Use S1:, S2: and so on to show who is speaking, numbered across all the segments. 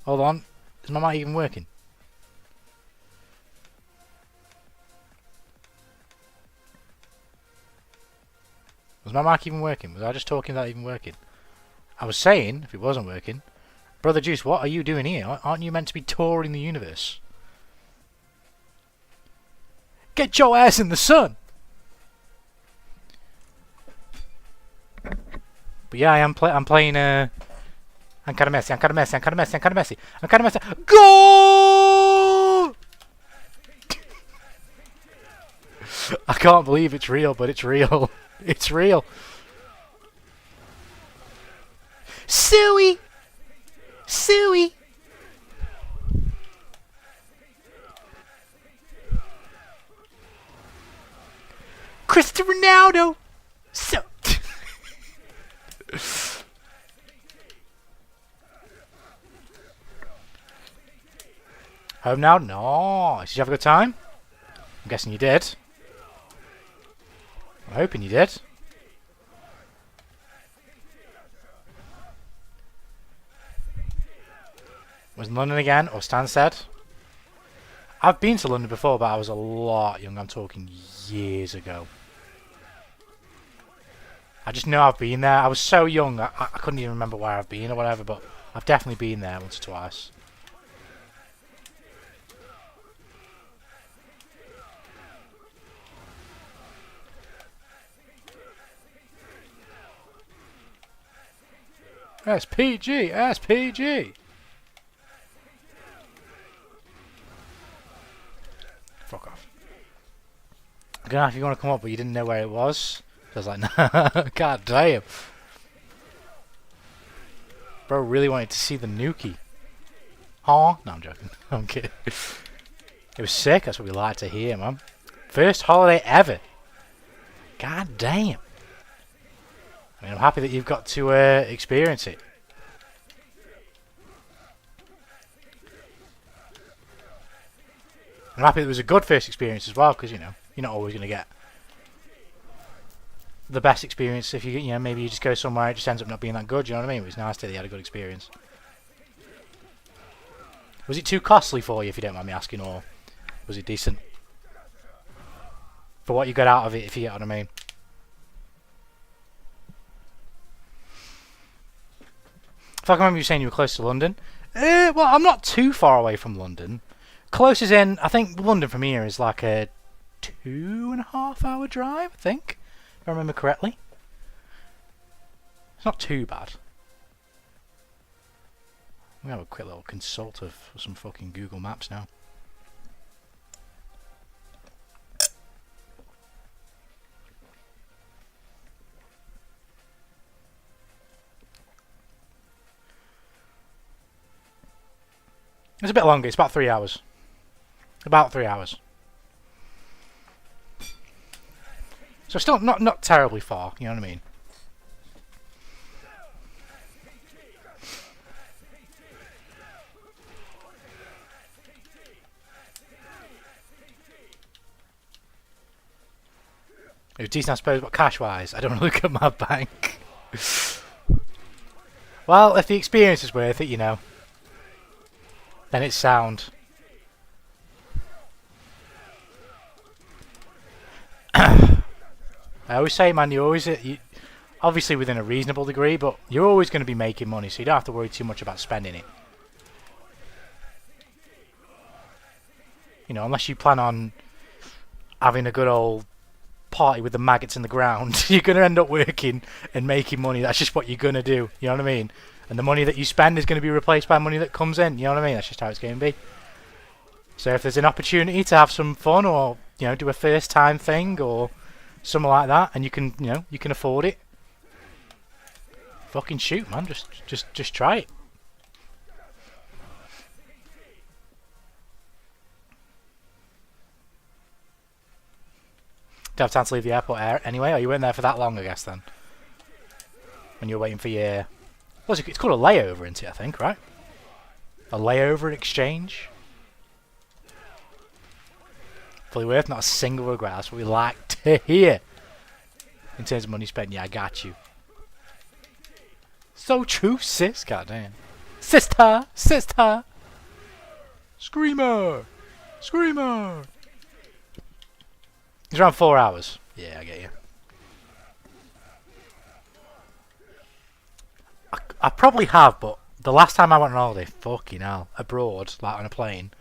S1: Hold on. Is my mic even working? Was my mic even working? Was I just talking without even working? I was saying, if it wasn't working, Brother Juice, what are you doing here? Aren't you meant to be touring the universe? Get your ass in the sun! But yeah, I'm playing, I'm kinda messy, I'm kinda messy, I'm kinda messy, I'm kinda messy, I'm kinda messy. Go! I can't believe it's real, but it's real. It's real. Suey! Suey! Cristiano Ronaldo! So... Home now? No. Did you have a good time? I'm guessing you did. I'm hoping you did. Was in London again, or Stansted? I've been to London before, but I was a lot young. I'm talking years ago. I just know I've been there. I was so young, I couldn't even remember where I've been or whatever, but I've definitely been there once or twice. SPG! SPG! Fuck off. I don't know if you want to come up, but you didn't know where it was. I was like, nah, god damn. Bro really wanted to see the Nuki. Huh? No, I'm joking. I'm kidding. It was sick, that's what we like to hear, man. First holiday ever. God damn. I mean, I'm happy that you've got to experience it. I'm happy that it was a good first experience as well, because, you know, you're not always going to get the best experience if you know, maybe you just go somewhere, it just ends up not being that good, you know what I mean? It was nice that you had a good experience. Was it too costly for you, if you don't mind me asking, or was it decent? For what you got out of it, if you get what I mean. If I can remember you saying you were close to London. Well, I'm not too far away from London. Close as in, I think London from here is like a 2.5 hour drive, I think. If I remember correctly. It's not too bad. We have a quick little consult of some fucking Google Maps now. It's a bit longer, it's about 3 hours. About 3 hours. So still not terribly far, you know what I mean? It was decent, I suppose, but cash-wise, I don't want to look at my bank. Well, if the experience is worth it, you know, then it's sound. I always say, man, obviously within a reasonable degree, but you're always going to be making money, so you don't have to worry too much about spending it. You know, unless you plan on having a good old party with the maggots in the ground, you're going to end up working and making money. That's just what you're going to do, you know what I mean? And the money that you spend is going to be replaced by money that comes in, you know what I mean? That's just how it's going to be. So if there's an opportunity to have some fun, or, you know, do a first time thing or something like that, and you can, you know, you can afford it, fucking shoot, man. Just try it. Don't have time to leave the airport anyway. Oh, you weren't there for that long, I guess, then. When you were waiting for your... Well, it's called a layover, isn't it, I think, right? A layover exchange. Fully worth, not a single regret. That's what we like to hear. In terms of money spent, yeah, I got you. So true, sis. God damn. Sister! Sister! Screamer! Screamer! It's around 4 hours. Yeah, I get you. I probably have, but the last time I went on holiday, fucking hell, abroad, like on a plane,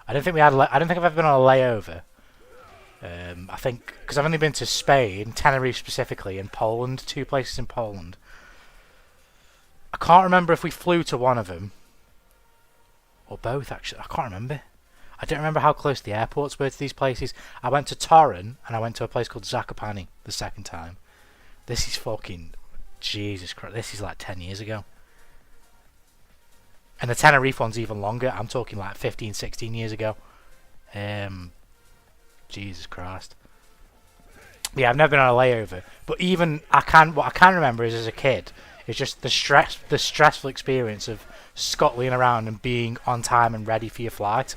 S1: I don't think we had. I don't think I've ever been on a layover. I think because I've only been to Spain, Tenerife specifically, and Poland, 2 places in Poland. I can't remember if we flew to one of them or both. Actually, I can't remember. I don't remember how close the airports were to these places. I went to Torrent and I went to a place called Zakopane the second time. This is fucking Jesus Christ. This is like 10 years ago. And the Tenerife one's even longer. I'm talking like 15, 16 years ago. Jesus Christ. Yeah, I've never been on a layover. But even what I can remember is as a kid, it's just the stressful experience of scuttling around and being on time and ready for your flight.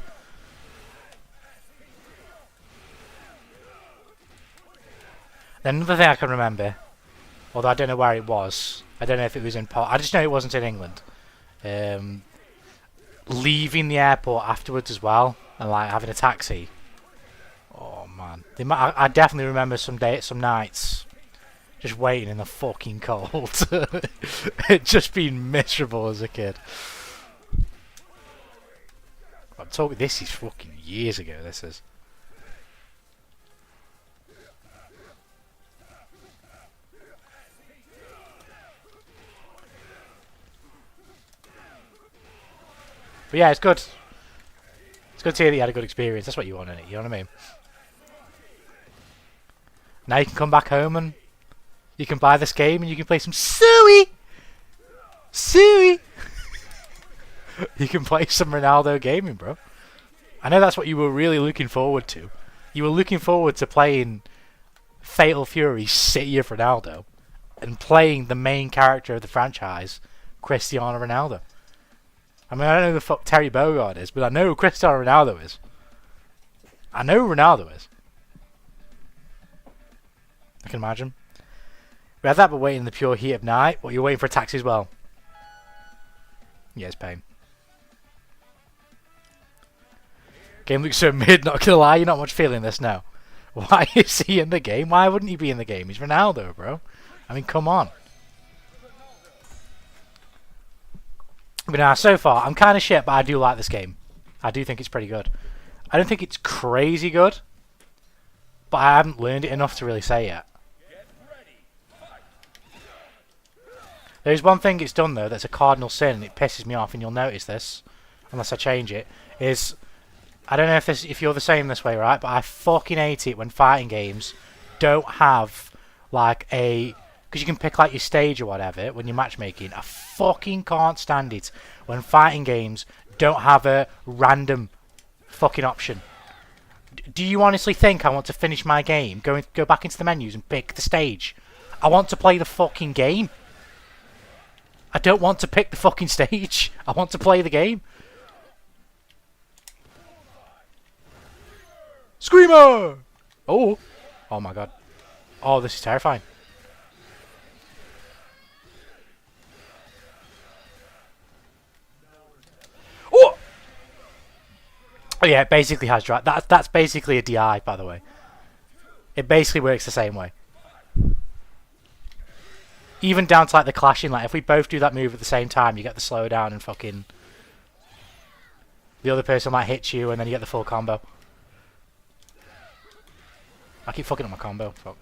S1: Then another thing I can remember, although I don't know where it was. I don't know if it was in I just know it wasn't in England. Leaving the airport afterwards as well, and like having a taxi. Oh man, I definitely remember some nights just waiting in the fucking cold. It just been miserable as a kid. I'm talking. This is fucking years ago. This is. But yeah, it's good. It's good to hear that you had a good experience. That's what you want in it. You know what I mean? Now you can come back home and you can buy this game and you can play some Suey. Suey. You can play some Ronaldo gaming, bro. I know that's what you were really looking forward to. You were looking forward to playing Fatal Fury City of Ronaldo and playing the main character of the franchise, Cristiano Ronaldo. I mean, I don't know who the fuck Terry Bogard is, but I know who Cristiano Ronaldo is. I know who Ronaldo is. I can imagine. We had that, but waiting in the pure heat of night. What, you're waiting for a taxi as well? Yeah, it's pain. Game looks so mid, not gonna lie, you're not much feeling this now. Why is he in the game? Why wouldn't he be in the game? He's Ronaldo, bro. I mean, come on. But now, so far, I'm kind of shit, but I do like this game. I do think it's pretty good. I don't think it's crazy good, but I haven't learned it enough to really say yet. There's one thing it's done, though, that's a cardinal sin, and it pisses me off, and you'll notice this, unless I change it, is... I don't know if you're the same this way, right? But I fucking hate it when fighting games don't have, like, a... Because you can pick, like, your stage or whatever when you're matchmaking. I fucking can't stand it when fighting games don't have a random fucking option. Do you honestly think I want to finish my game, go back into the menus and pick the stage? I want to play the fucking game. I don't want to pick the fucking stage. I want to play the game. Screamer! Oh! Oh my god. Oh, this is terrifying. Oh! Oh yeah, it basically has drive. That's basically a DI, by the way. It basically works the same way. Even down to like the clashing, like if we both do that move at the same time, you get the slowdown and fucking... The other person might hit you and then you get the full combo. I keep fucking up my combo. Fuck.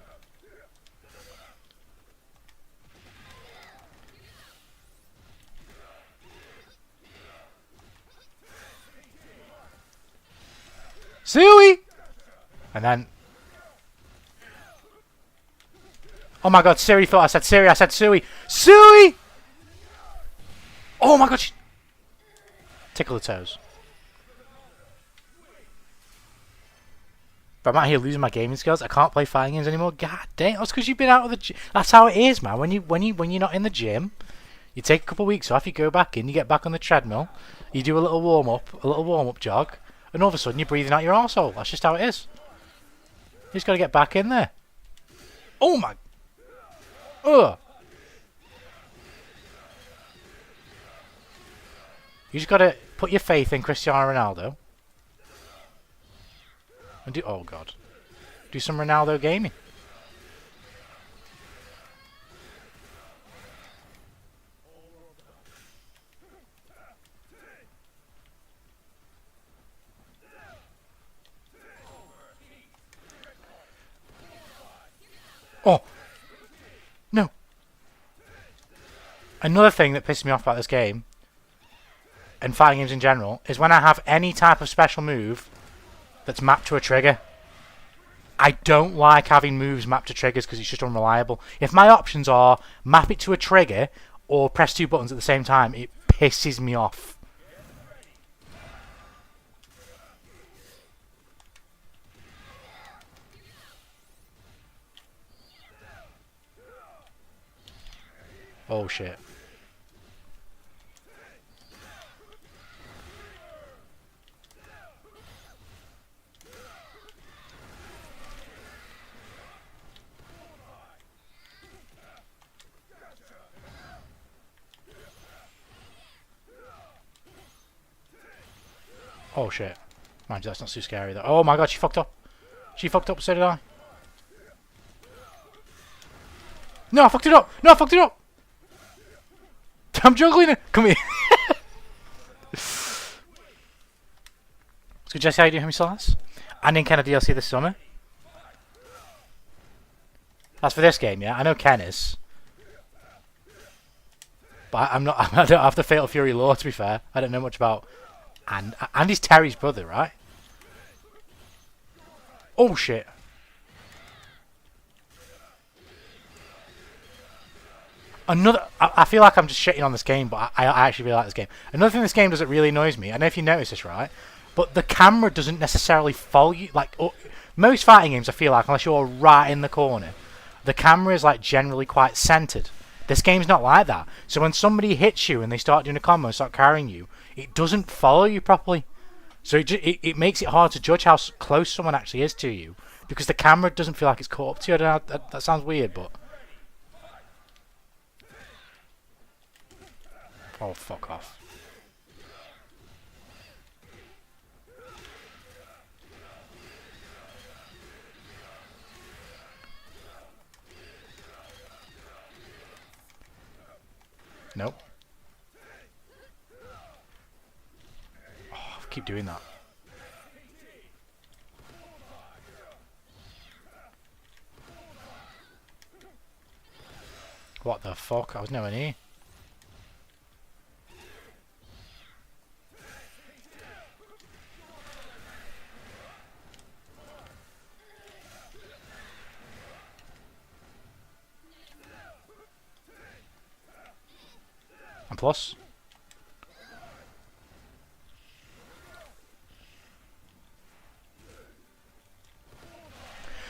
S1: Suey! And then... Oh my god, Siri thought I said Siri. I said Suey. Suey! Oh my god. Tickle the toes. But I'm out here losing my gaming skills. I can't play fighting games anymore. God damn, that's because you've been out of the gym. That's how it is, man. When you're not in the gym, you take a couple of weeks off. You go back in. You get back on the treadmill. You do a little warm up jog, and all of a sudden you're breathing out your arsehole. That's just how it is. You just got to get back in there. Oh my. Ugh. You just gotta put your faith in Cristiano Ronaldo. And do... Oh, God. Do some Ronaldo gaming. Oh! No! Another thing that pisses me off about this game, and fighting games in general, is when I have any type of special move that's mapped to a trigger. I don't like having moves mapped to triggers because it's just unreliable. If my options are map it to a trigger or press 2 buttons at the same time, it pisses me off. Oh shit. Oh shit. Mind you, that's not too scary though. Oh my god, she fucked up. She fucked up, so did I. No, I fucked it up! No, I fucked it up! I'm juggling it! Come here! So Jesse, how you doing, homie Salas? And in Ken of DLC this summer. That's for this game, yeah? I know Ken is. But I'm not. I don't have the Fatal Fury lore, to be fair. I don't know much about. And he's Terry's brother, right? Oh shit! Another. I feel like I'm just shitting on this game, but I actually really like this game. Another thing this game does that really annoys me. I don't know if you noticed this, right? But the camera doesn't necessarily follow you. Like most fighting games, I feel like, unless you're right in the corner, the camera is like generally quite centered. This game's not like that. So when somebody hits you and they start doing a combo and start carrying you, it doesn't follow you properly. So it makes it hard to judge how close someone actually is to you because the camera doesn't feel like it's caught up to you. I don't know, that sounds weird, but. Oh, fuck off. Nope. Oh, I keep doing that. What the fuck? I was nowhere near. And plus.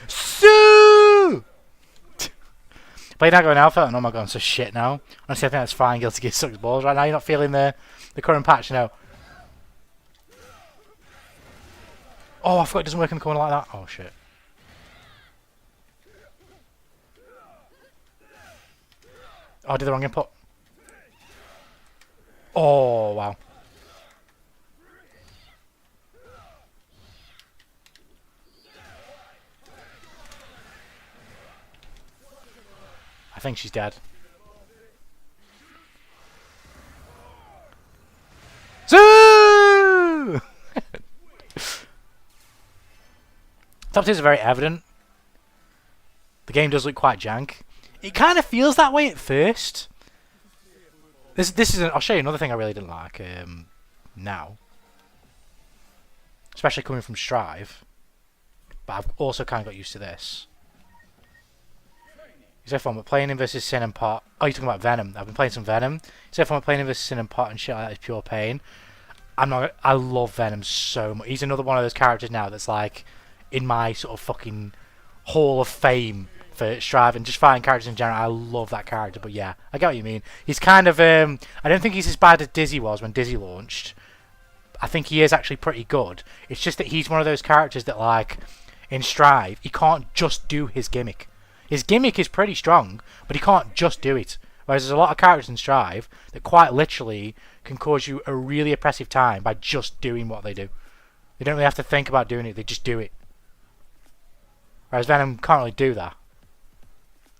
S1: Sue! Played now going alpha, and oh my god, I'm so shit now. Honestly, I think that's fine. Guilty Gear sucks balls right now. You're not feeling the current patch now. Oh, I forgot it doesn't work in the corner like that. Oh shit. Oh, I did the wrong input. Oh, wow. I think she's dead. Zoo! Top tiers are very evident. The game does look quite jank. It kind of feels that way at first. This is. I'll show you another thing I really didn't like. Now, especially coming from Strive, but I've also kind of got used to this. It's so fun, but playing him versus Sin and Pot. Oh, you're talking about Venom. I've been playing some Venom. It's so fun, but playing him versus Sin and Pot and shit like that is pure pain. I love Venom so much. He's another one of those characters now that's like in my sort of fucking hall of fame for Strive and just fighting characters in general. I love that character, but yeah, I get what you mean. He's kind of I don't think he's as bad as Dizzy was when Dizzy launched. I think he is actually pretty good. It's just that he's one of those characters that, like, in Strive, he can't just do his gimmick. His gimmick is pretty strong, but he can't just do it. Whereas there's a lot of characters in Strive that quite literally can cause you a really oppressive time by just doing what they do. They don't really have to think about doing it, they just do it. Whereas Venom can't really do that.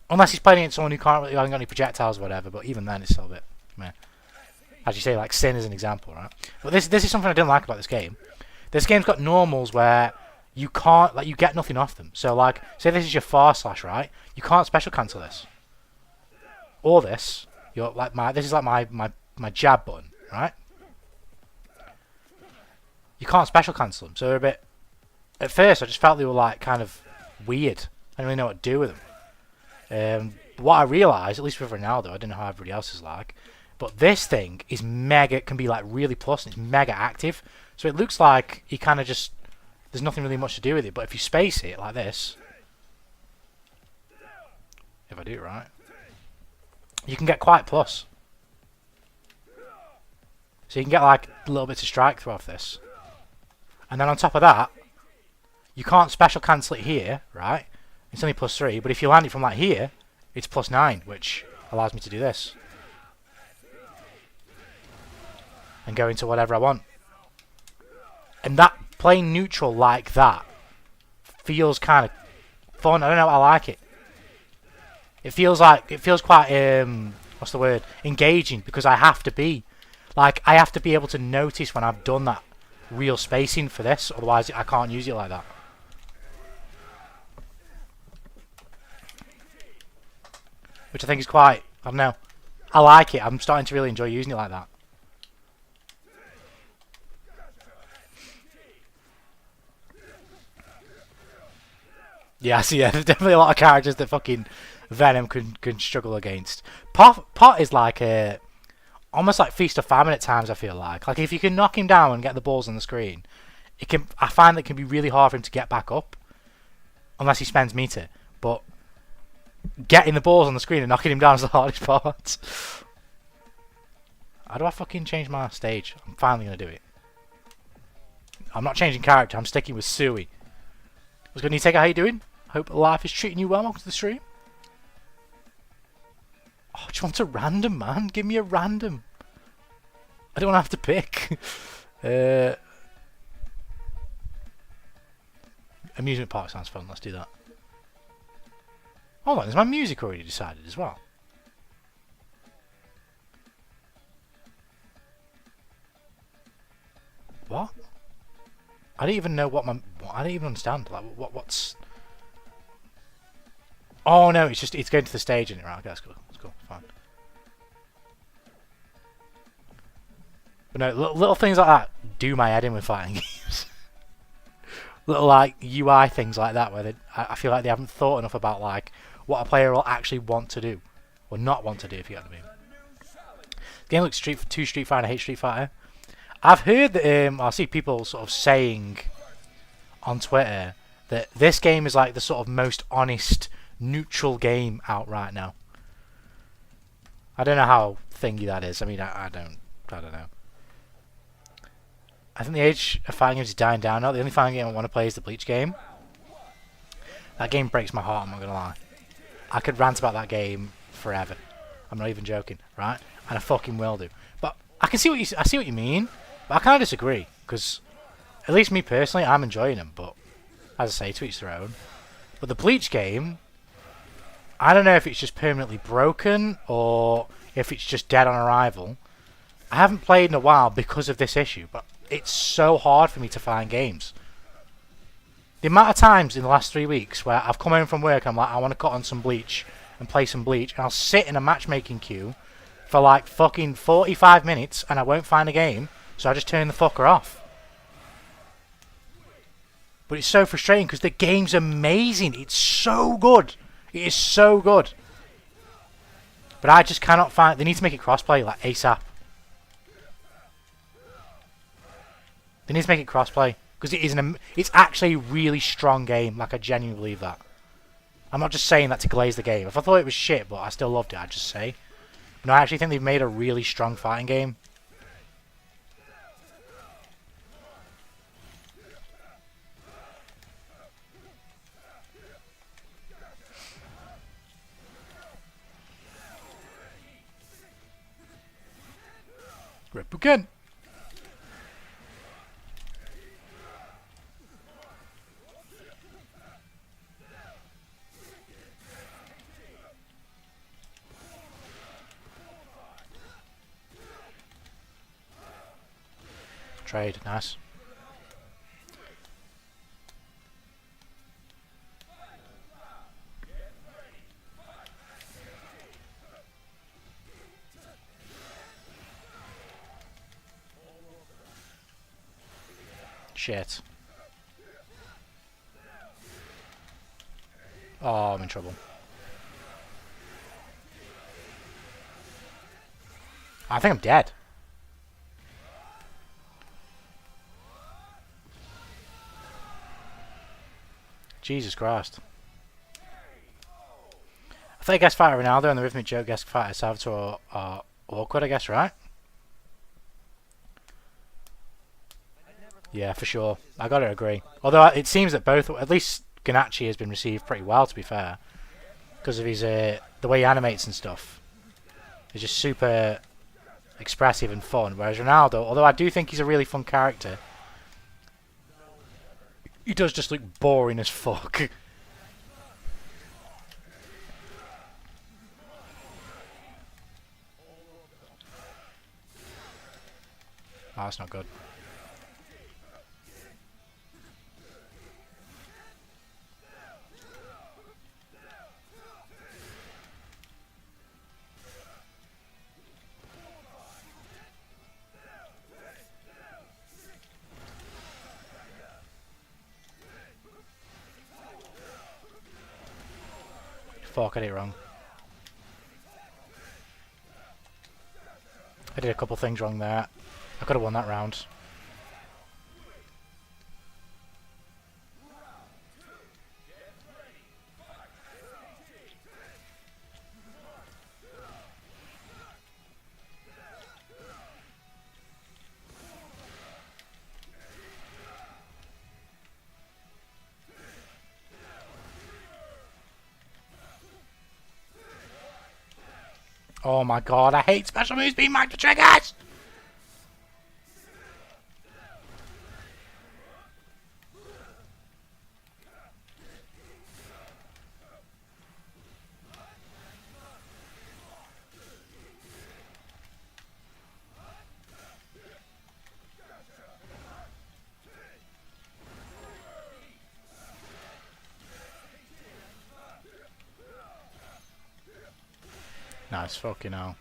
S1: Unless he's playing against someone who can't really, hasn't got any projectiles or whatever, but even then it's still a bit meh. As you say, like Sin is an example, right? But this is something I didn't like about this game. This game's got normals where you can't, like, you get nothing off them. So, like, say this is your far slash, right? You can't special cancel this. Or this. You're like this is like my jab button, right? You can't special cancel them. So they're a bit. At first, I just felt they were like kind of weird. I didn't really know what to do with them. What I realised, at least with Ronaldo, I don't know how everybody else is like, but this thing is mega. Can be like really plus, and it's mega active. So it looks like he kind of just. There's nothing really much to do with it. But if you space it like this, if I do it right, you can get quite plus. So you can get like a little bit of strike through off this. And then on top of that, you can't special cancel it here, right? It's only +3, but if you land it from like here, it's +9, which allows me to do this. And go into whatever I want. And that, playing neutral like that, feels kind of fun. I don't know, I like it. It feels quite, what's the word? Engaging, because I have to be. Like, I have to be able to notice when I've done that real spacing for this, otherwise I can't use it like that. Which I think is quite, I don't know, I like it. I'm starting to really enjoy using it like that. Yeah, so yeah, there's definitely a lot of characters that fucking Venom can struggle against. Pot is like a almost like Feast or Famine at times. I feel like if you can knock him down and get the balls on the screen, it can. I find that it can be really hard for him to get back up, unless he spends meter. But getting the balls on the screen and knocking him down is the hardest part. How do I fucking change my stage? I'm finally gonna do it. I'm not changing character. I'm sticking with Sui. What's good, Nitega? How you doing? Hope life is treating you well. Welcome to the stream. Oh, do you want a random, man? Give me a random. I don't want to have to pick. Amusement park sounds fun. Let's do that. Hold on, is my music already decided as well? What? I don't even know what my. I don't even understand. Like, what's. Oh no, it's going to the stage, isn't it? Right, okay, that's cool. That's cool. Fine. But no, little things like that do my head in with fighting games. Little like UI things like that, where I feel like they haven't thought enough about like what a player will actually want to do, or not want to do, if you get what I mean. The game looks too Street Fighter. I hate Street Fighter. I've heard that I see people sort of saying on Twitter that this game is like the sort of most honest, neutral game out right now. I don't know how thingy that is. I mean, I don't know. I think the age of fighting games is dying down now. The only fighting game I want to play is the Bleach game. That game breaks my heart, I'm not gonna lie. I could rant about that game forever. I'm not even joking, right? And I fucking will do. But I see what you mean. But I kind of disagree, because at least me personally, I'm enjoying them. But as I say, to each their own. But the Bleach game, I don't know if it's just permanently broken or if it's just dead on arrival. I haven't played in a while because of this issue, but it's so hard for me to find games. The amount of times in the last 3 weeks where I've come home from work and I'm like, I want to cut on some Bleach and play some Bleach, and I'll sit in a matchmaking queue for like fucking 45 minutes and I won't find a game, so I just turn the fucker off. But it's so frustrating because the game's amazing. It's so good. It is so good. But I just cannot find. They need to make it crossplay like ASAP. They need to make it crossplay because it's actually a really strong game. Like, I genuinely believe that. I'm not just saying that to glaze the game. If I thought it was shit, but I still loved it, I'd just say. No, I actually think they've made a really strong fighting game. Rip again. Trade, nice. Shit. Oh, I'm in trouble. I think I'm dead. Jesus Christ. I think guest fighter Ronaldo and the rhythmic joke guest fighter Salvatore are awkward, I guess, right? Yeah, for sure. I gotta agree. Although it seems that both, at least Ganachi has been received pretty well, to be fair, because of his the way he animates and stuff. He's just super expressive and fun. Whereas Ronaldo, although I do think he's a really fun character, he does just look boring as fuck. Oh, that's not good. Fuck, I did it wrong. I did a couple things wrong there. I could have won that round. Oh my god, I hate special moves being micro triggers! Nice, fucking hell.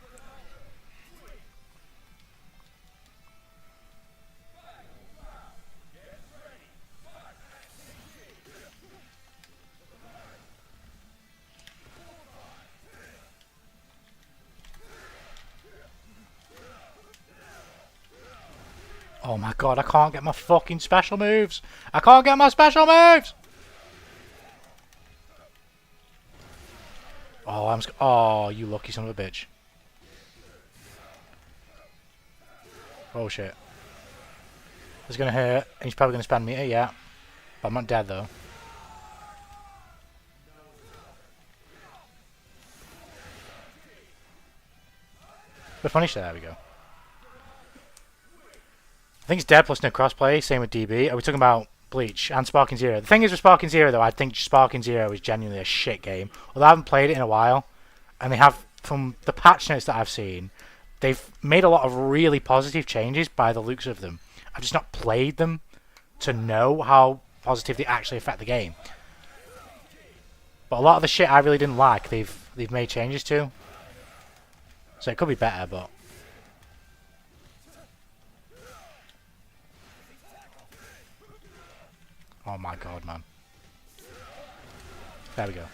S1: Oh my god, I can't get my fucking special moves! I can't get my special moves! Oh, oh, you lucky son of a bitch. Oh shit. It's gonna hurt, and he's probably gonna spam meter, yeah. But I'm not dead though. We're finished there, we go. I think it's dead plus no crossplay, same with DB. Are we talking about Bleach and Sparking Zero? The thing is with Sparking Zero though, I think Sparking Zero is genuinely a shit game. Although I haven't played it in a while, and they have, from the patch notes that I've seen, they've made a lot of really positive changes by the looks of them. I've just not played them to know how positive they actually affect the game. But a lot of the shit I really didn't like, they've made changes to. So it could be better, but... Oh my god, man. There we go.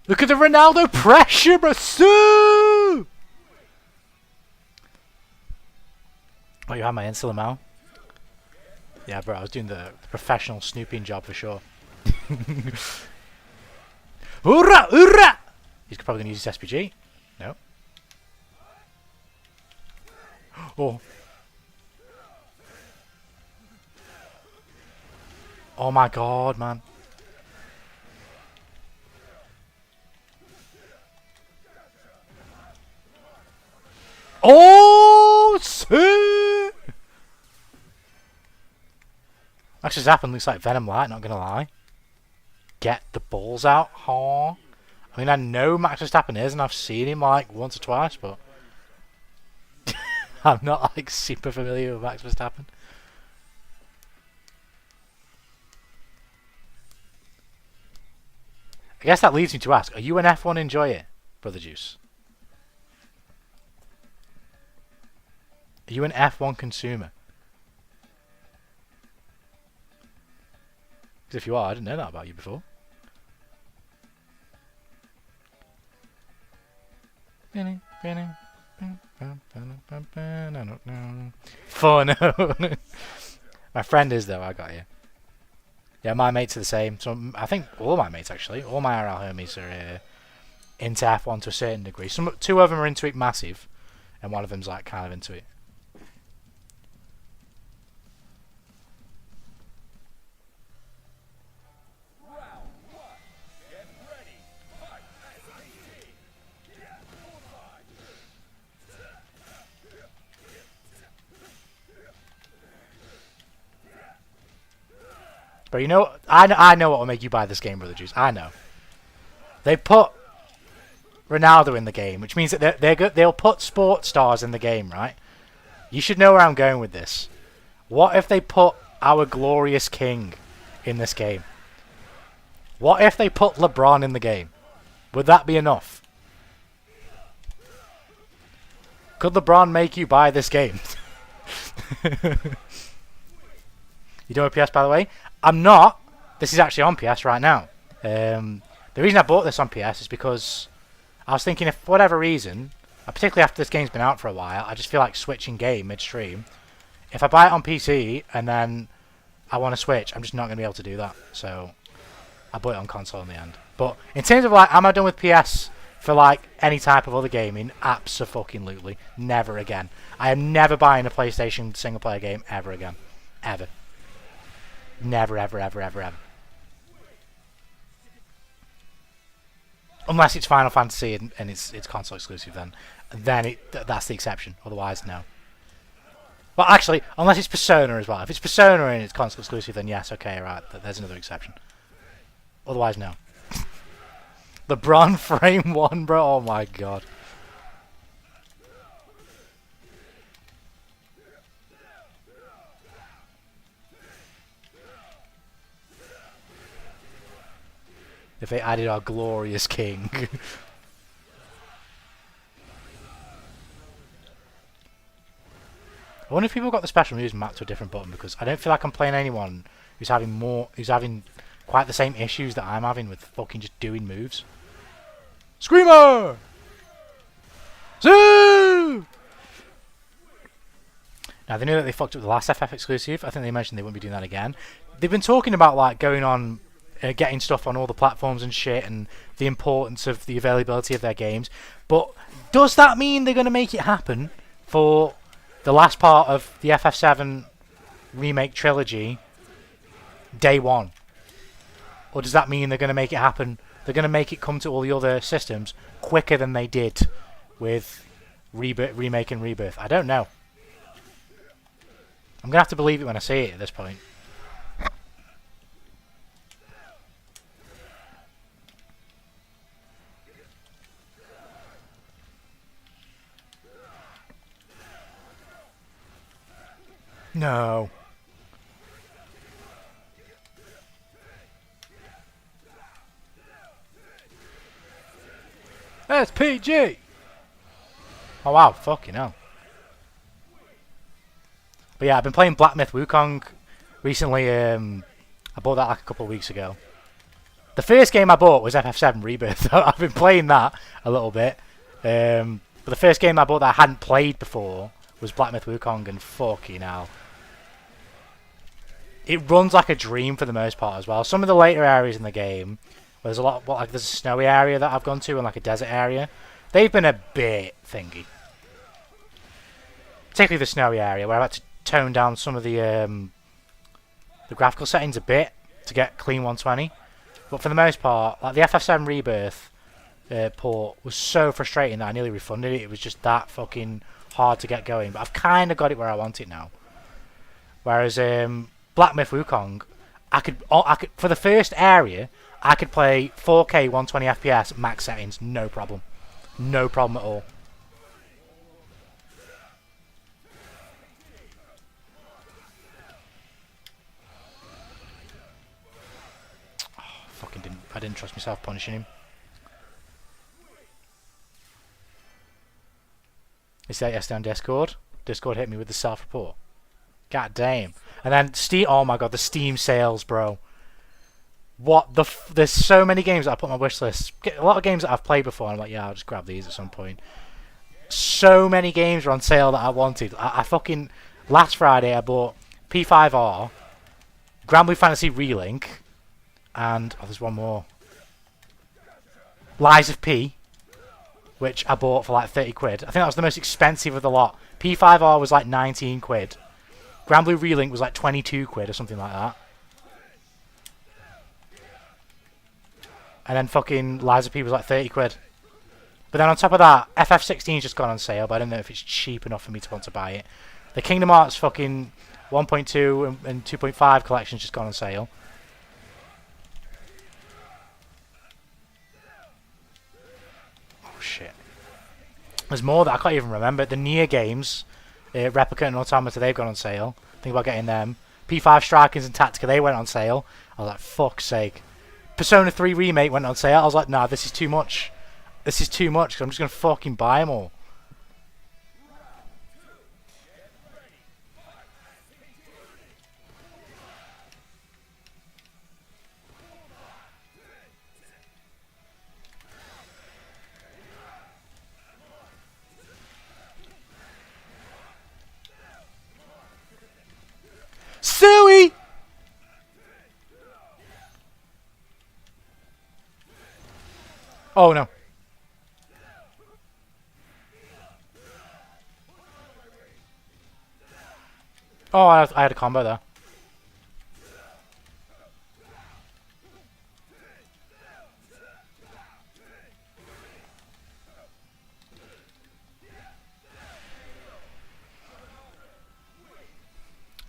S1: Look at the Ronaldo pressure, bro! Oh, you have my insta now? Yeah, bro, I was doing the professional snooping job for sure. Hoorah! Hoorah! He's probably going to use his SPG. No. Oh. Oh my god, man. Oh, shit! Actually, Zappin looks like Venom Light, not gonna lie. Get the balls out, huh? I mean, I know Max Verstappen is, and I've seen him like once or twice, but I'm not like super familiar with Max Verstappen. I guess that leads me to ask, are you an F1 enjoyer, Brother Juice? Are you an F1 consumer? Because if you are, I didn't know that about you before. Fun. My friend is though, I got you. Yeah, my mates are the same. So I think all my mates actually, all my RL homies are into F1 to a certain degree. Two of them are into it massive, and one of them's like kind of into it. But you know, I know what will make you buy this game, Brother Juice. I know. They put Ronaldo in the game, which means that they'll put sports stars in the game, right? You should know where I'm going with this. What if they put our glorious king in this game? What if they put LeBron in the game? Would that be enough? Could LeBron make you buy this game? You doing PS, by the way? I'm not. This is actually on PS right now. The reason I bought this on PS is because I was thinking, if for whatever reason, particularly after this game's been out for a while, I just feel like switching game midstream. If I buy it on PC and then I want to switch, I'm just not going to be able to do that. So I bought it on console in the end. But in terms of like, am I done with PS for like any type of other gaming? Abso-fucking-lutely. Never again. I am never buying a PlayStation single player game ever again. Ever. Never, ever, ever, ever, ever. Unless it's Final Fantasy and it's console exclusive, then that's the exception. Otherwise, no. Well, actually, unless it's Persona as well. If it's Persona and it's console exclusive, then yes, okay, right. There's another exception. Otherwise, no. LeBron frame 1, bro. Oh my god. If they added our glorious king. I wonder if people got the special moves mapped to a different button, because I don't feel like I'm playing anyone who's having quite the same issues that I'm having with fucking just doing moves. Screamer! Zoo! Now they knew that they fucked up the last FF exclusive. I think they mentioned they wouldn't be doing that again. They've been talking about like going on, getting stuff on all the platforms and shit, and the importance of the availability of their games. But does that mean they're going to make it happen for the last part of the FF7 remake trilogy day one? Or does that mean they're going to make it happen? They're going to make it come to all the other systems quicker than they did with remake and rebirth? I don't know. I'm going to have to believe it when I see it at this point. No. SPG! Oh wow, fucking hell. But yeah, I've been playing Black Myth Wukong recently. I bought that like a couple of weeks ago. The first game I bought was FF7 Rebirth. I've been playing that a little bit. But the first game I bought that I hadn't played before was Black Myth Wukong, and fucking hell. It runs like a dream for the most part as well. Some of the later areas in the game, where there's a lot, like there's a snowy area that I've gone to and like a desert area, they've been a bit thingy. Particularly the snowy area, where I've had to tone down some of the graphical settings a bit, to get clean 120. But for the most part, like the FF7 Rebirth port was so frustrating that I nearly refunded it. It was just that fucking hard to get going. But I've kind of got it where I want it now. Whereas Black Myth Wukong, I could for the first area, I could play 4K 120 FPS max settings, no problem. No problem at all. I didn't trust myself punishing him. Is that yesterday on Discord? Discord hit me with the self-report. God damn. And then Steam. Oh my god, the Steam sales, bro. What the? There's so many games that I put on my wish list. A lot of games that I've played before. And I'm like, yeah, I'll just grab these at some point. So many games were on sale that I wanted. I fucking last Friday I bought P5R, Grand Blue Fantasy Relink. And, oh, there's one more. Lies of P, which I bought for like 30 quid. I think that was the most expensive of the lot. P5R was like 19 quid. Grand Blue Relink was like 22 quid or something like that. And then fucking Lies of P was like 30 quid. But then on top of that, FF16's just gone on sale, but I don't know if it's cheap enough for me to want to buy it. The Kingdom Hearts fucking 1.2 and 2.5 collection's just gone on sale. Shit. There's more that I can't even remember. The Nier games, Replica and Automata, they've gone on sale. Think about getting them. P5 Strikers and Tactica, they went on sale. I was like, fuck's sake. Persona 3 Remake went on sale. I was like, nah, this is too much. This is too much, because I'm just going to fucking buy them all. Suey! Oh no. Oh, I had a combo there.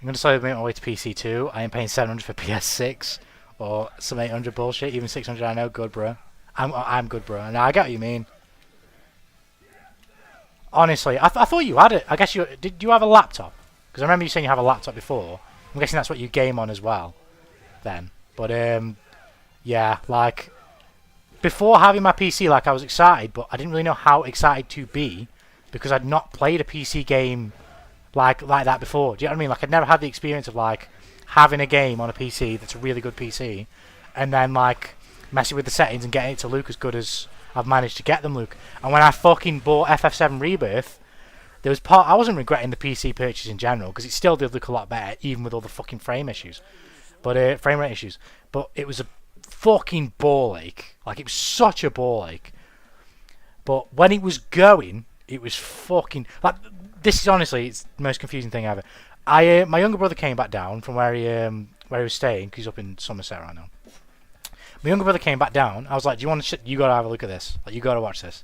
S1: I'm going to slowly make my way to PC2. I ain't paying 700 for PS6 or some 800 bullshit. Even 600, I know. Good, bro. I'm good, bro. Now I get what you mean. Honestly, I thought you had it. I guess did you have a laptop? Because I remember you saying you have a laptop before. I'm guessing that's what you game on as well. Then, but yeah, like before having my PC, like I was excited, but I didn't really know how excited to be because I'd not played a PC game like that before. Do you know what I mean? Like I'd never had the experience of like having a game on a PC that's a really good PC, and then like messing with the settings and getting it to look as good as I've managed to get them look. And when I fucking bought FF7 Rebirth, there was I wasn't regretting the PC purchase in general because it still did look a lot better even with all the fucking frame issues, but frame rate issues. But it was a fucking ball ache. Like it was such a ball ache. But when it was going, it was fucking like. This is honestly, it's the most confusing thing ever. My younger brother came back down from where he was staying, 'cause he's up in Somerset right now. My younger brother came back down. I was like, "Do you want to? You gotta have a look at this. Like, you gotta watch this."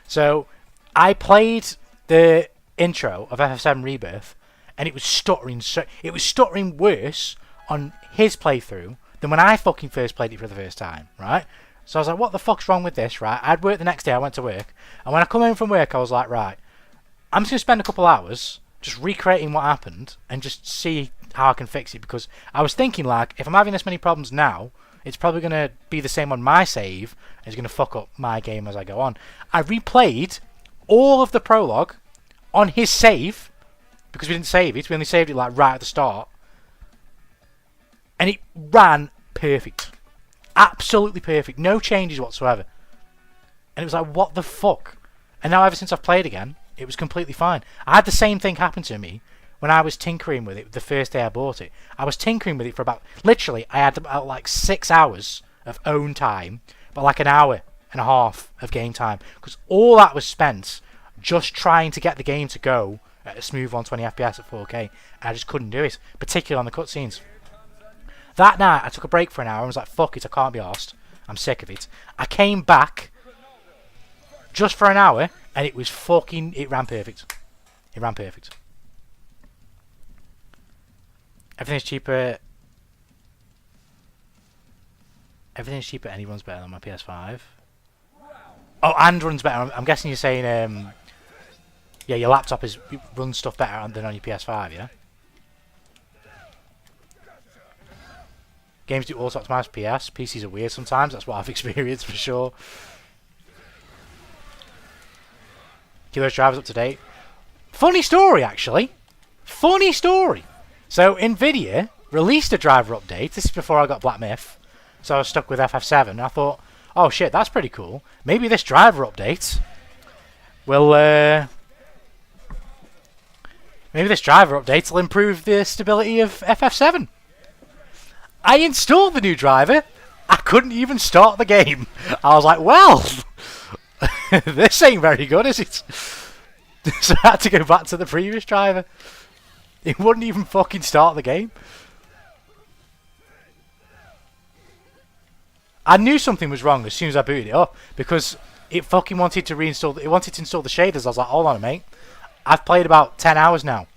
S1: So I played the intro of FF7 Rebirth, and it was stuttering. It was stuttering worse on his playthrough than when I fucking first played it for the first time, right? So I was like, "What the fuck's wrong with this?" Right? I'd work the next day. I went to work, and when I come home from work, I was like, "Right, I'm just going to spend a couple hours just recreating what happened and just see how I can fix it," because I was thinking, like, if I'm having this many problems now, it's probably going to be the same on my save, and it's going to fuck up my game as I go on. I replayed all of the prologue on his save, because we didn't save it, we only saved it like right at the start, and it ran perfect. Absolutely perfect. No changes whatsoever. And it was like, what the fuck? And now ever since I've played again, it was completely fine. I had the same thing happen to me when I was tinkering with it the first day I bought it. I was tinkering with it for about, literally, I had about like 6 hours of own time, but like an hour and a half of game time. Because all that was spent just trying to get the game to go at a smooth 120 FPS at 4K. And I just couldn't do it, particularly on the cutscenes. That night, I took a break for an hour and was like, fuck it, I can't be arsed. I'm sick of it. I came back just for an hour, and it was fucking... It ran perfect. It ran perfect. Everything's cheaper. Everything's cheaper. Any runs better than my PS5. Oh, and runs better. I'm guessing you're saying, yeah, your laptop runs stuff better than on your PS5, yeah? Games do auto-optimize PS. PCs are weird sometimes. That's what I've experienced for sure. Kilo's drivers up to date. Funny story, actually. Funny story. So, NVIDIA released a driver update. This is before I got Black Myth. So I was stuck with FF7. And I thought, oh shit, that's pretty cool. Maybe this driver update will... maybe this driver update will improve the stability of FF7. I installed the new driver. I couldn't even start the game. I was like, well, this ain't very good, is it? So I had to go back to the previous driver. It wouldn't even fucking start the game. I knew something was wrong as soon as I booted it up because it fucking wanted to reinstall. It wanted to install the shaders. I was like, hold on, mate. I've played about 10 hours now.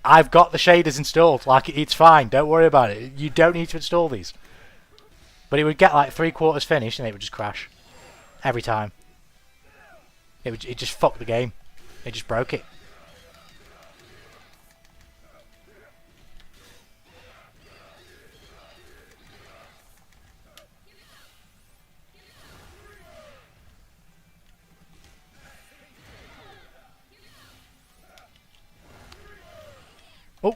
S1: I've got the shaders installed. Like, it's fine. Don't worry about it. You don't need to install these. But it would get like 3/4 finished and it would just crash every time. It just fucked the game. It just broke it. Oh.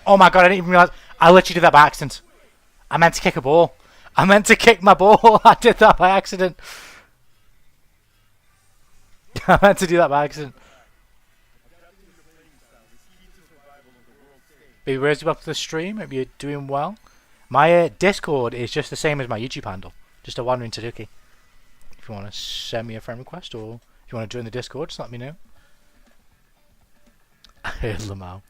S1: Oh my god, I didn't even realise. I literally did that by accident. I meant to kick a ball. I meant to kick my ball. I did that by accident. I meant to do that by accident. Baby, where's you up to the stream? Hope you're doing well. My Discord is just the same as my YouTube handle. Just AWanderingTanuki. If you want to send me a friend request or if you want to join the Discord, just let me know. I heard Lamau.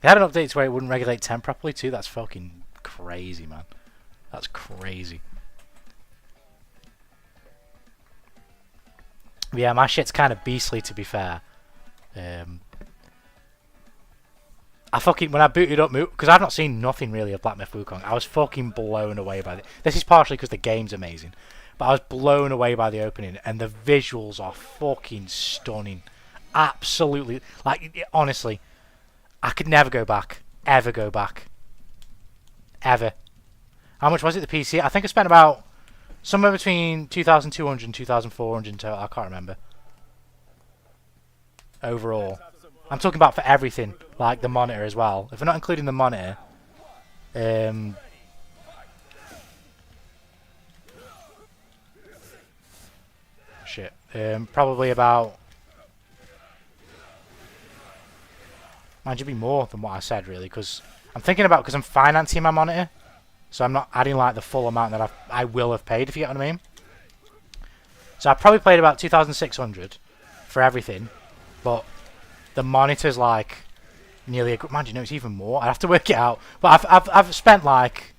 S1: They had an update to where it wouldn't regulate temp properly too. That's fucking crazy, man. That's crazy. But yeah, my shit's kind of beastly, to be fair. I fucking, when I booted up, because I've not seen nothing really of Black Myth Wukong, I was fucking blown away by it. This is partially because the game's amazing, but I was blown away by the opening, and the visuals are fucking stunning. Absolutely, like, honestly, I could never go back. Ever go back. Ever. How much was it, the PC? I think I spent about somewhere between 2,200 and 2,400 in total. I can't remember. Overall. I'm talking about for everything. Like the monitor as well. If we're not including the monitor. Shit. Probably about... Mind you, be more than what I said, really. Because I'm thinking about... Because I'm financing my monitor. So I'm not adding like the full amount that I will have paid, if you get what I mean. So I probably paid about 2,600 for everything. But the monitor's like nearly a... Mind you, no, it's even more. I have to work it out. But I've spent like...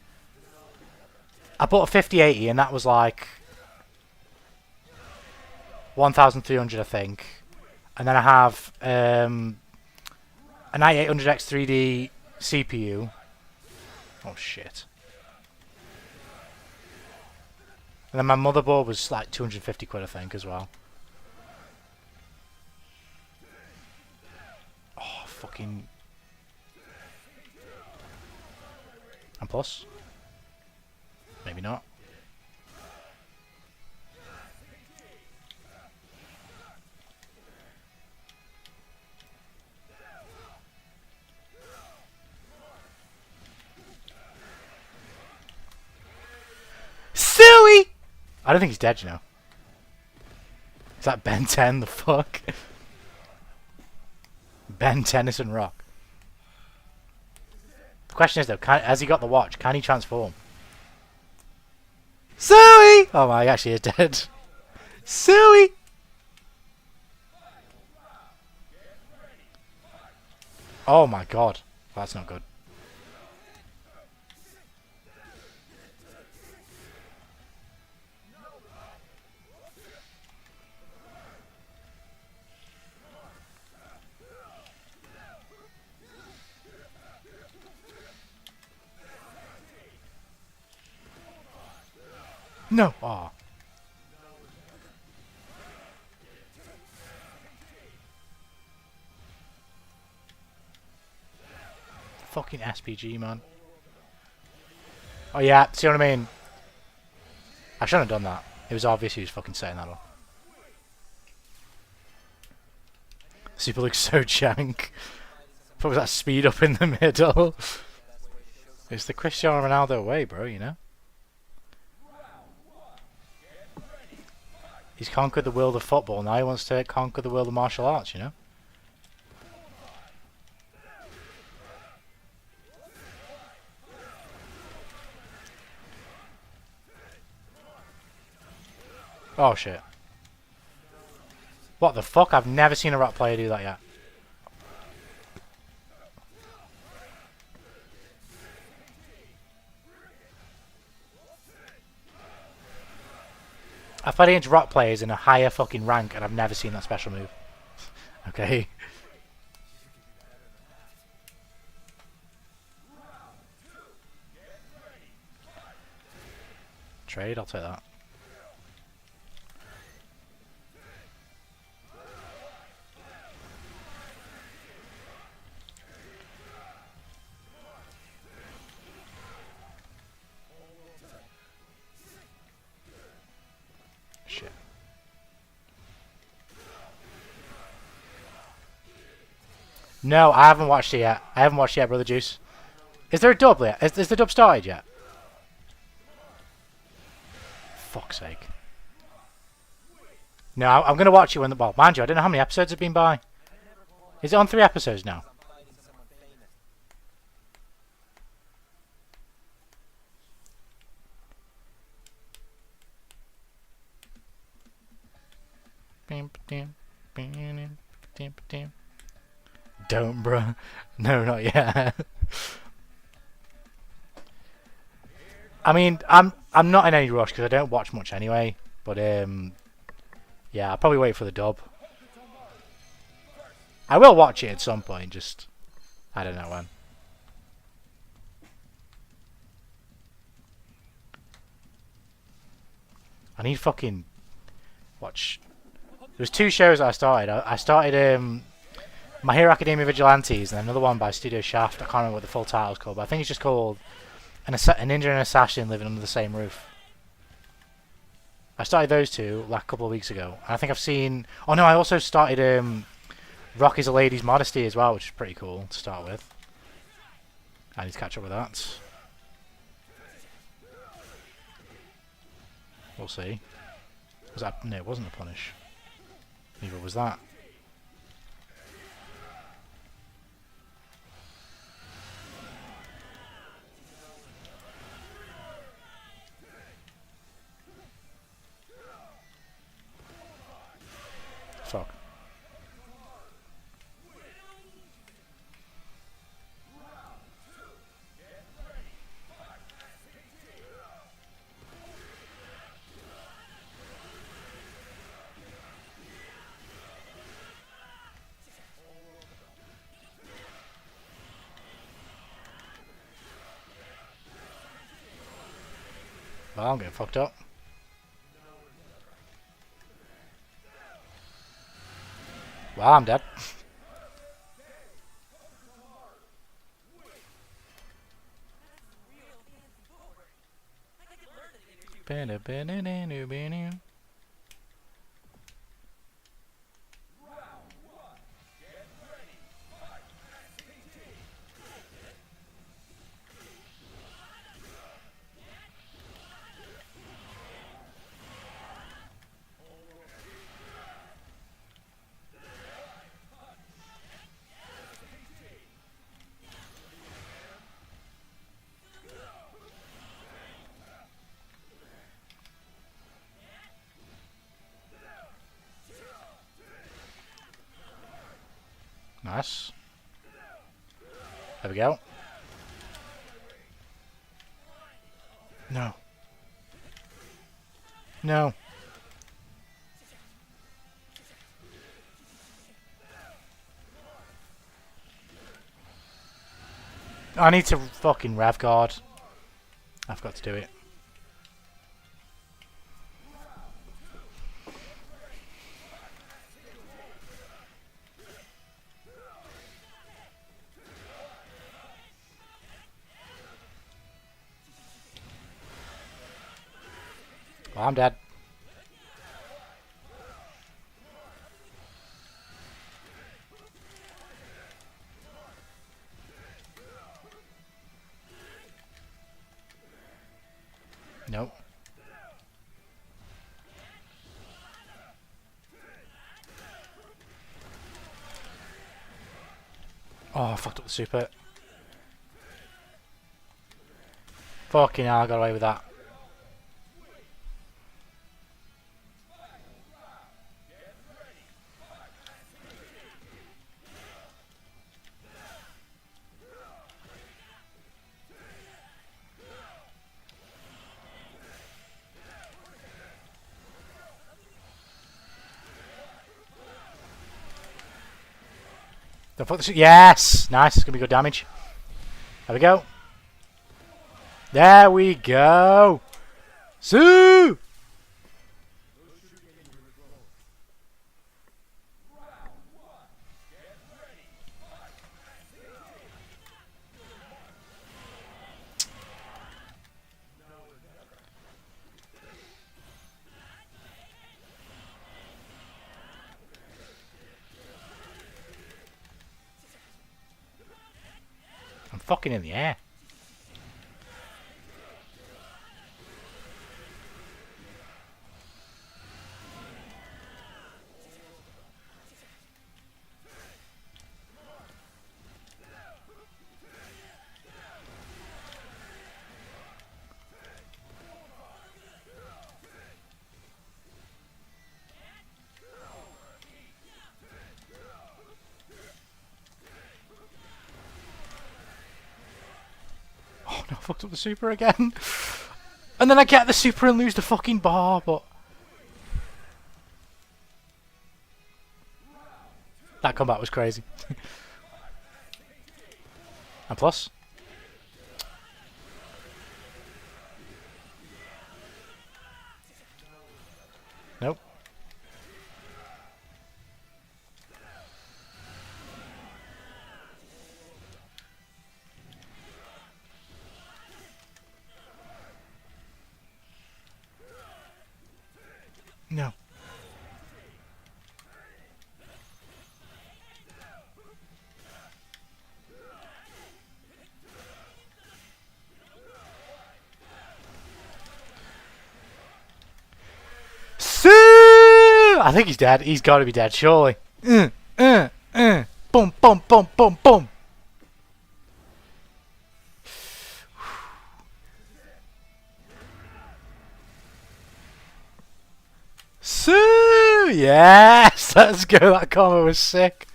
S1: I bought a 5080 and that was like 1,300, I think. And then I have an i800X 3D CPU. Oh shit. And then my motherboard was like 250 quid, I think, as well. Oh, fucking... And plus? Maybe not. Suey! I don't think he's dead, you know. Is that Ben 10? The fuck? Ben Tennyson Rock. The question is though, has he got the watch? Can he transform? Suey! Oh my, he actually is dead. Suey! Oh my god. That's not good. No. Oh. Fucking SPG, man. Oh yeah, see what I mean? I shouldn't have done that. It was obvious he was fucking setting that up. Super looks so jank. What was that speed up in the middle? It's the Cristiano Ronaldo way, bro, you know? He's conquered the world of football, now he wants to conquer the world of martial arts, you know? Oh shit. What the fuck? I've never seen a rock player do that yet. I've played against rock players in a higher fucking rank and I've never seen that special move. Okay. Trade, I'll take that. Shit. No, I haven't watched it yet. I haven't watched it yet, Brother Juice. Is there a dub yet? Is the dub started yet? Fuck's sake. No, I'm going to watch it when the... Well, mind you, I don't know how many episodes have been by. Is it on 3 episodes now? Don't, bruh. No, not yet. I mean, I'm not in any rush because I don't watch much anyway. But yeah, I'll probably wait for the dub. I will watch it at some point. Just I don't know when. I need fucking watch. There's 2 shows I started. I started My Hero Academia Vigilantes and another one by Studio Shaft. I can't remember what the full title is called, but I think it's just called An Ninja and an Assassin Living Under the Same Roof. I started those 2 like a couple of weeks ago. And I think I've seen... Oh no, I also started Rock is a Lady's Modesty as well, which is pretty cool to start with. I need to catch up with that. We'll see. Was that... No, it wasn't a punish. Neither was that. Fuck. Well, I'm getting fucked up. Well, I'm dead. Nice. There we go. No. No. I need to fucking rev guard. I've got to do it. Well, I'm dead. Nope. Oh, I fucked up the super. Fucking hell, I got away with that. Don't fuck this. Yes! Nice, it's gonna be good damage. There we go. There we go! Sue! I'm fucking in the air. Oh no, I fucked up the super again. And then I get the super and lose the fucking bar, but... that combat was crazy. And plus? Nope. No. Sue! I think he's dead. He's got to be dead, surely. Boom, boom, boom, boom, boom. Sue! Yes! Let's go. That combo was sick.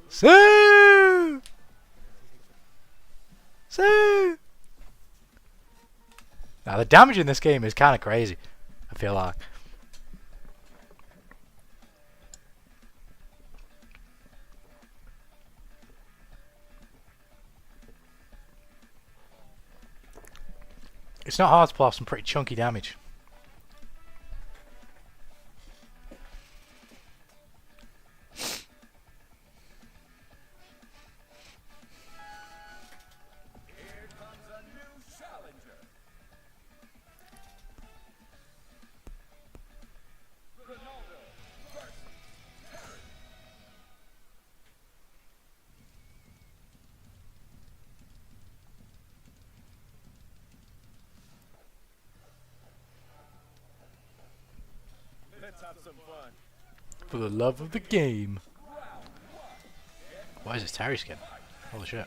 S1: Sue! Sue! Now, the damage in this game is kind of crazy, I feel like. It's not hard to pull off some pretty chunky damage.
S2: Let's have some fun.
S1: For the love of the game. Why is this Terry skin? Holy shit.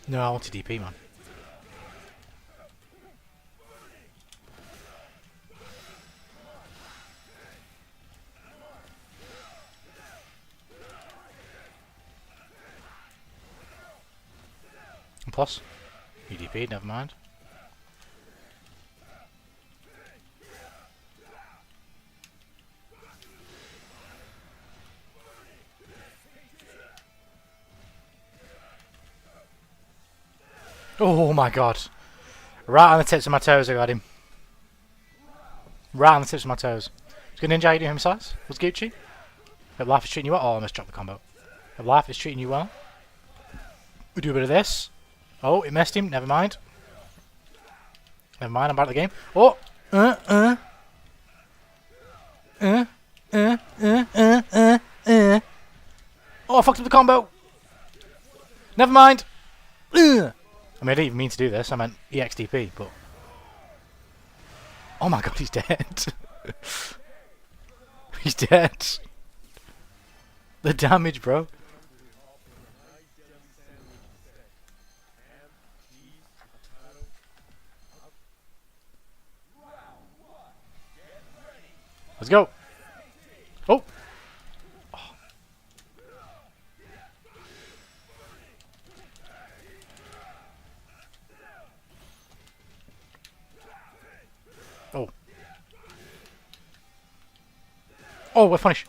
S1: No, I want to DP, man. Plus, UDP, never mind. Oh my god. Right on the tips of my toes I got him. Right on the tips of my toes. He's good ninja, how you doing, size? What's Gucci? Hope life is treating you well. Oh, I almost dropped the combo. Hope life is treating you well. We do a bit of this. Oh, it messed him. Never mind. Never mind, I'm back at the game. Oh! Oh, I fucked up the combo! Never mind! I mean, I didn't even mean to do this. I meant EXDP, but... Oh my god, he's dead. He's dead. The damage, bro. Let's go. Oh. Oh. Oh, we're finished.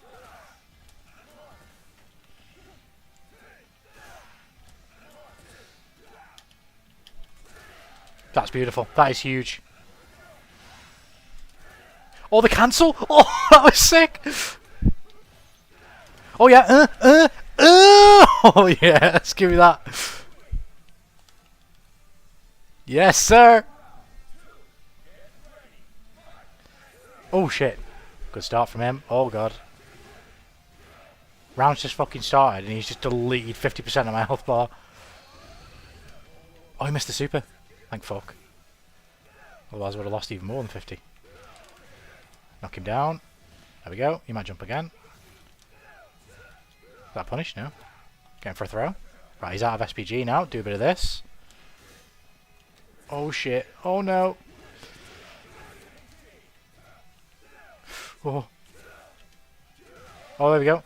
S1: That's beautiful. That is huge. Oh, the cancel! Oh, that was sick! Oh, yeah. Oh, yes. Give me that. Yes, sir. Oh, shit. Good start from him. Oh, God. Round's just fucking started and he's just deleted 50% of my health bar. Oh, he missed the super. Thank fuck. Otherwise I would have lost even more than 50. Knock him down. There we go. He might jump again. Is that punished? No. Going for a throw. Right, he's out of SPG now. Do a bit of this. Oh shit. Oh no. Oh. Oh, there we go.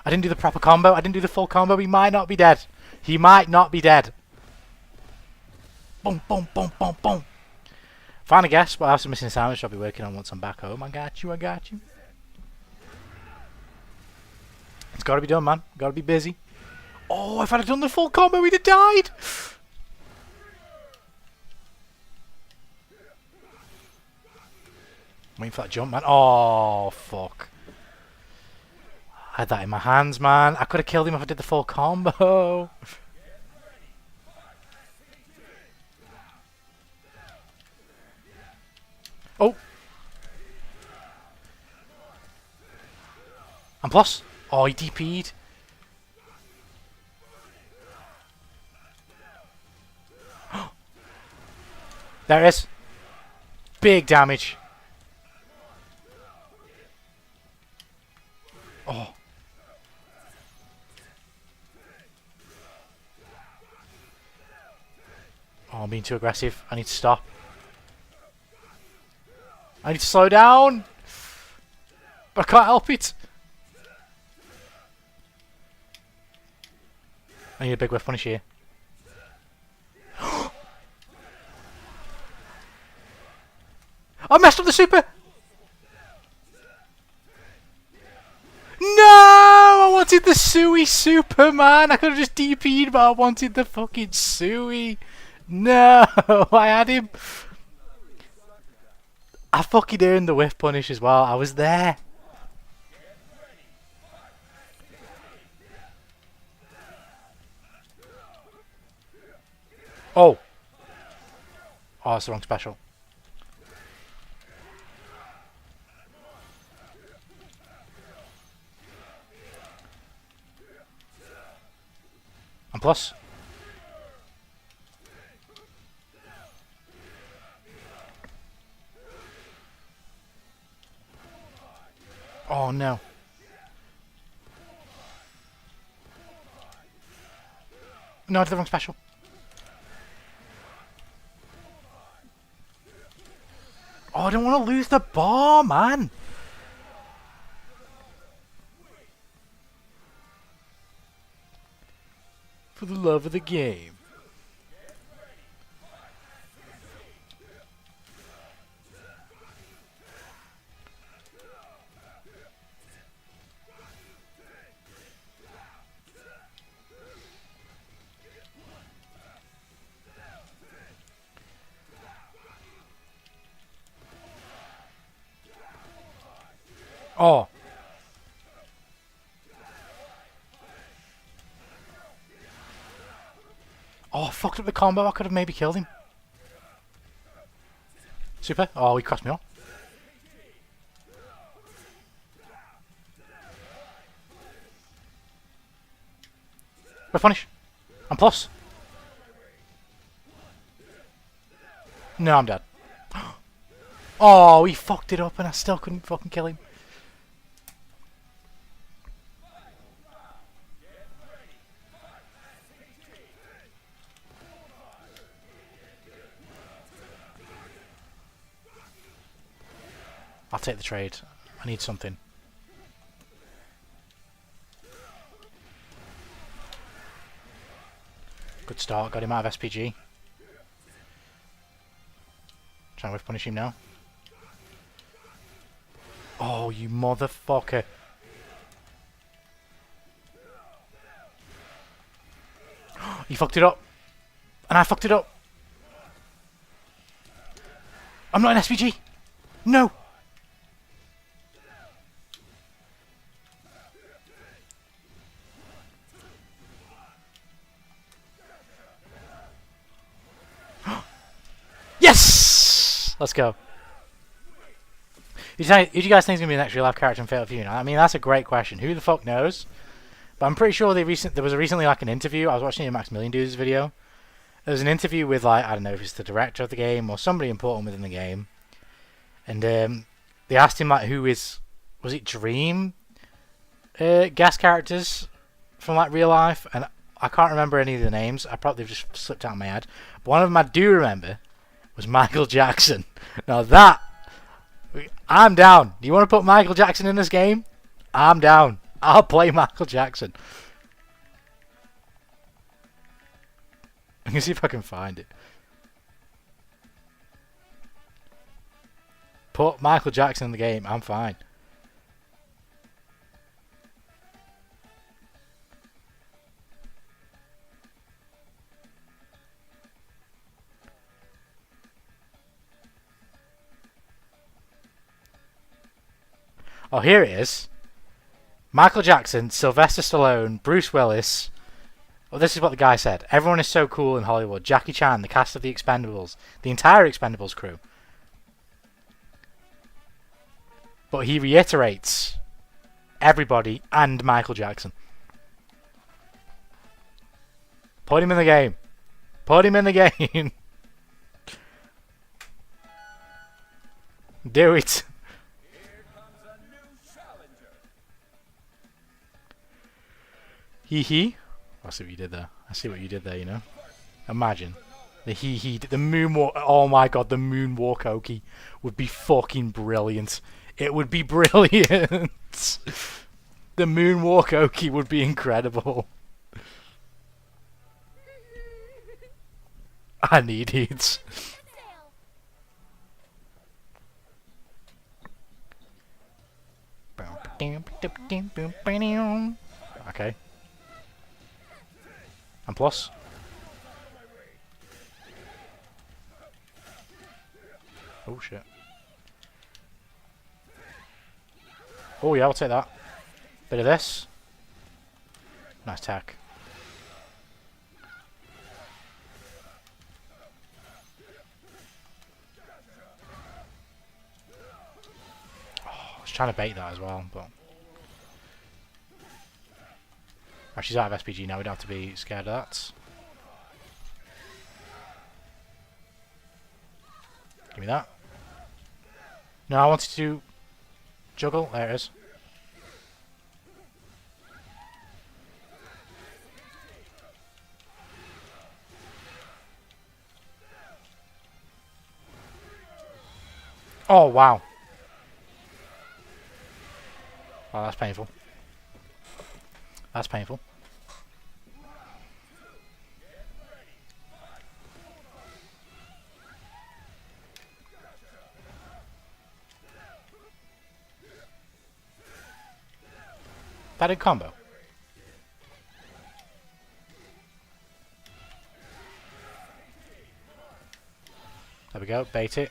S1: I didn't do the proper combo. I didn't do the full combo. He might not be dead. He might not be dead. Boom, boom, boom, boom, boom. Find a guess, but I have some missing sandwich I'll be working on once I'm back home. I got you, I got you. It's got to be done, man. Got to be busy. Oh, if I'd have done the full combo, we'd have died. Waiting for that jump, man. Oh, fuck. I had that in my hands, man. I could have killed him if I did the full combo. Oh. And plus. Oh, he DP'd. There it is. Big damage. Oh. Oh, I'm being too aggressive. I need to stop. I need to slow down. But I can't help it. I need a big whiff punish here. I messed up the super! No! I wanted the Sui super, man! I could have just DP'd, but I wanted the fucking Sui. No! I had him. I fucking earned the whiff punish as well. I was there. Oh. Oh, that's the wrong special. And plus. Oh no. No, I did the wrong special. Oh, I don't want to lose the bar, man. For the love of the game. Oh. Oh, fucked up the combo. I could have maybe killed him. Super. Oh, he crossed me off. We're punish. I'm plus. No, I'm dead. Oh, he fucked it up and I still couldn't fucking kill him. I'll take the trade. I need something. Good start. Got him out of SPG. Trying to punish him now. Oh, you motherfucker. You fucked it up. And I fucked it up. I'm not an SPG. No. Yes! Let's go. Who do you guys think is going to be the next real life character in Fatal Fury? I mean, that's a great question. Who the fuck knows? But I'm pretty sure there was recently like an interview. I was watching a Maximilian do this video. There was an interview with like, I don't know if it's the director of the game or somebody important within the game. And they asked him like who was it Dream guest characters from like real life? And I can't remember any of the names. I probably just slipped out of my head. But one of them I do remember was Michael Jackson. Now that, I'm down. Do you want to put Michael Jackson in this game? I'm down. I'll play Michael Jackson. I'm going to see if I can find it. Put Michael Jackson in the game. I'm fine. Oh, here it is. Michael Jackson, Sylvester Stallone, Bruce Willis. Well, this is what the guy said. Everyone is so cool in Hollywood. Jackie Chan, the cast of The Expendables, the entire Expendables crew. But he reiterates everybody and Michael Jackson. Put him in the game. Put him in the game. Do it. Hee hee. I see what you did there. I see what you did there, you know. Imagine. The hee hee. The moonwalk. Oh my god, the moonwalk Oki would be fucking brilliant. It would be brilliant. The moonwalk Oki would be incredible. I need it. Okay. And plus. Oh shit. Oh yeah, I'll take that. Bit of this. Nice tack. Oh, I was trying to bait that as well, but. Oh, she's out of SPG now, we don't have to be scared of that. Give me that. No, I wanted to juggle. There it is. Oh, wow. Oh, that's painful. That's painful. That did combo. There we go. Bait it.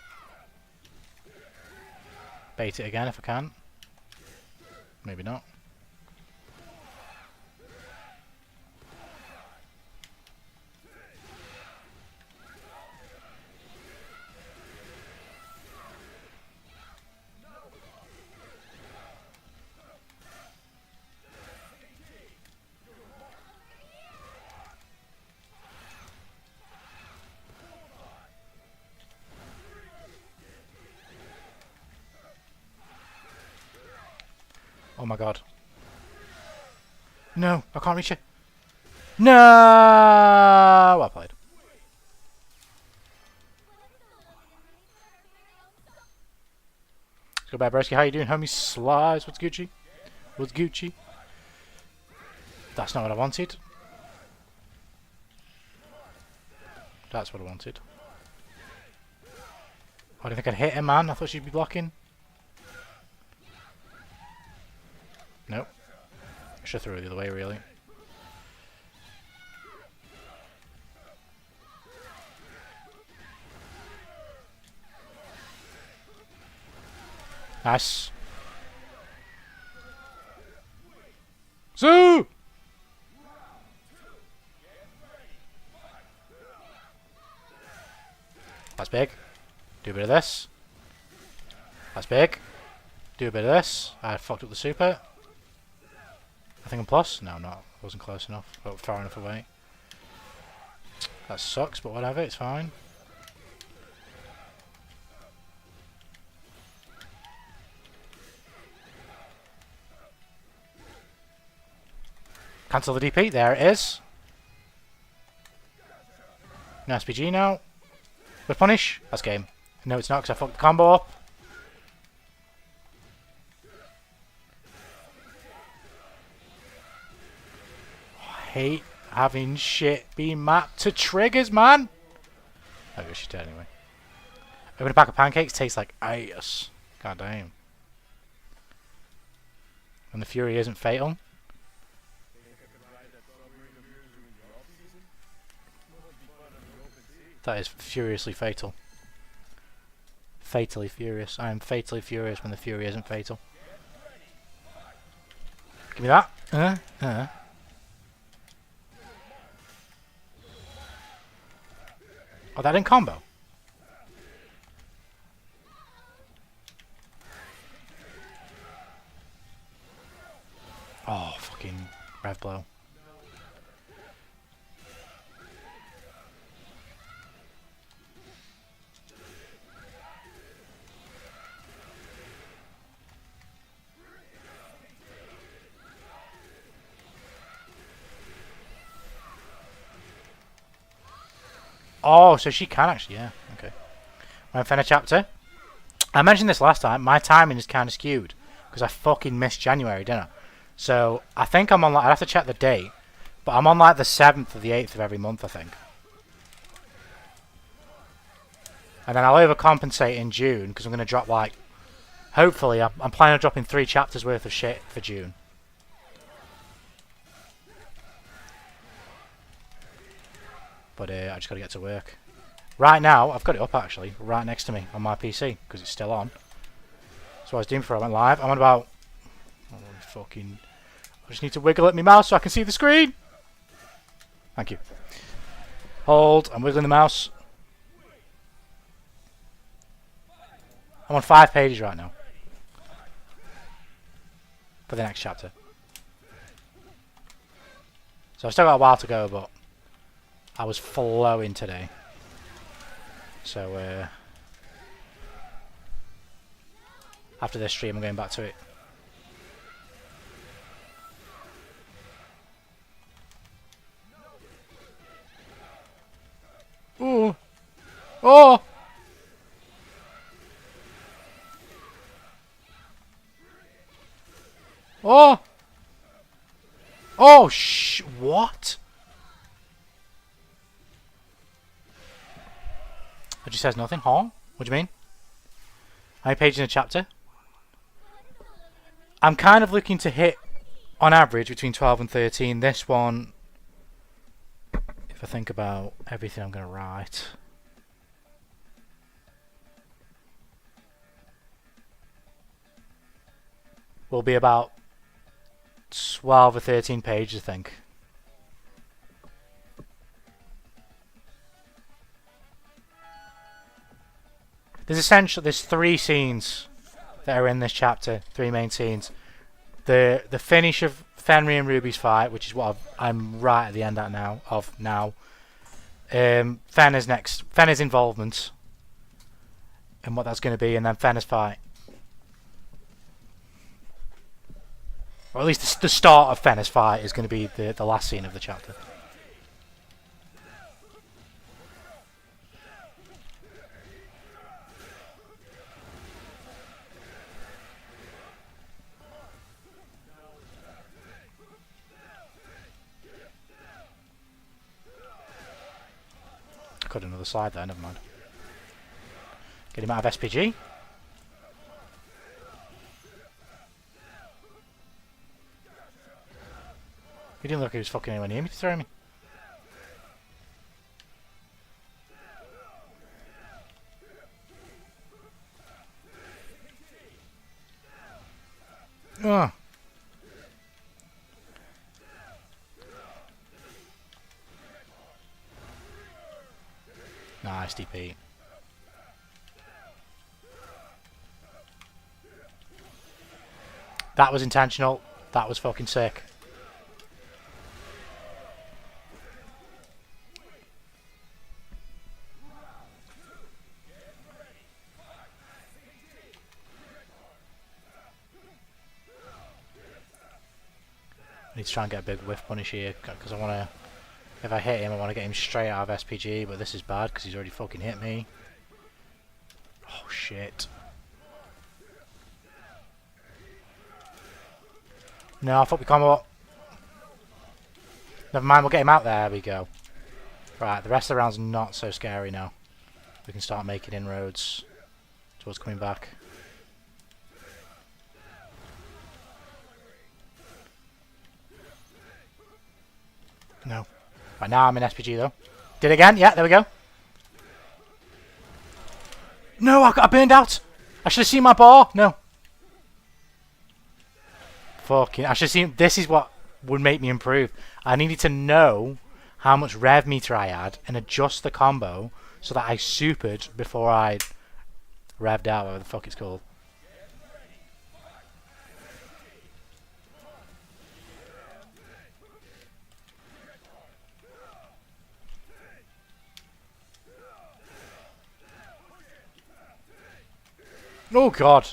S1: Bait it again if I can. Maybe not. Oh my god. No, I can't reach it. No! Well played. Let's go back, Broski. How you doing, homie? Slice. What's Gucci? What's Gucci? That's not what I wanted. That's what I wanted. I didn't think I'd hit him, man. I thought she'd be blocking. Nope. I should have threw it the other way, really. Nice. Zoo! That's big. Do a bit of this. That's big. Do a bit of this. I fucked up the super. I think I'm plus. No, I'm not. I wasn't close enough. But far enough away. That sucks, but whatever. It's fine. Cancel the DP. There it is. No SPG now. With punish. That's game. No, it's not because I fucked the combo up. I hate having shit being mapped to triggers, man. I guess she's dead anyway. Open a pack of pancakes tastes like ice. God damn. And the fury isn't fatal. That is furiously fatal. Fatally furious. I am fatally furious when the fury isn't fatal. Give me that. Oh, that didn't combo. Oh, fucking rev blow. Oh, so she can actually, yeah. Okay. When I finish chapter. I mentioned this last time. My timing is kind of skewed because I fucking missed January, didn't I? So I think I'm on like, I'd have to check the date, but I'm on like the 7th or the 8th of every month, I think. And then I'll overcompensate in June because I'm going to drop like, hopefully, I'm planning on dropping 3 chapters worth of shit for June. But I just got to get to work. Right now, I've got it up actually, right next to me on my PC because it's still on. That's what I was doing before I went live. I'm on about... Oh, fucking... I just need to wiggle at my mouse so I can see the screen. Thank you. Hold. I'm wiggling the mouse. I'm on 5 pages right now. For the next chapter. So I've still got a while to go, but... I was flowing today. So, after this stream, I'm going back to it. Ooh! Oh! Oh! Oh, what? It just says nothing. Huh? What do you mean? How many pages in a chapter? I'm kind of looking to hit on average between 12 and 13. This one, if I think about everything I'm going to write, will be about 12 or 13 pages, I think. There's 3 scenes that are in this chapter, 3 main scenes. The finish of Fenrir and Ruby's fight, which is what I'm right at the end of now. Fenrir's involvement and what that's going to be, and then Fenrir's fight. Or at least the start of Fenrir's fight is going to be the last scene of the chapter. Got another slide there, never mind. Get him out of SPG. He didn't look like he was fucking anywhere near me to throw me. Ugh. Nice DP. That was intentional. That was fucking sick. I need to try and get a big whiff punish here because I want to. If I hit him, I want to get him straight out of SPG, but this is bad because he's already fucking hit me. Oh shit. No, I thought we combo up. Never mind, we'll get him out there. There we go. Right, the rest of the round's not so scary now. We can start making inroads towards coming back. No. Right, now I'm in SPG though. Did it again? Yeah, there we go. No, I burned out. I should have seen my bar. No. Fucking, I should have seen. This is what would make me improve. I needed to know how much rev meter I had and adjust the combo so that I supered before I revved out, whatever the fuck it's called. Oh god.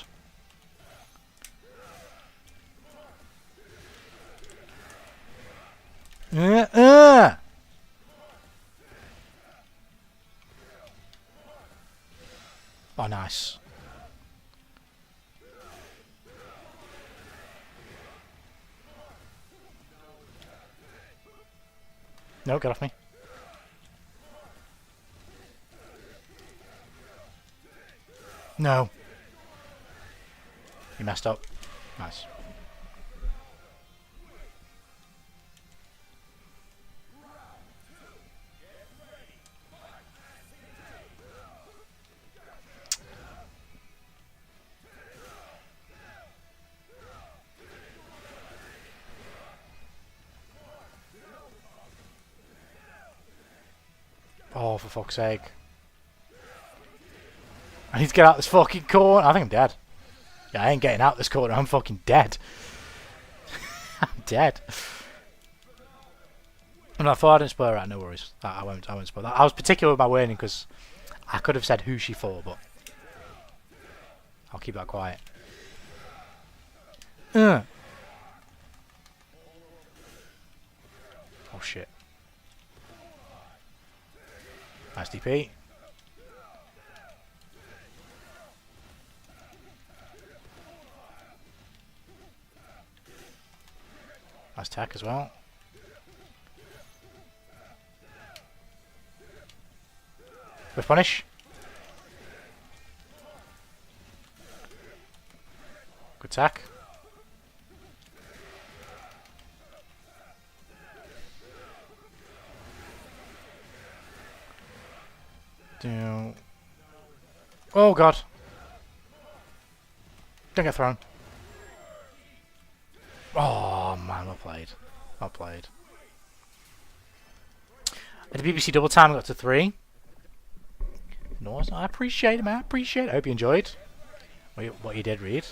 S1: Oh, nice. No, get off me. No. You messed up. Nice. Oh, for fuck's sake. I need to get out this fucking corner. I think I'm dead. Yeah, I ain't getting out this corner. I'm fucking dead. I'm dead. And I thought I didn't spoil her out. No worries. I won't spoil that. I was particular with my wording because I could have said who she for, but I'll keep that quiet. Oh shit. Nice DP. Nice tech as well. With punish. Good tech. Oh god. Don't get thrown. Oh man, well played. Well played. And the BBC double time got to 3. No, I appreciate it, man. I appreciate it. I hope you enjoyed what you did read.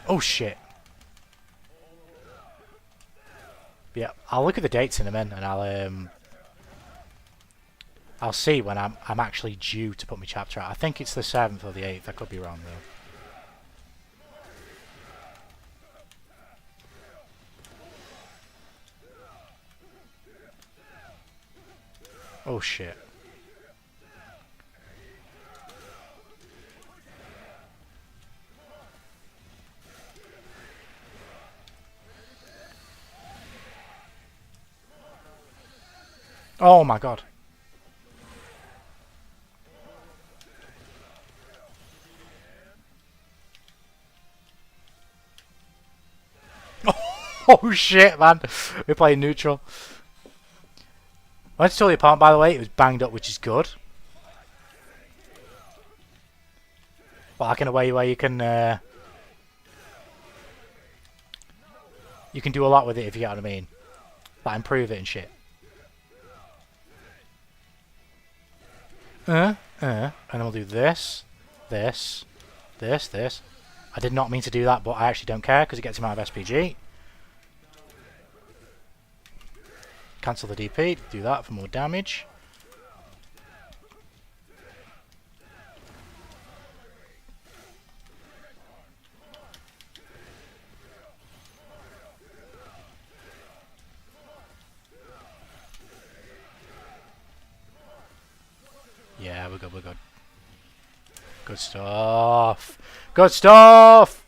S1: Oh shit. Yeah, I'll look at the dates in a minute and I'll see when I'm actually due to put my chapter out. I think it's the 7th or the 8th. I could be wrong though. Oh shit. Oh my god. Oh shit, man. We're playing neutral. When it's totally apart, by the way, it was banged up, which is good. But like in a way where you can do a lot with it, if you get what I mean. Like improve it and shit. And then we'll do this, this, this, this. I did not mean to do that, but I actually don't care because it gets him out of SPG. Cancel the DP, do that for more damage. Yeah, we're good, we're good. Good stuff. Good stuff!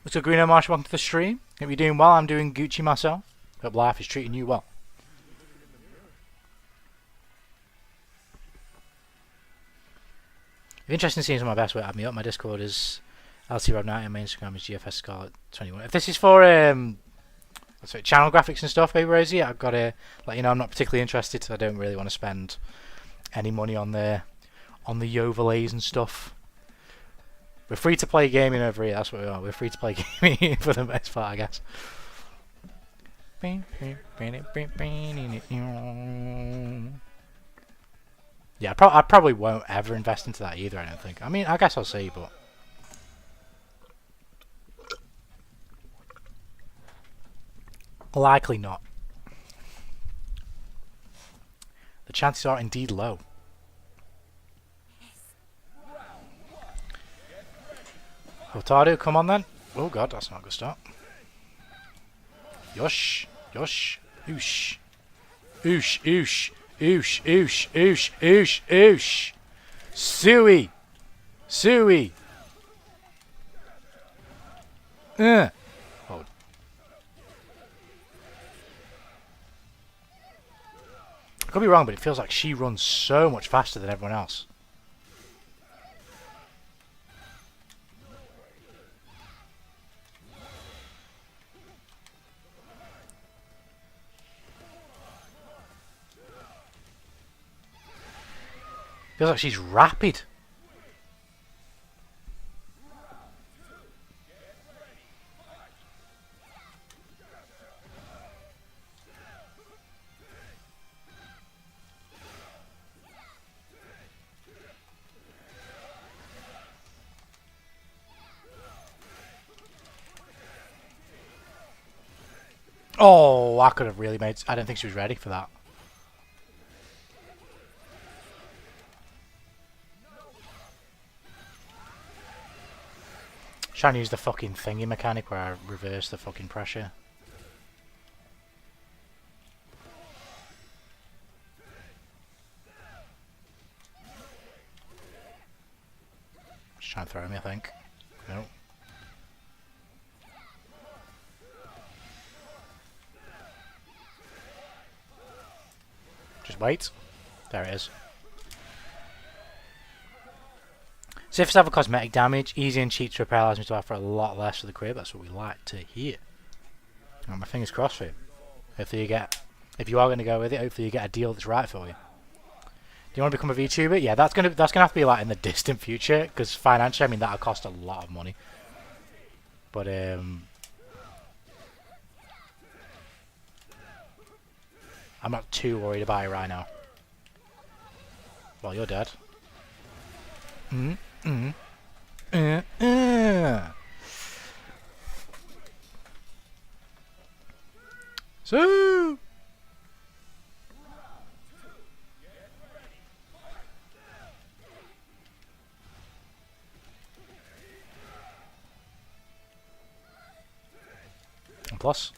S1: Let's go, Greeno Marsh, welcome to the stream. Hope you're doing well, I'm doing Gucci myself. Hope life is treating you well. If you're interested in seeing some of my best work, add me up. My Discord is LTRob90 and my Instagram is GFS Scarlet21. If this is for channel graphics and stuff, baby Rosie, I've got to let you know I'm not particularly interested. I don't really want to spend any money on the overlays and stuff. We're free to play gaming over here. That's what we are. We're free to play gaming for the most part, I guess. Yeah, I probably won't ever invest into that either, I don't think. I mean, I guess I'll see, but... likely not. The chances are indeed low. Hotaru, come on then. Oh god, that's not a good start. Yosh, yosh, oosh. Oosh, oosh, oosh, oosh, oosh, oosh, oosh. Suey. Suey. Oh. I could be wrong, but it feels like she runs so much faster than everyone else. Feels like she's rapid. Oh, I could have really made... I don't think she was ready for that. Trying to use the fucking thingy mechanic where I reverse the fucking pressure. Just trying to throw me, I think. Nope. Just wait. There it is. Sifts have a cosmetic damage, easy and cheap to repair, allows me to offer a lot less for the crib. That's what we like to hear. And my fingers crossed for you. Hopefully you get, if you are going to go with it, hopefully you get a deal that's right for you. you want to become a VTuber? Yeah, that's gonna have to be like in the distant future, because financially, I mean, that'll cost a lot of money. But I'm not too worried about it right now. Well, you're dead. So. Plus.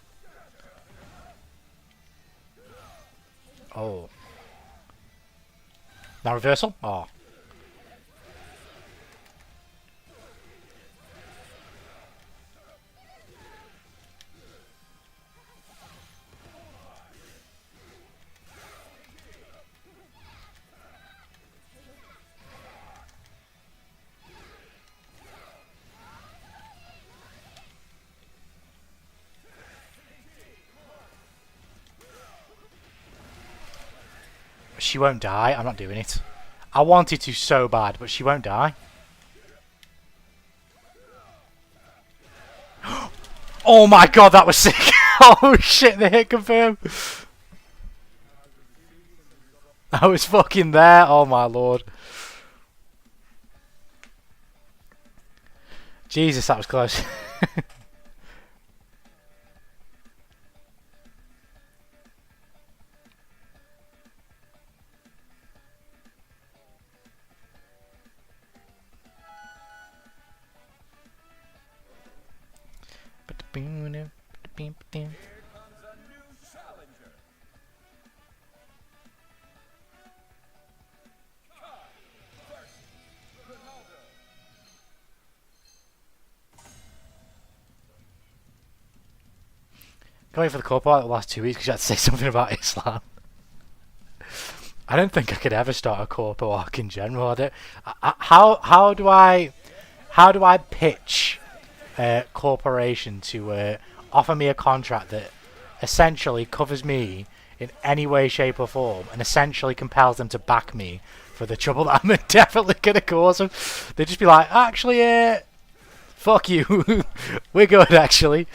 S1: Oh. Now reversal? Oh. She won't die. I'm not doing it. I wanted to so bad, but she won't die. Oh my god, that was sick. Oh shit, the hit confirmed. I was fucking there. Oh my lord. Jesus, that was close. Going for the corp out the last 2 weeks because you had to say something about Islam. I don't think I could ever start a corpo arc in general. How do I pitch a corporation to offer me a contract that essentially covers me in any way, shape, or form, and essentially compels them to back me for the trouble that I'm definitely gonna cause them? They'd just be like, actually, fuck you, we're good actually.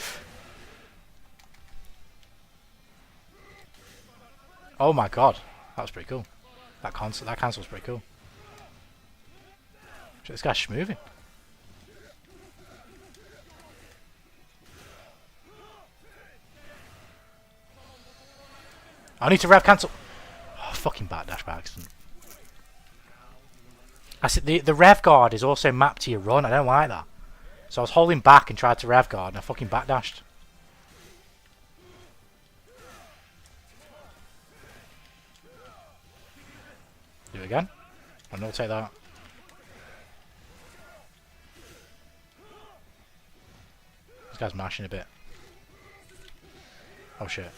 S1: Oh my god. That was pretty cool. That cancel was pretty cool. Shit, this guy's schmoving. I need to rev cancel. Oh, fucking backdash by accident. I said the rev guard is also mapped to your run. I don't like that. So I was holding back and tried to rev guard and I fucking backdashed. Do it again. I'm gonna take that. This guy's mashing a bit. Oh shit.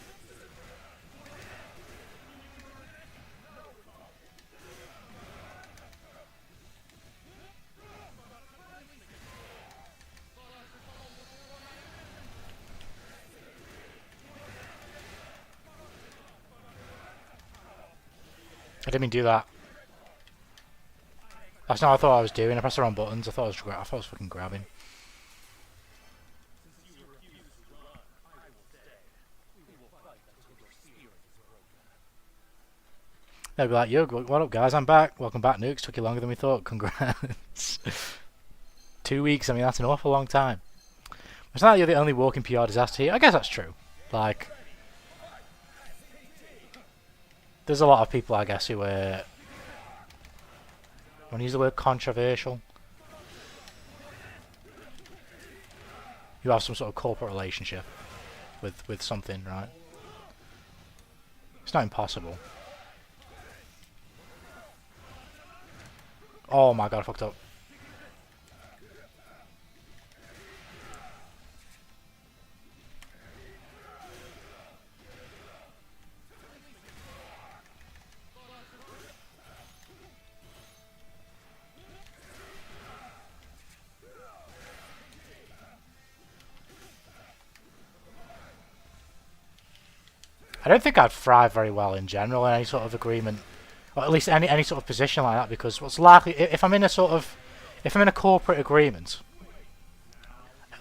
S1: I didn't mean to do that. That's not what I thought I was doing. I pressed the wrong buttons. I thought I was fucking grabbing. They'd be like, yo, what up guys, I'm back. Welcome back, Nukes. Took you longer than we thought. Congrats. 2 weeks, I mean, that's an awful long time. It's not like you're the only walking PR disaster here. I guess that's true. Like, there's a lot of people, I guess, who want to use the word controversial. You have some sort of corporate relationship with something, right? It's not impossible. Oh my god, I fucked up. I don't think I'd thrive very well in general in any sort of agreement or at least any sort of position like that. Because what's likely, if I'm in a sort of, if I'm in a corporate agreement,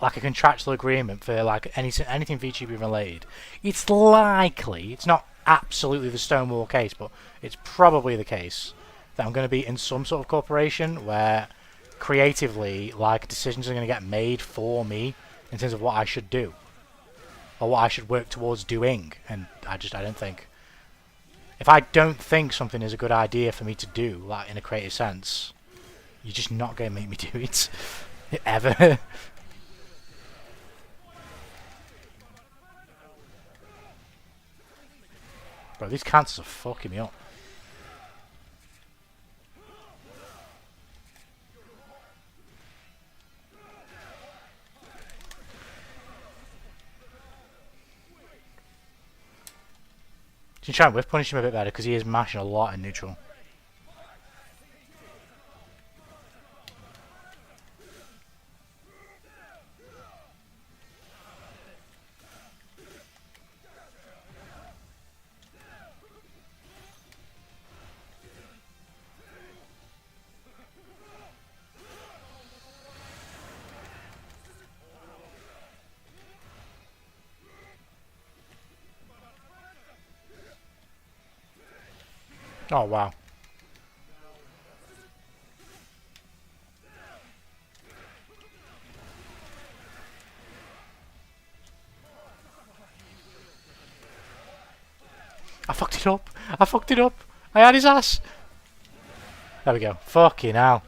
S1: like a contractual agreement for like anything VTuber related, it's likely, it's not absolutely the Stonewall case, but it's probably the case that I'm going to be in some sort of corporation where creatively, like, decisions are going to get made for me in terms of what I should do or what I should work towards doing. And I don't think, if I don't think something is a good idea for me to do, like in a creative sense, you're just not going to make me do it ever. Bro, these cancers are fucking me up. You can try and whiff punish him a bit better because he is mashing a lot in neutral. Oh, wow. I fucked it up. I fucked it up. I had his ass. There we go. Fucking hell.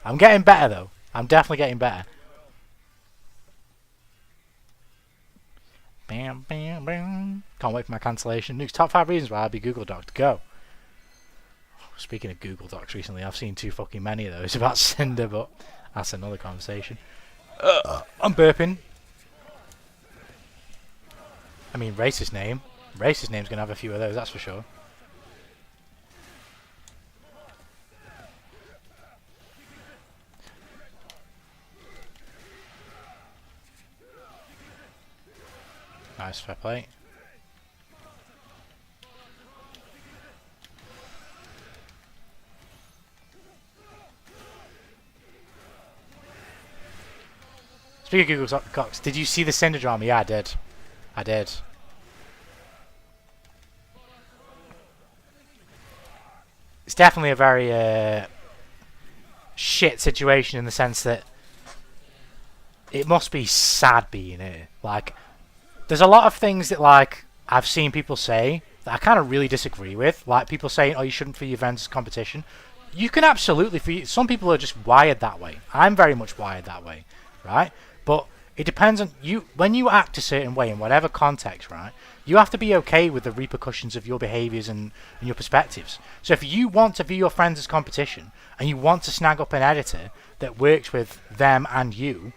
S1: I'm getting better, though. I'm definitely getting better. Bam, bam, bam. Can't wait for my cancellation. Nuke's top 5 reasons why I'd be Google Doc'd. Go. Speaking of Google Docs recently, I've seen too fucking many of those about Cinder, but that's another conversation. I'm burping. I mean, racist name. Racist name's gonna have a few of those, that's for sure. Nice, fair play. Speaking of Google Docs, did you see the Cinder drama? Yeah, I did. I did. It's definitely a very shit situation in the sense that it must be sad being here. Like, there's a lot of things that, like, I've seen people say that I kind of really disagree with. Like, people saying, oh, you shouldn't feed your friends as competition. You can absolutely feed... Some people are just wired that way. I'm very much wired that way, right? But it depends on you. When you act a certain way in whatever context, right, you have to be okay with the repercussions of your behaviours and your perspectives. So if you want to view your friends as competition and you want to snag up an editor that works with them and you,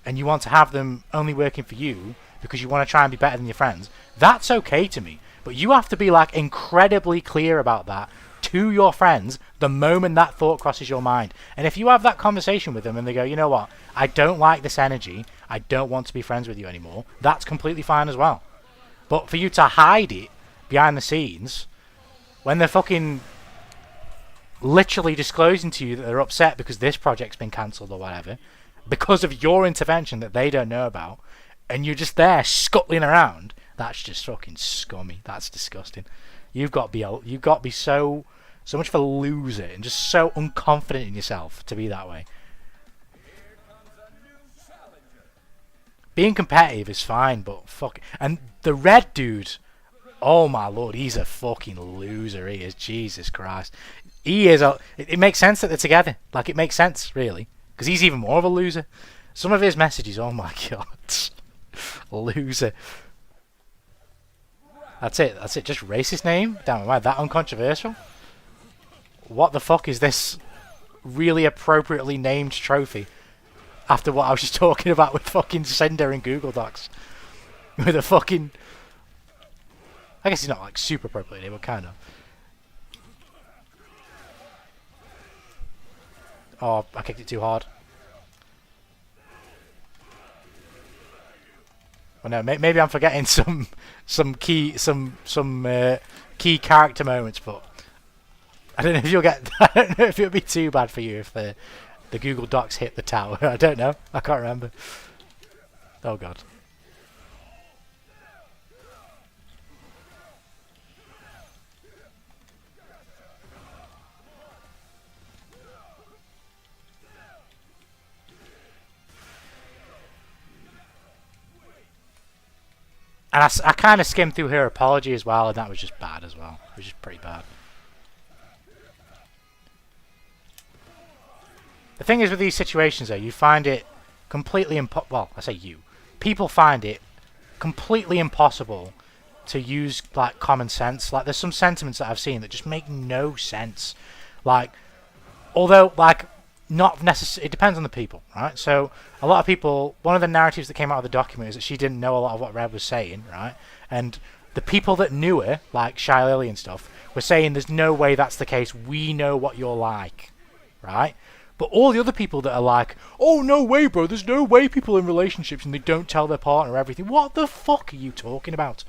S1: and you want to have them only working for you because you want to try and be better than your friends, that's okay to me. But you have to be, like, incredibly clear about that to your friends the moment that thought crosses your mind. And if you have that conversation with them and they go, you know what, I don't like this energy, I don't want to be friends with you anymore, that's completely fine as well. But for you to hide it behind the scenes when they're fucking literally disclosing to you that they're upset because this project's been cancelled or whatever, because of your intervention that they don't know about, and you're just there scuttling around, that's just fucking scummy. That's disgusting. You've got to be so much of a loser and just so unconfident in yourself to be that way. Being competitive is fine, but fuck. And the red dude, oh my lord, he's a fucking loser. He is. Jesus Christ. He is a. It makes sense that they're together. Like, it makes sense, really, because he's even more of a loser. Some of his messages, oh my god, loser. That's it. That's it. Just racist name. Damn, am I that uncontroversial? What the fuck is this really appropriately named trophy? After what I was just talking about with fucking Cinder and Google Docs. With a fucking... I guess he's not, like, super appropriately named, but kind of. Oh, I kicked it too hard. Well, no, maybe I'm forgetting some key character moments, but I don't know if you'll get. I don't know if it'll be too bad for you if the Google Docs hit the tower. I don't know. I can't remember. Oh god. And I kind of skimmed through her apology as well, and that was just bad as well. It was just pretty bad. The thing is with these situations, though, you find it completely well, I say you. People find it completely impossible to use like common sense. Like there's some sentiments that I've seen that just make no sense. Like, although like not necessarily, it depends on the people, right? So a lot of people, one of the narratives that came out of the document is that she didn't know a lot of what Red was saying, right? And the people that knew her, like Shy Lily and stuff, were saying there's no way that's the case. We know what you're like, right? But all the other people that are like, oh, no way, bro, there's no way people in relationships and they don't tell their partner everything. What the fuck are you talking about?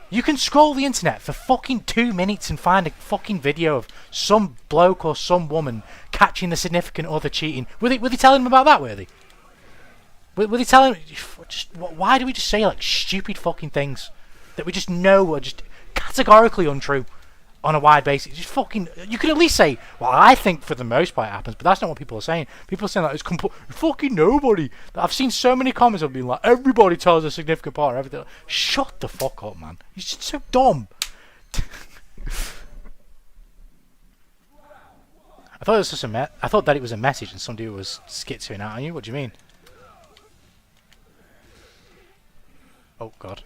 S1: You can scroll the internet for fucking 2 minutes and find a fucking video of some bloke or some woman catching the significant other cheating. Were they telling them about that, were they? Were they telling... Why do we just say, like, stupid fucking things that we just know are just categorically untrue on a wide basis? Just fucking... You could at least say, well, I think for the most part it happens, but that's not what people are saying. People are saying, like, it's fucking nobody. I've seen so many comments of being like, everybody tells their significant partner everything. Shut the fuck up, man. You're just so dumb. I thought it was just I thought that it was a message and somebody was schizoing out on you. What do you mean? Oh god.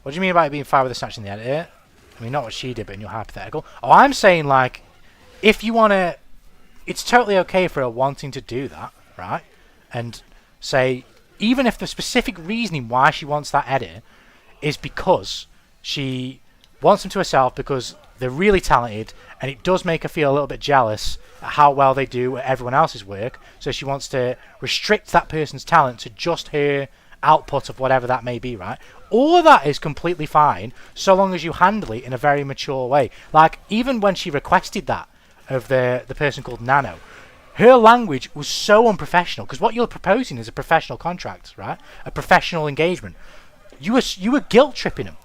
S1: What do you mean about it being fine with the snatch in the editor? I mean, not what she did, but in your hypothetical. Oh, I'm saying, like, if you want to... It's totally okay for her wanting to do that, right? And say, even if the specific reasoning why she wants that edit is because she wants them to herself because they're really talented and it does make her feel a little bit jealous at how well they do at everyone else's work, so she wants to restrict that person's talent to just her output of whatever that may be, right? All of that is completely fine so long as you handle it in a very mature way. Like, even when she requested that of the person called Nano, her language was so unprofessional, because what you're proposing is a professional contract, right? A professional engagement. You were guilt tripping them.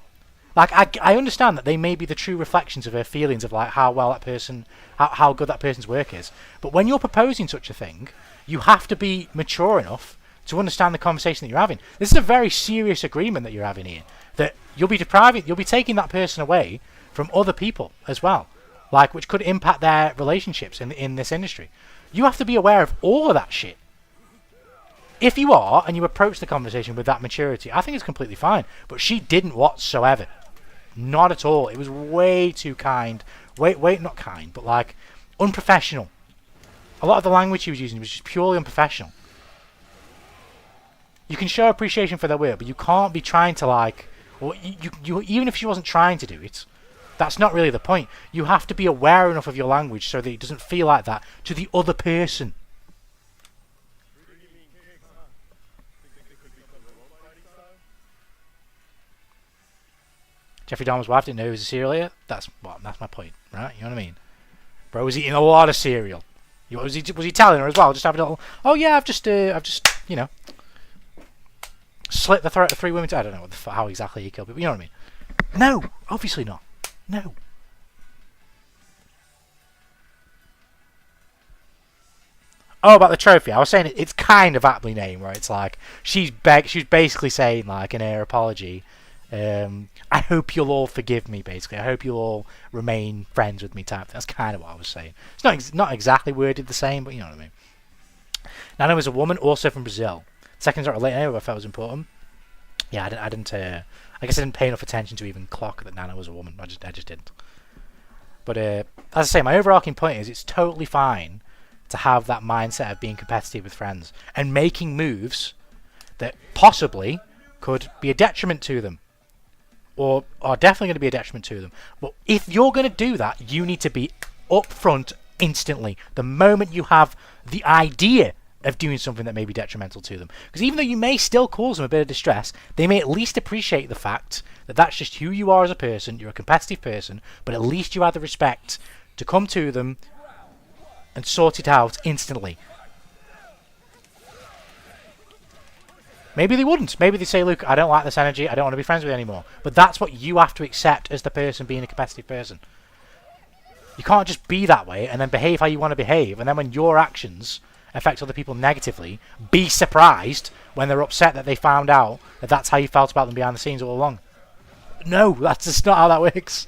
S1: Like, I understand that they may be the true reflections of her feelings of like how well that person, how good that person's work is. But when you're proposing such a thing, you have to be mature enough to understand the conversation that you're having. This is a very serious agreement that you're having here. That you'll be taking that person away from other people as well, like, which could impact their relationships in this industry. You have to be aware of all of that shit. If you are, and you approach the conversation with that maturity, I think it's completely fine. But she didn't whatsoever. Not at all. It was way too kind. Wait, not kind, but like unprofessional. A lot of the language she was using was just purely unprofessional. You can show appreciation for their work, but you can't be trying to like, or you even if she wasn't trying to do it, that's not really the point. You have to be aware enough of your language so that it doesn't feel like that to the other person. Jeffrey Dahmer's wife didn't know he was a serial eater. That's my point, right? You know what I mean? Bro was eating a lot of cereal. Was he telling her as well? Just having a little. Oh yeah, I've just you know, slit the throat of 3 women. I don't know how exactly he killed people. You know what I mean? No, obviously not. No. Oh, about the trophy. I was saying it's kind of aptly named, where it's like she's basically saying, like, in her apology, I hope you'll all forgive me, basically. I hope you'll all remain friends with me type. That's kind of what I was saying. It's not exactly worded the same, but you know what I mean. Nana was a woman, also from Brazil. Second sort of late anyway, I felt it was important. Yeah, I didn't I guess I didn't pay enough attention to even clock that Nana was a woman. I just didn't. But as I say, my overarching point is it's totally fine to have that mindset of being competitive with friends and making moves that possibly could be a detriment to them, or are definitely going to be a detriment to them. But if you're going to do that, you need to be upfront instantly. The moment you have the idea of doing something that may be detrimental to them. Because even though you may still cause them a bit of distress, they may at least appreciate the fact that that's just who you are as a person. You're a competitive person, but at least you had the respect to come to them and sort it out instantly. Maybe they wouldn't. Maybe they say, look, I don't like this energy, I don't want to be friends with you anymore. But that's what you have to accept as the person being a competitive person. You can't just be that way and then behave how you want to behave, and then when your actions affect other people negatively, be surprised when they're upset that they found out that that's how you felt about them behind the scenes all along. No, that's just not how that works.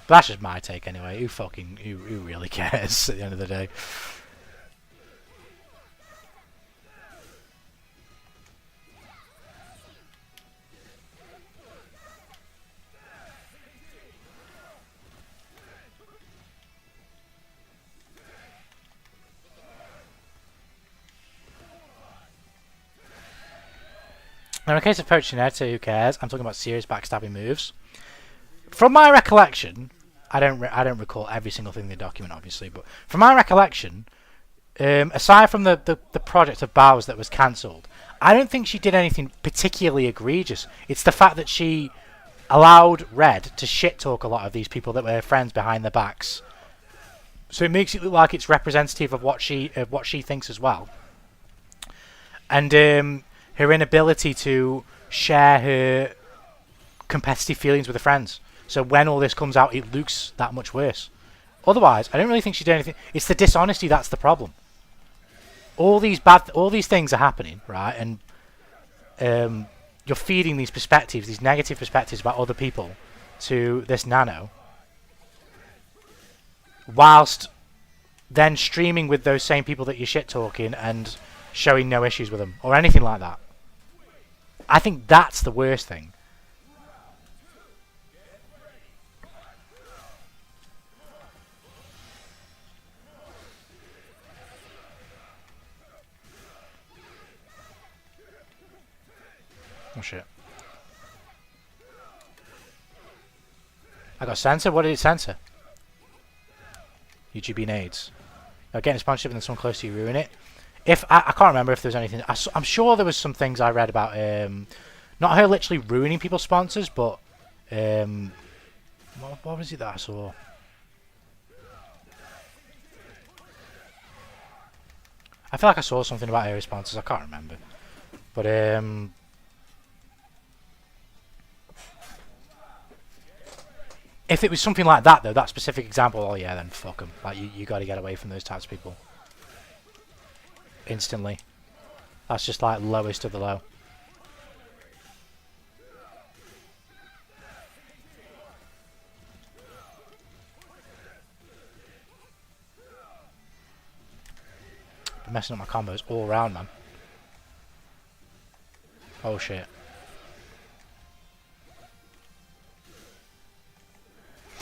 S1: But that's just my take anyway. Who really cares at the end of the day? Now, in the case of poaching Edta, who cares? I'm talking about serious backstabbing moves. From my recollection, I don't recall every single thing in the document, obviously, but from my recollection, aside from the project of Bowers that was cancelled, I don't think she did anything particularly egregious. It's the fact that she allowed Red to shit talk a lot of these people that were her friends behind their backs. So it makes it look like it's representative of what she thinks as well. And her inability to share her competitive feelings with her friends. So when all this comes out, it looks that much worse. Otherwise, I don't really think she did anything. It's the dishonesty that's the problem. All these things are happening, right? And you're feeding these perspectives, these negative perspectives about other people to this nano, whilst then streaming with those same people that you're shit talking and showing no issues with them or anything like that. I think that's the worst thing. Oh shit. I got censor? What did it censor? UGB nades. Getting a sponsorship and then someone close to you ruin it. If I can't remember if there was anything. I'm sure there was some things I read about not her literally ruining people's sponsors, but what was it that I saw? I feel like I saw something about her sponsors. I can't remember, but if it was something like that though, that specific example, oh yeah, then fuck them. Like you got to get away from those types of people instantly. That's just like lowest of the low. Been messing up my combos all around, man. Oh shit.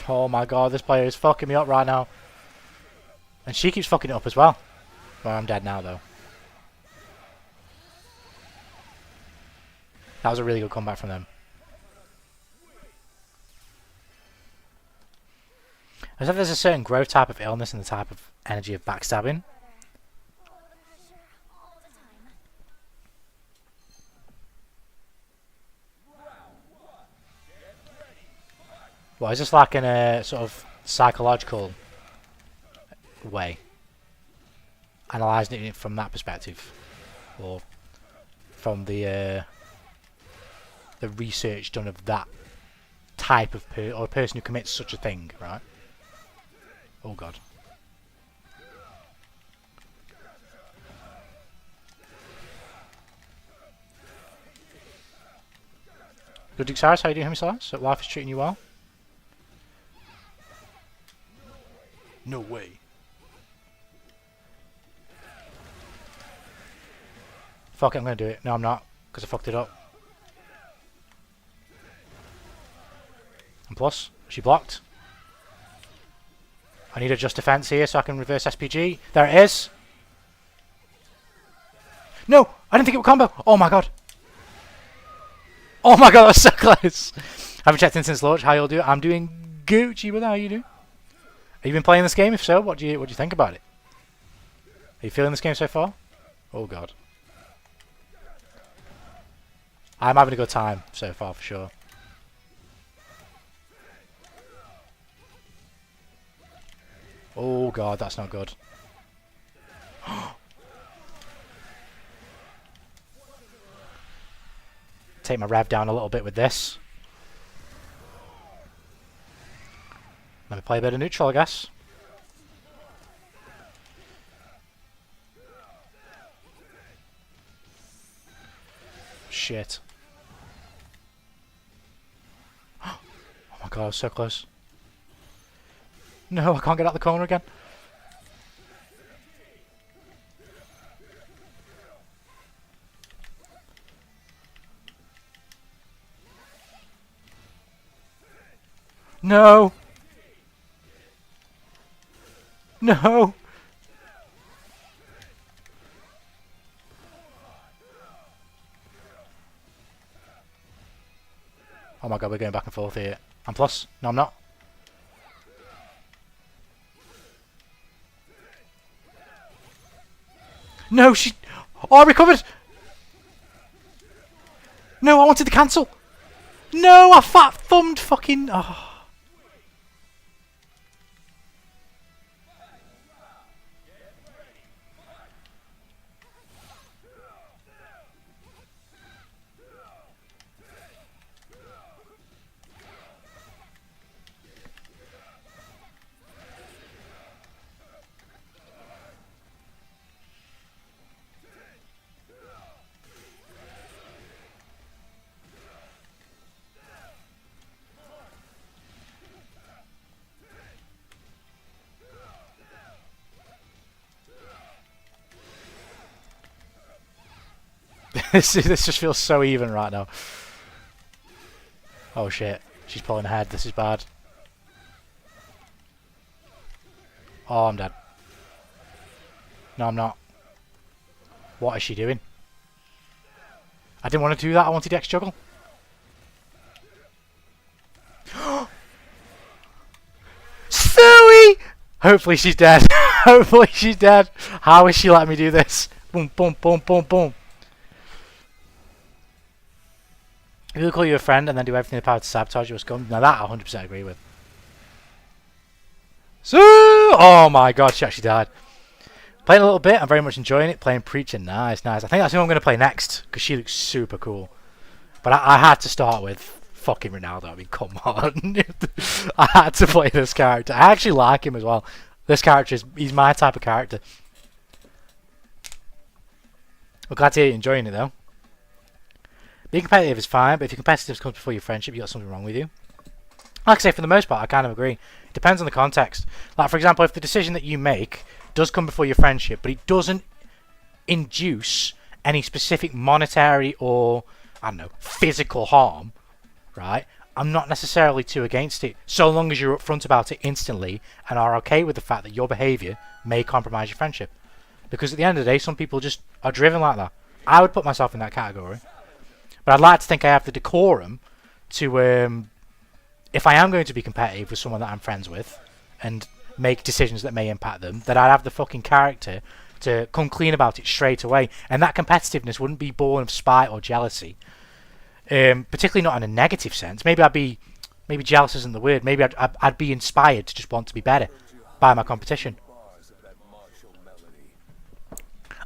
S1: Oh my god, this player is fucking me up right now. And she keeps fucking it up as well. Well, I'm dead now though. That was a really good comeback from them. As if there's a certain growth type of illness and the type of energy of backstabbing. Well, is this like in a sort of psychological way? Analysing it from that perspective? Or from the research done of that type of or a person who commits such a thing, right? Oh god. Good Duxaris, how you doing, Hemisaurus? So life is treating you well? No way. Fuck it, I'm gonna do it. No, I'm not, because I fucked it up. And plus, she blocked. I need a just defense here so I can reverse SPG. There it is. No, I didn't think it would combo. Oh my god. Oh my god, that's so close. Haven't checked in since launch. How y'all do? I'm doing Gucci, but how you do? Have you been playing this game? If so, what do you think about it? Are you feeling this game so far? Oh god. I'm having a good time so far for sure. Oh god, that's not good. Take my rev down a little bit with this. Let me play a bit of neutral, I guess. Shit. Oh my god, I was so close. No, I can't get out the corner again. No! No! Oh my god, we're going back and forth here. I'm plus. No, I'm not. No, she... Oh, I recovered! No, I wanted to cancel! No, I fat thumbed fucking... Oh. This just feels so even right now. Oh shit, she's pulling ahead. This is bad. Oh, I'm dead. No, I'm not. What is she doing? I didn't want to do that. I wanted X juggle. Suey! Hopefully she's dead. Hopefully she's dead. How is she letting me do this? Boom, boom, boom, boom, boom. If you call you a friend and then do everything in the power to sabotage your scum, now that I 100% agree with. So, oh my god, she actually died. Playing a little bit, I'm very much enjoying it. Playing Preacher, nice, nice. I think that's who I'm going to play next, because she looks super cool. But I had to start with fucking Ronaldo. I mean, come on. I had to play this character. I actually like him as well. This character, he's my type of character. Well, glad to hear you're enjoying it, though. Being competitive is fine, but if your competitiveness comes before your friendship, you got something wrong with you. Like I say, for the most part, I kind of agree. It depends on the context. Like, for example, if the decision that you make does come before your friendship, but it doesn't induce any specific monetary or, I don't know, physical harm, right? I'm not necessarily too against it, so long as you're upfront about it instantly and are okay with the fact that your behaviour may compromise your friendship. Because at the end of the day, some people just are driven like that. I would put myself in that category. But I'd like to think I have the decorum to, if I am going to be competitive with someone that I'm friends with and make decisions that may impact them, that I'd have the fucking character to come clean about it straight away. And that competitiveness wouldn't be born of spite or jealousy. Particularly not in a negative sense. Maybe jealous isn't the word. Maybe I'd be inspired to just want to be better by my competition.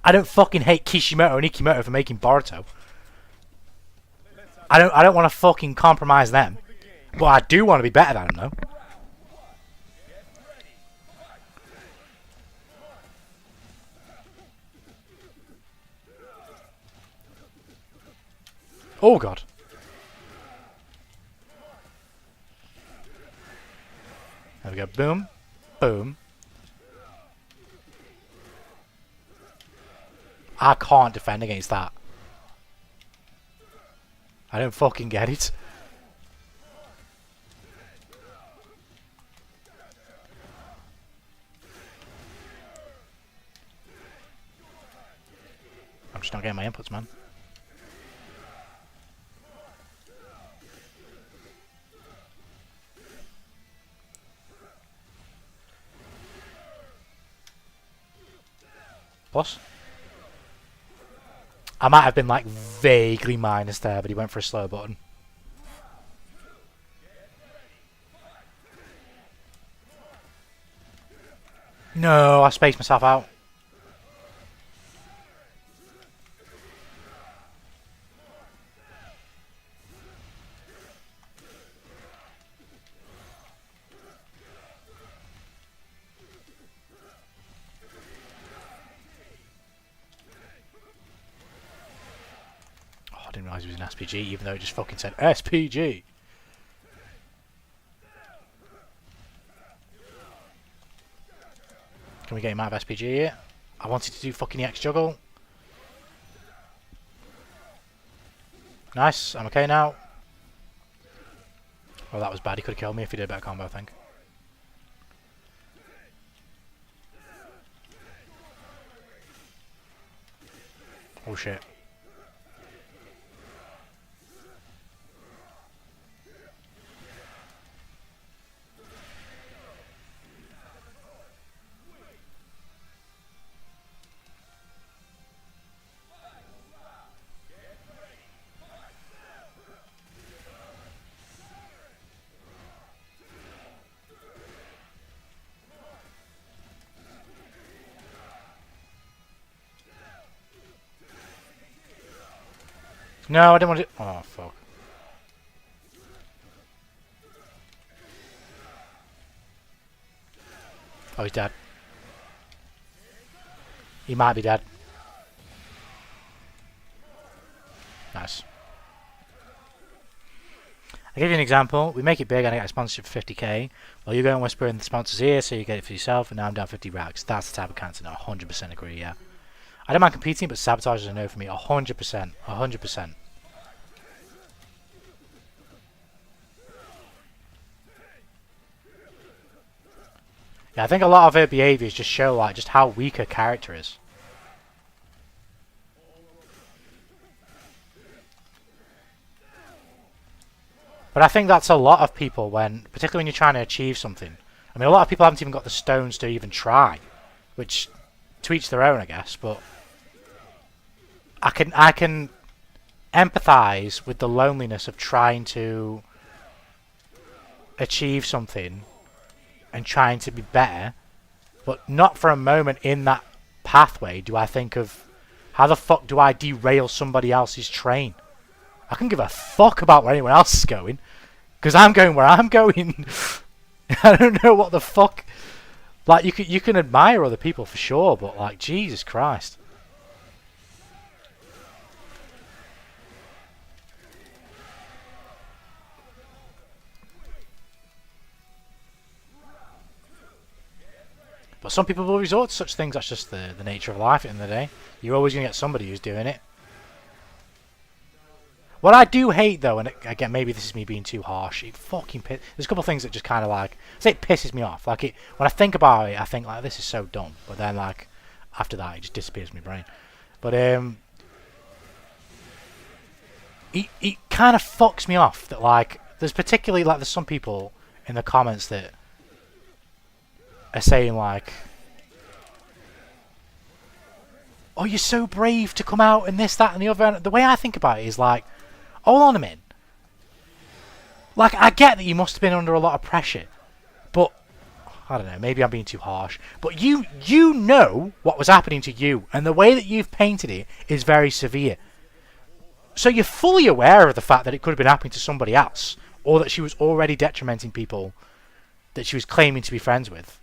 S1: I don't fucking hate Kishimoto and Ikimoto for making Boruto. I don't want to fucking compromise them. But I do want to be better than them, though. Oh god. There we go. Boom. Boom. I can't defend against that. I don't fucking get it. I'm just not getting my inputs, man. Plus, I might have been like vaguely minus there, but he went for a slow button. No, I spaced myself out. I didn't realise it was an SPG, even though it just fucking said SPG. Can we get him out of SPG here? I wanted to do fucking EX juggle. Nice, I'm okay now. Oh, that was bad. He could have killed me if he did a better combo, I think. Oh shit. No, I didn't want to. Oh, fuck. Oh, he's dead. He might be dead. Nice. I'll give you an example. We make it big and I get a sponsorship for 50k. Well, you go and whisper in the sponsors here, so you get it for yourself, and now I'm down 50 racks. That's the type of cancer. No, 100% agree, yeah. I don't mind competing, but sabotage is a no for me. 100%. 100%. Yeah, I think a lot of her behaviours just show like just how weak her character is. But I think that's a lot of people when, particularly when you're trying to achieve something. I mean, a lot of people haven't even got the stones to even try, which to each their own, I guess. But I can empathise with the loneliness of trying to achieve something and trying to be better, but not for a moment in that pathway do I think of how the fuck do I derail somebody else's train. I can give a fuck about where anyone else is going, because I'm going where I'm going. I don't know what the fuck. Like, you can admire other people for sure, but like, Jesus Christ. But some people will resort to such things. That's just the nature of life at the end of the day. You're always going to get somebody who's doing it. What I do hate, though, and again, maybe this is me being too harsh, it fucking there's a couple of things that just kind of like, say it pisses me off. Like, when I think about it, I think, like, this is so dumb. But then, like, after that, it just disappears from my brain. But, it kind of fucks me off that, like, there's particularly, like, there's some people in the comments that are saying, like, oh, you're so brave to come out and this, that, and the other. And the way I think about it is, like, hold on a minute. Like, I get that you must have been under a lot of pressure, but I don't know, maybe I'm being too harsh. But you know what was happening to you, and the way that you've painted it is very severe. So you're fully aware of the fact that it could have been happening to somebody else, or that she was already detrimenting people that she was claiming to be friends with,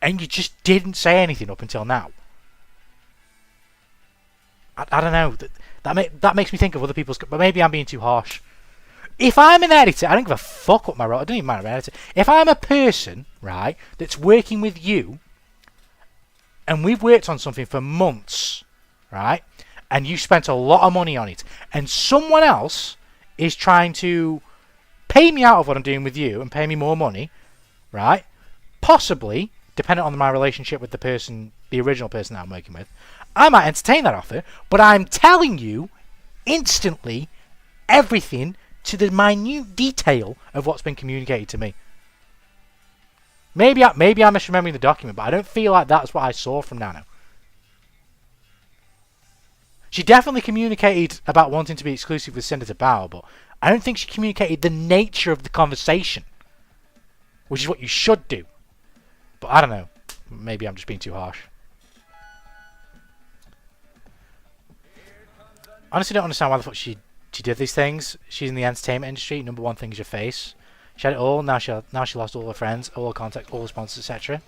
S1: and you just didn't say anything up until now. I don't know. That makes me think of other people's... But maybe I'm being too harsh. If I'm an editor... I don't give a fuck what my role... I don't even mind an editor. If I'm a person, right, that's working with you, and we've worked on something for months, right, and you spent a lot of money on it, and someone else is trying to pay me out of what I'm doing with you and pay me more money, right? Possibly, depending on my relationship with the person, the original person that I'm working with, I might entertain that offer, but I'm telling you instantly everything to the minute detail of what's been communicated to me. Maybe I'm misremembering the document, but I don't feel like that's what I saw from Nano. She definitely communicated about wanting to be exclusive with Senator Bauer, but I don't think she communicated the nature of the conversation, which is what you should do. But I don't know. Maybe I'm just being too harsh. Honestly, don't understand why the fuck she did these things. She's in the entertainment industry. Number one thing is your face. She had it all. Now she lost all her friends, all her contacts, all her sponsors, etc.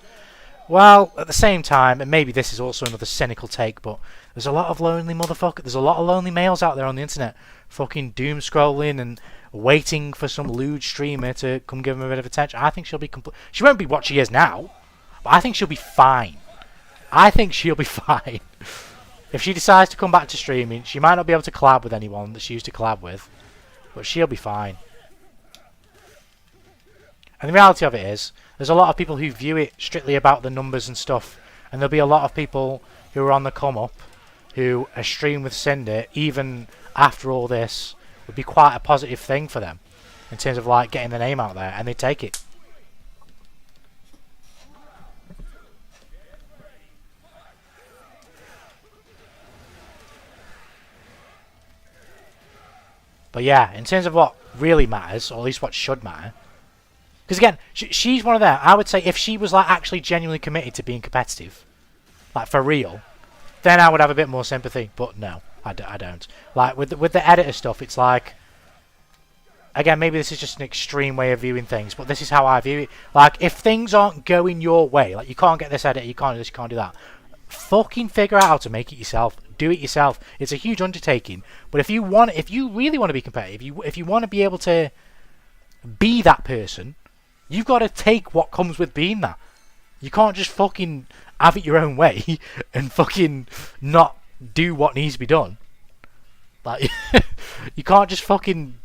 S1: Well, at the same time, and maybe this is also another cynical take, but there's a lot of lonely motherfuckers. There's a lot of lonely males out there on the internet, fucking doom scrolling and waiting for some lewd streamer to come give them a bit of attention. I think she'll be she won't be what she is now, but I think she'll be fine. I think she'll be fine. If she decides to come back to streaming, she might not be able to collab with anyone that she used to collab with, but she'll be fine. And the reality of it is, there's a lot of people who view it strictly about the numbers and stuff, and there'll be a lot of people who are on the come up, who a stream with Cinder, even after all this, would be quite a positive thing for them, in terms of like getting the name out there, and they take it. But yeah, in terms of what really matters, or at least what should matter, because again, she's one of them. I would say if she was like actually genuinely committed to being competitive, like for real, then I would have a bit more sympathy. But no, I don't. Like with the editor stuff, it's like, again, maybe this is just an extreme way of viewing things, but this is how I view it. Like if things aren't going your way, like you can't get this edit, you can't do this, you can't do that, fucking figure out how to make it yourself. Do it yourself. It's a huge undertaking. But if you really want to be competitive, if you want to be able to be that person, you've got to take what comes with being that. You can't just fucking have it your own way and fucking not do what needs to be done. Like, you can't just fucking...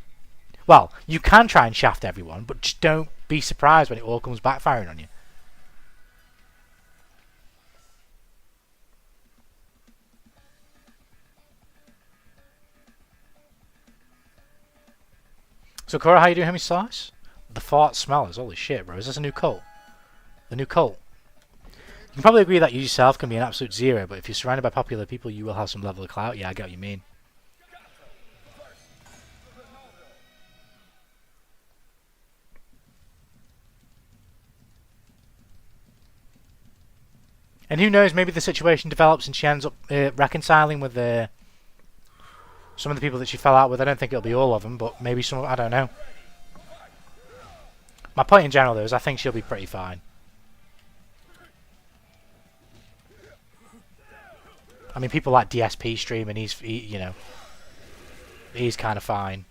S1: Well, you can try and shaft everyone, but just don't be surprised when it all comes backfiring on you. So, Cora, how you doing, Hemi Slice? The fart smellers. Holy shit, bro. Is this a new cult? The new cult. You can probably agree that you yourself can be an absolute zero, but if you're surrounded by popular people, you will have some level of clout. Yeah, I get what you mean. And who knows, maybe the situation develops and she ends up reconciling with some of the people that she fell out with. I don't think it'll be all of them, but maybe some. I don't know. My point in general, though, is I think she'll be pretty fine. I mean, people like DSP stream, and he's kind of fine.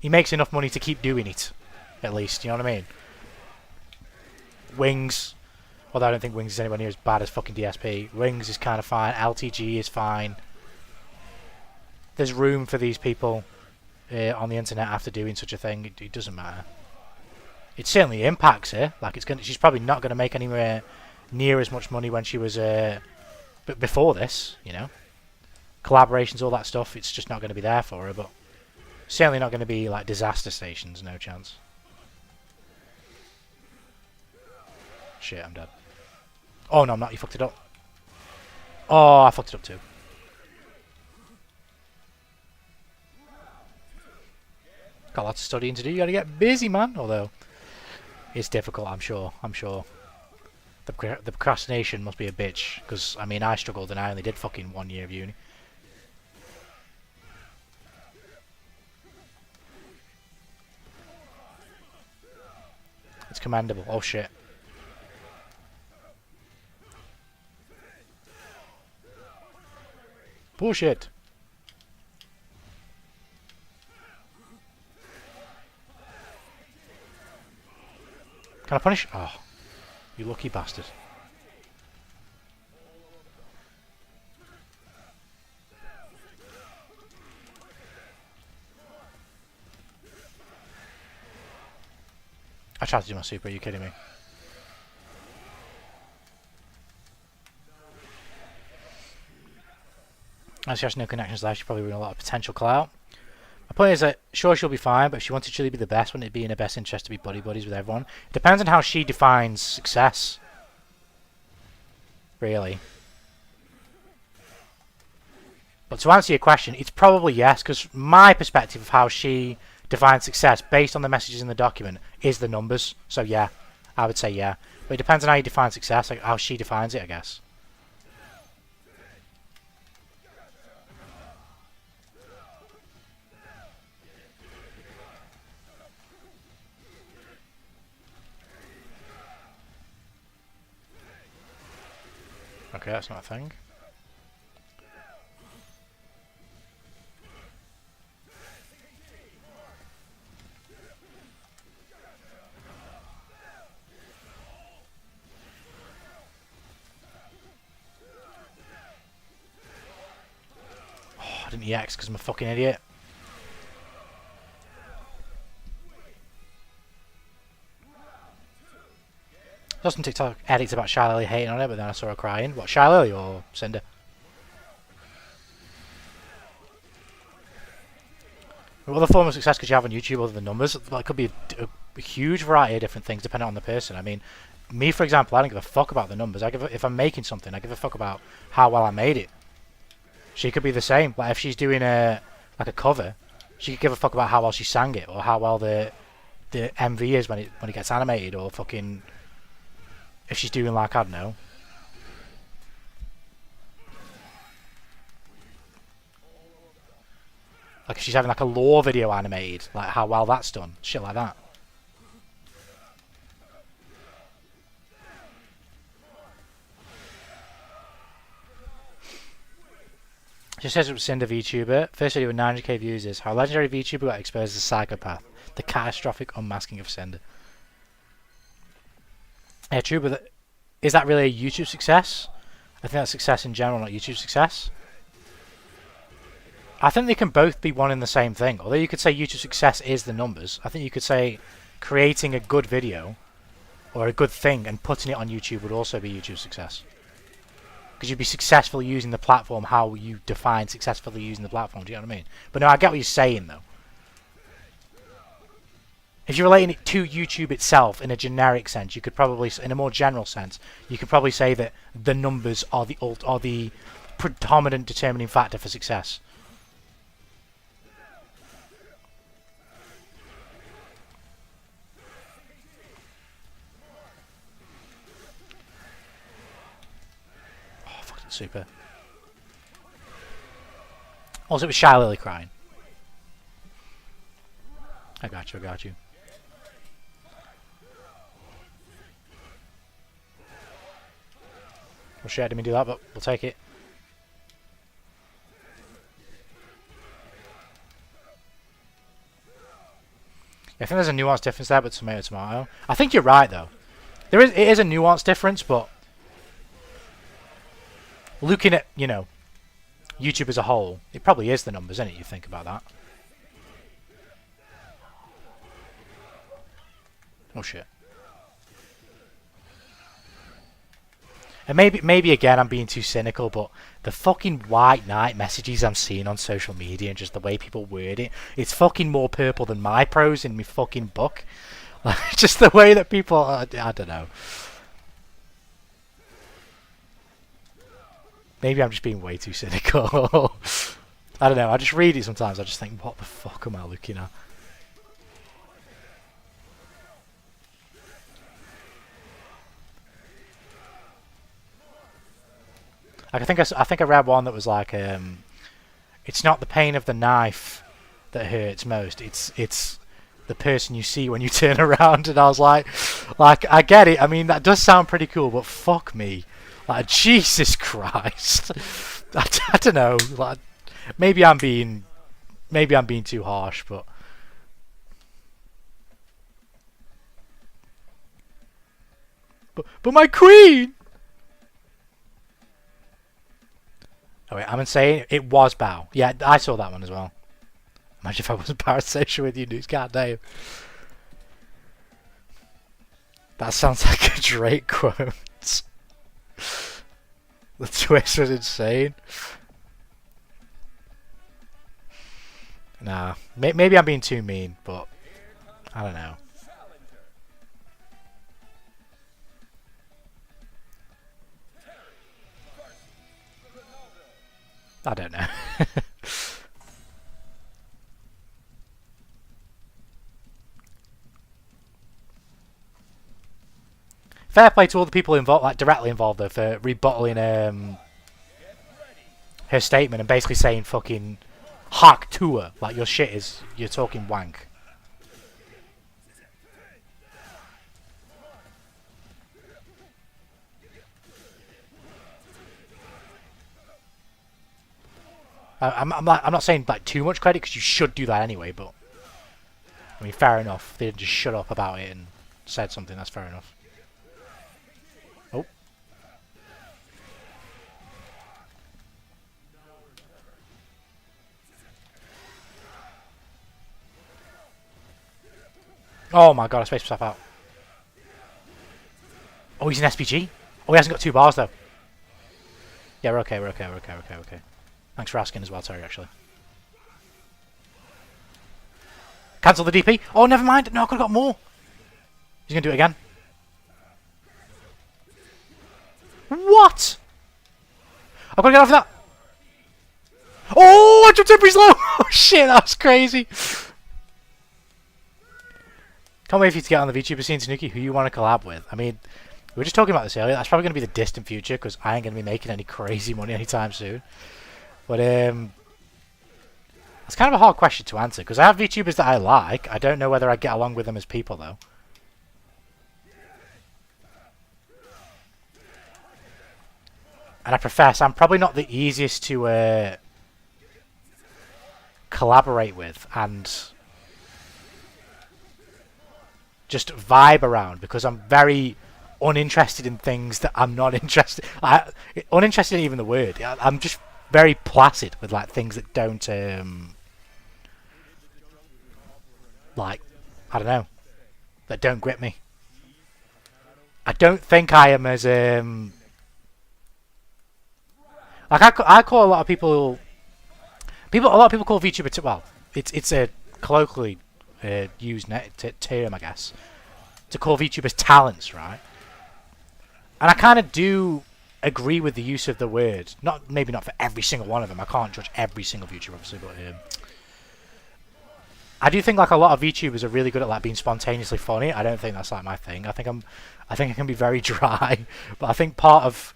S1: He makes enough money to keep doing it, at least. You know what I mean? Wings, although I don't think Wings is anywhere near as bad as fucking DSP. Wings is kind of fine. LTG is fine. There's room for these people on the internet after doing such a thing. It doesn't matter. It certainly impacts her. Like she's probably not going to make anywhere near as much money when she was but before this, you know, collaborations, all that stuff. It's just not going to be there for her. But certainly not going to be like disaster stations. No chance. Shit, I'm dead. Oh no, I'm not. You fucked it up. Oh, I fucked it up too. Got lots of studying to do. You gotta get busy, man. Although it's difficult, I'm sure. The procrastination must be a bitch. Because I mean, I struggled and I only did fucking 1 year of uni. It's commendable. Oh shit. Bullshit. Can I punish? Oh, you lucky bastard. I tried to do my super, are you kidding me? As she has no connections left, she probably ruin a lot of potential clout. My point is that, sure, she'll be fine, but if she wanted to truly be the best, wouldn't it be in her best interest to be buddy-buddies with everyone? It depends on how she defines success. Really. But to answer your question, it's probably yes, because my perspective of how she defines success, based on the messages in the document, is the numbers. So yeah, I would say yeah. But it depends on how you define success, like how she defines it, I guess. Okay, that's not a thing. Oh, I didn't EX because I'm a fucking idiot. I saw some TikTok edits about Shy Lily hating on it, but then I saw her crying. What, Shy Lily or Cinder? What other form of success could you have on YouTube other than numbers? That could be a huge variety of different things depending on the person. I mean, me for example, I don't give a fuck about the numbers. If I'm making something, I give a fuck about how well I made it. She could be the same. Like if she's doing a cover, she could give a fuck about how well she sang it or how well the MV is when it gets animated, or fucking if she's doing like, I don't know, like if she's having like a lore video animated, like how well that's done, shit like that. She says it was Cinder VTuber. First video with 900k views is how legendary VTuber got exposed as a psychopath. The catastrophic unmasking of Cinder. Yeah, true, but is that really a YouTube success? I think that's success in general, not YouTube success. I think they can both be one and the same thing. Although you could say YouTube success is the numbers, I think you could say creating a good video or a good thing and putting it on YouTube would also be YouTube success. Because you'd be successful using the platform how you define successfully using the platform. Do you know what I mean? But no, I get what you're saying though. If you're relating it to YouTube itself in a generic sense, you could probably, in a more general sense, you could probably say that the numbers are the predominant determining factor for success. Oh, fucking super. Also, it was Shy Lily crying. I got you, I got you. Well, shit, I didn't mean to do that, but we'll take it. Yeah, I think there's a nuanced difference there, but tomato, tomato. I think you're right, though. It is a nuanced difference, but looking at, you know, YouTube as a whole, it probably is the numbers, isn't it? You think about that. Oh shit. And maybe again I'm being too cynical, but the fucking White Knight messages I'm seeing on social media and just the way people word it, it's fucking more purple than my prose in my fucking book. Like, just the way that people, I don't know. Maybe I'm just being way too cynical. I don't know, I just read it sometimes, I just think, what the fuck am I looking at? Like, I think I read one that was like, it's not the pain of the knife that hurts most. It's the person you see when you turn around. And I was like, I get it. I mean, that does sound pretty cool, but fuck me, like Jesus Christ. I don't know. Like, maybe I'm being too harsh, but. But my queen. Oh wait, I'm insane. It was Bao. Yeah, I saw that one as well. Imagine if I wasn't parasocial with you, dudes. God damn. That sounds like a Drake quote. The twist was insane. Nah, maybe I'm being too mean, but I don't know. I don't know. Fair play to all the people involved, like directly involved, though, for rebuttaling her statement and basically saying fucking hark to her, like your shit is, you're talking wank. I'm not saying like too much credit because you should do that anyway, but I mean fair enough. They didn't just shut up about it and said something. That's fair enough. Oh. Oh my god! I spaced myself out. Oh, he's an SPG. Oh, he hasn't got 2 bars though. Yeah, we're okay. We're okay. We're okay. We're okay. We're okay. Thanks for asking as well, Terry, actually. Cancel the DP. Oh, never mind. No, I could have got more. He's going to do it again. What? I've got to get off that. Oh, I jumped in pretty slow. Oh, shit, that was crazy. Can't wait for you to get on the VTuber scene, Tanuki, who you want to collab with. I mean, we were just talking about this earlier. That's probably going to be the distant future because I ain't going to be making any crazy money anytime soon. But it's kind of a hard question to answer because I have VTubers that I like. I don't know whether I get along with them as people though. And I profess I'm probably not the easiest to collaborate with and just vibe around because I'm very uninterested in things that I'm not interested. Uninterested in even the word. I'm just very placid with like things that don't like I don't know, that don't grip me. I don't think I am as like I call a lot of people a lot of people call VTuber well it's a colloquially used term I guess to call VTubers talents, right? And I kind of do agree with the use of the word. Maybe not for every single one of them. I can't judge every single VTuber, obviously, but I do think like a lot of VTubers are really good at like being spontaneously funny. I don't think that's like my thing. I think I can be very dry, but I think part of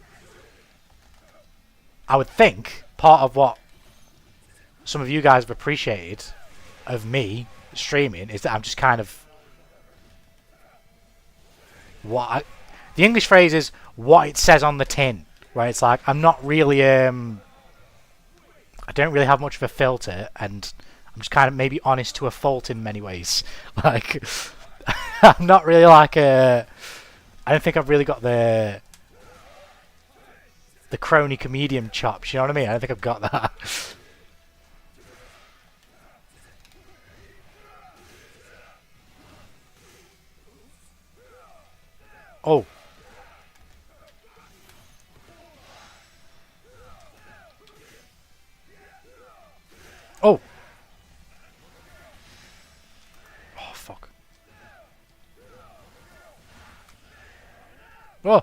S1: what some of you guys have appreciated of me streaming is that I'm just kind of the English phrase is what it says on the tin, where it's like I'm not really I don't really have much of a filter and I'm just kind of maybe honest to a fault in many ways. Like I'm not really like I don't think I've really got the crony comedian chops, you know what I mean? I don't think I've got that. Oh. Oh. Oh, fuck. Oh.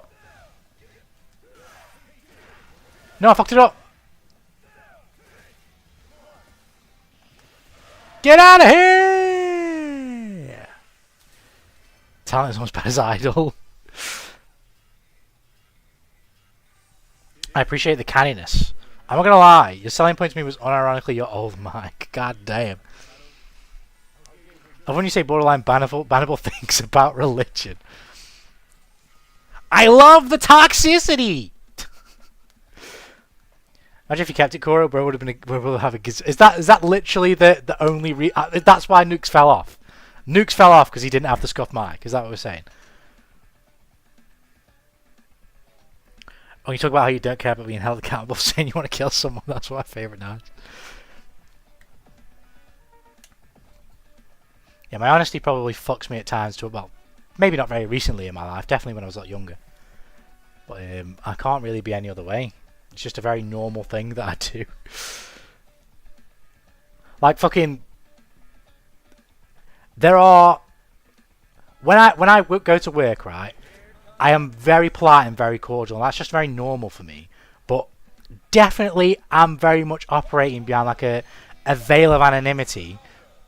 S1: No, I fucked it up. Get out of here! Talent is almost bad as Idol. I appreciate the canniness. I'm not gonna lie, your selling point to me was unironically your old mic. God damn. Of when you say borderline bannable things about religion. I love the toxicity! Imagine if you kept it, Koro, bro would have been we'll have a is that literally the only that's why Nukes fell off. Nukes fell off because he didn't have the scuffed mic. Is that what we're saying? Oh, you talk about how you don't care about being held accountable for saying you want to kill someone. That's my favourite now. Yeah, my honesty probably fucks me at times to about Maybe not very recently in my life, definitely when I was a lot younger. But I can't really be any other way. It's just a very normal thing that I do. Like fucking... There are... When I go to work, right, I am very polite and very cordial. And that's just very normal for me. But definitely I'm very much operating behind like a veil of anonymity.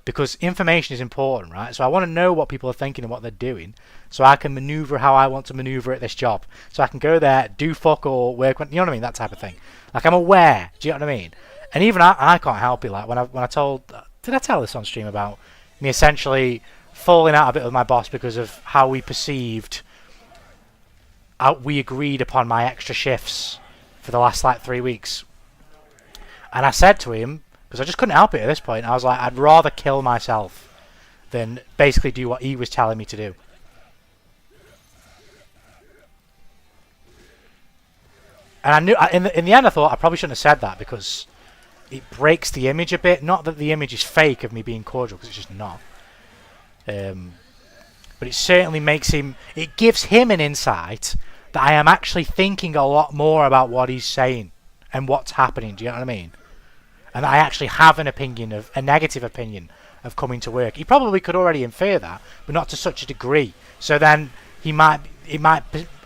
S1: Because information is important, right? So I want to know what people are thinking and what they're doing, so I can maneuver how I want to maneuver at this job. So I can go there, do fuck all, work, you know what I mean? That type of thing. Like, I'm aware. Do you know what I mean? And even I can't help it. Like when I told, did I tell this on stream about me essentially falling out a bit with my boss because of how we perceived, we agreed upon my extra shifts for the last like 3 weeks. And I said to him, because I just couldn't help it at this point. I was like, I'd rather kill myself than basically do what he was telling me to do. And I knew, in the end, I thought I probably shouldn't have said that because it breaks the image a bit. Not that the image is fake of me being cordial, because it's just not. But it certainly makes him, it gives him an insight that I am actually thinking a lot more about what he's saying and what's happening. Do you know what I mean? And I actually have an opinion of a negative opinion of coming to work. He probably could already infer that, but not to such a degree. So then he might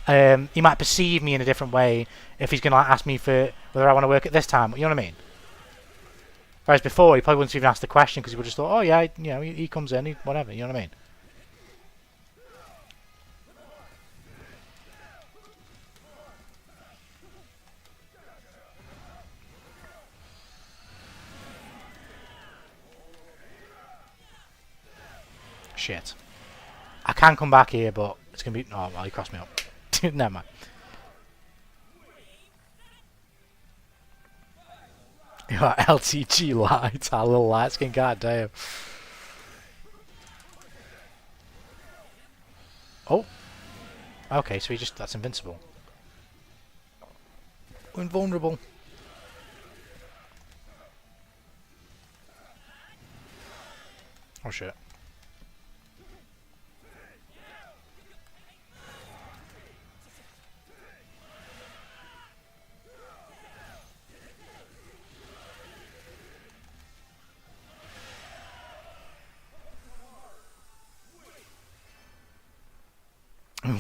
S1: perceive me in a different way if he's going to like, ask me for whether I want to work at this time. You know what I mean? Whereas before he probably wouldn't even ask the question because he would just thought, oh yeah, you know, he comes in, whatever. You know what I mean? Shit. I can come back here, but it's going to be... Oh, well, he crossed me up. Never mind. You got LTG lights, our little light skin, goddamn. Oh. Okay, so that's invincible. Invulnerable. Oh shit.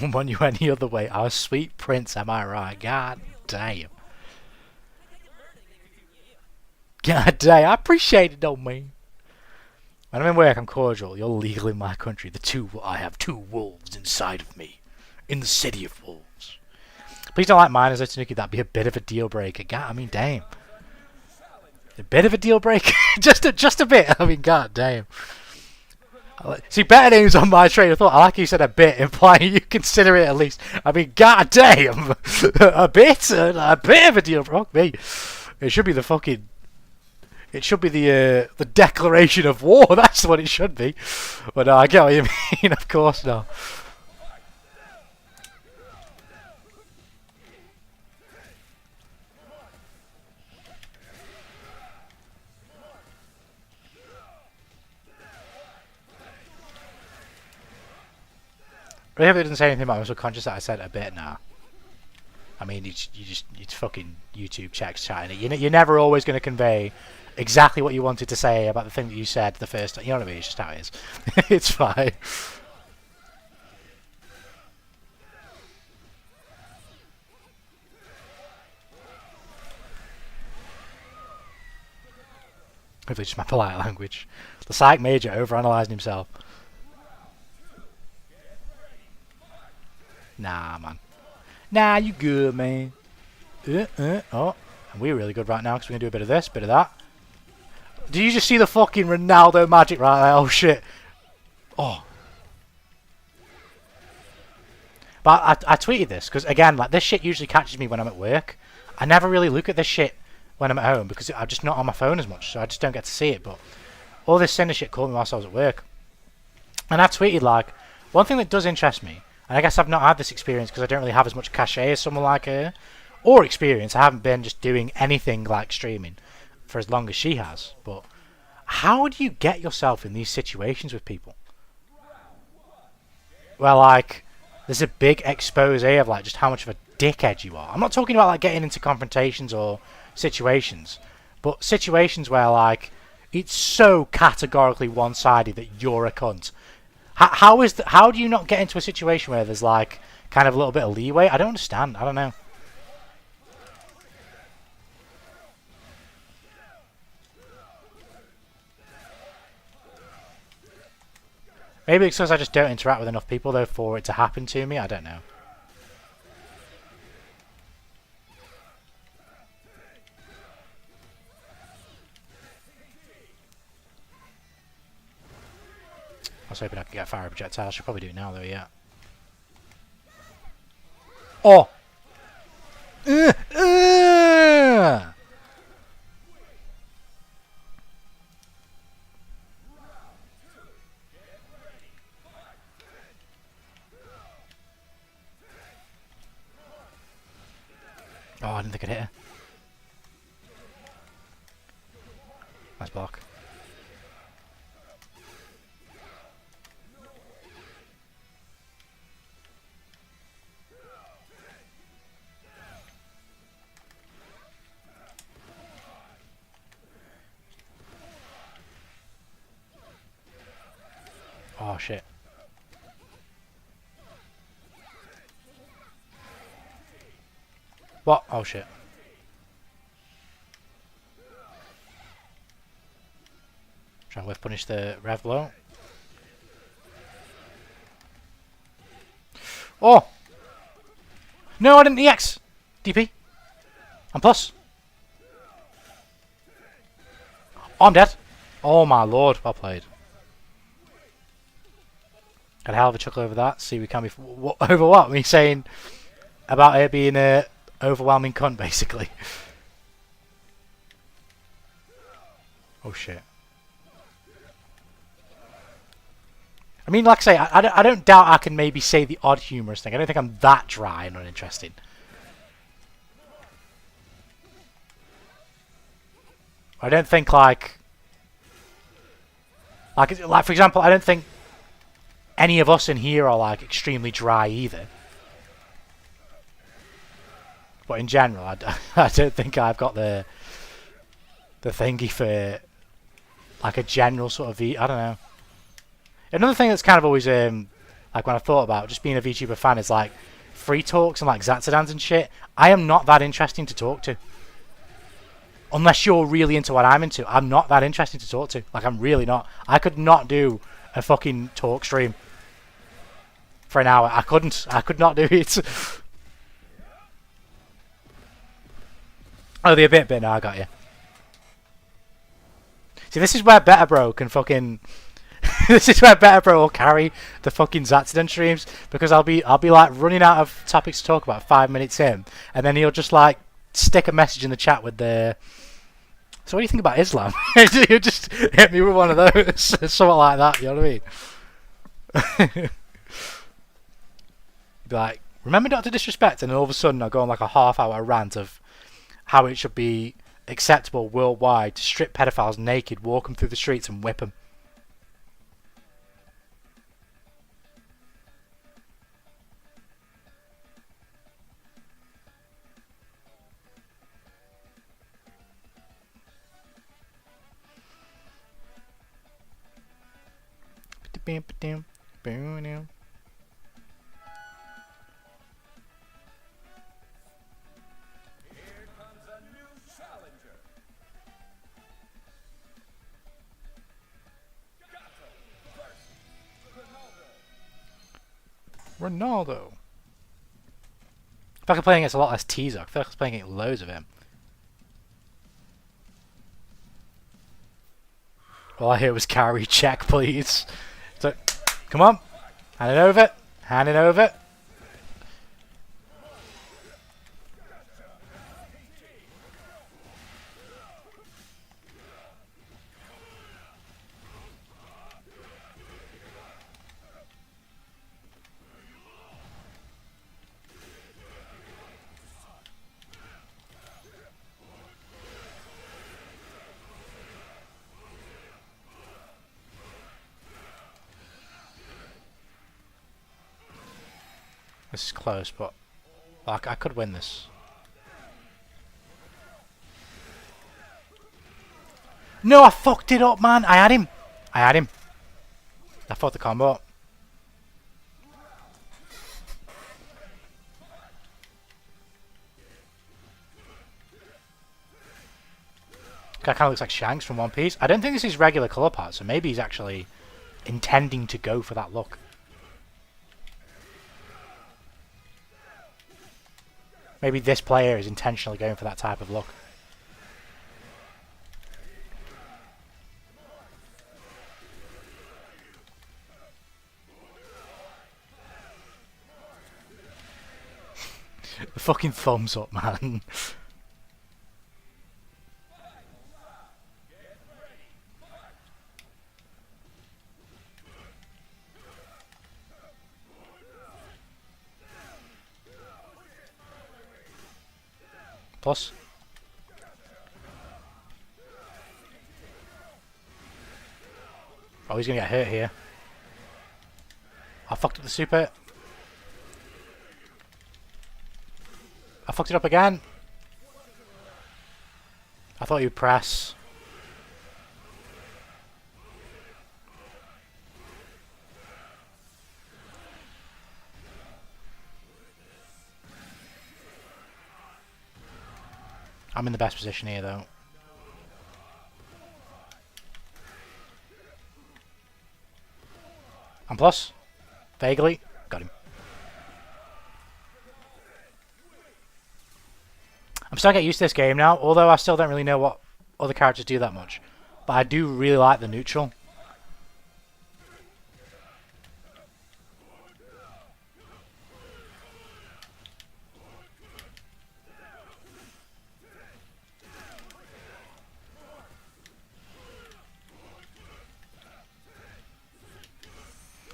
S1: Want you any other way? Our sweet prince, am I right? God damn. God damn, I appreciate it, don't mean. When I'm in work, I'm cordial. You're legal in my country. I have 2 wolves inside of me. In the city of wolves. Please don't like minors, though, Tanuki. That'd be a bit of a deal breaker. God, I mean, damn. A bit of a deal breaker? just a bit. I mean, god damn. See, better names on my train of thought. I like you said a bit, implying you consider it at least. I mean, god damn. a bit of a deal breaker. Me. It should be the fucking... It should be the declaration of war. That's what it should be. But no, I get what you mean. Of course, no. But if it doesn't say anything about my subconscious that I said a bit now. I mean, it's fucking YouTube checks chatting it. You're never always going to convey exactly what you wanted to say about the thing that you said the first time. You know what I mean? It's just how it is. It's fine. Hopefully it's just my polite language. The psych major overanalyzing himself. Nah, man. Nah, you good, man. Oh, and we're really good right now because we're going to do a bit of this, bit of that. Do you just see the fucking Ronaldo magic right there? Oh, shit. Oh. But I tweeted this because, again, like this shit usually catches me when I'm at work. I never really look at this shit when I'm at home because I'm just not on my phone as much, so I just don't get to see it. But all this Cinder shit caught me whilst I was at work. And I tweeted, like, one thing that does interest me, and I guess I've not had this experience because I don't really have as much cachet as someone like her, or experience. I haven't been just doing anything like streaming for as long as she has. But how do you get yourself in these situations with people? where like there's a big expose of like just how much of a dickhead you are. I'm not talking about like getting into confrontations or situations, but situations where like it's so categorically one-sided that you're a cunt. How do you not get into a situation where there's like kind of a little bit of leeway? I don't understand. I don't know. Maybe it's because I just don't interact with enough people though for it to happen to me. I don't know. I was hoping I could get a fire projectile. I should probably do it now though, yeah. Oh! Uh, uh! Oh, I didn't think I'd hit her. Nice block. Oh shit. What? Oh shit. Try and whiff punish the rev blow. Oh! No, I didn't EX! DP. I'm plus. Oh, I'm dead. Oh my lord, well played. Got a hell of a chuckle over that. See, we can be over what? Me saying about it being a overwhelming cunt, basically. Oh shit. I mean, like I say, I don't doubt I can maybe say the odd humorous thing. I don't think I'm that dry and uninteresting. I don't think like for example, I don't think any of us in here are like extremely dry either. But in general, I don't think I've got the thingy for like a general sort of I don't know. Another thing that's kind of always like when I thought about just being a VTuber fan is like free talks and like Zatsudans and shit. I am not that interesting to talk to. Unless you're really into what I'm into, I'm not that interesting to talk to. Like, I'm really not. I could not do a fucking talk stream for an hour. I couldn't. I could not do it. Oh, the bit now. I got you. See, this is where Better Bro can fucking. This is where Better Bro will carry the fucking Zatsudan streams, because I'll be like running out of topics to talk about 5 minutes in, and then he'll just like stick a message in the chat with the. So what do you think about Islam? You just hit me with one of those, something like that. You know what I mean? Be like, remember not to disrespect, and then all of a sudden I go on like a half-hour rant of how it should be acceptable worldwide to strip pedophiles naked, walk them through the streets, and whip them. Ronaldo. If I could play against a lot less teaser, I feel like I was playing against loads of him. All I hear was carry check, please. So, come on. Hand it over. Hand it over. This is close, but like I could win this. No, I fucked it up, man. I had him. I fucked the combo up. Guy kind of looks like Shanks from One Piece. I don't think this is regular colour part, so maybe he's actually intending to go for that look. Maybe this player is intentionally going for that type of look. The fucking thumbs up, man. Plus. Oh, he's gonna get hurt here. I fucked up the super. I fucked it up again. I thought he would press. I'm in the best position here, though. And plus, vaguely, got him. I'm starting to get used to this game now, although I still don't really know what other characters do that much. But I do really like the neutral.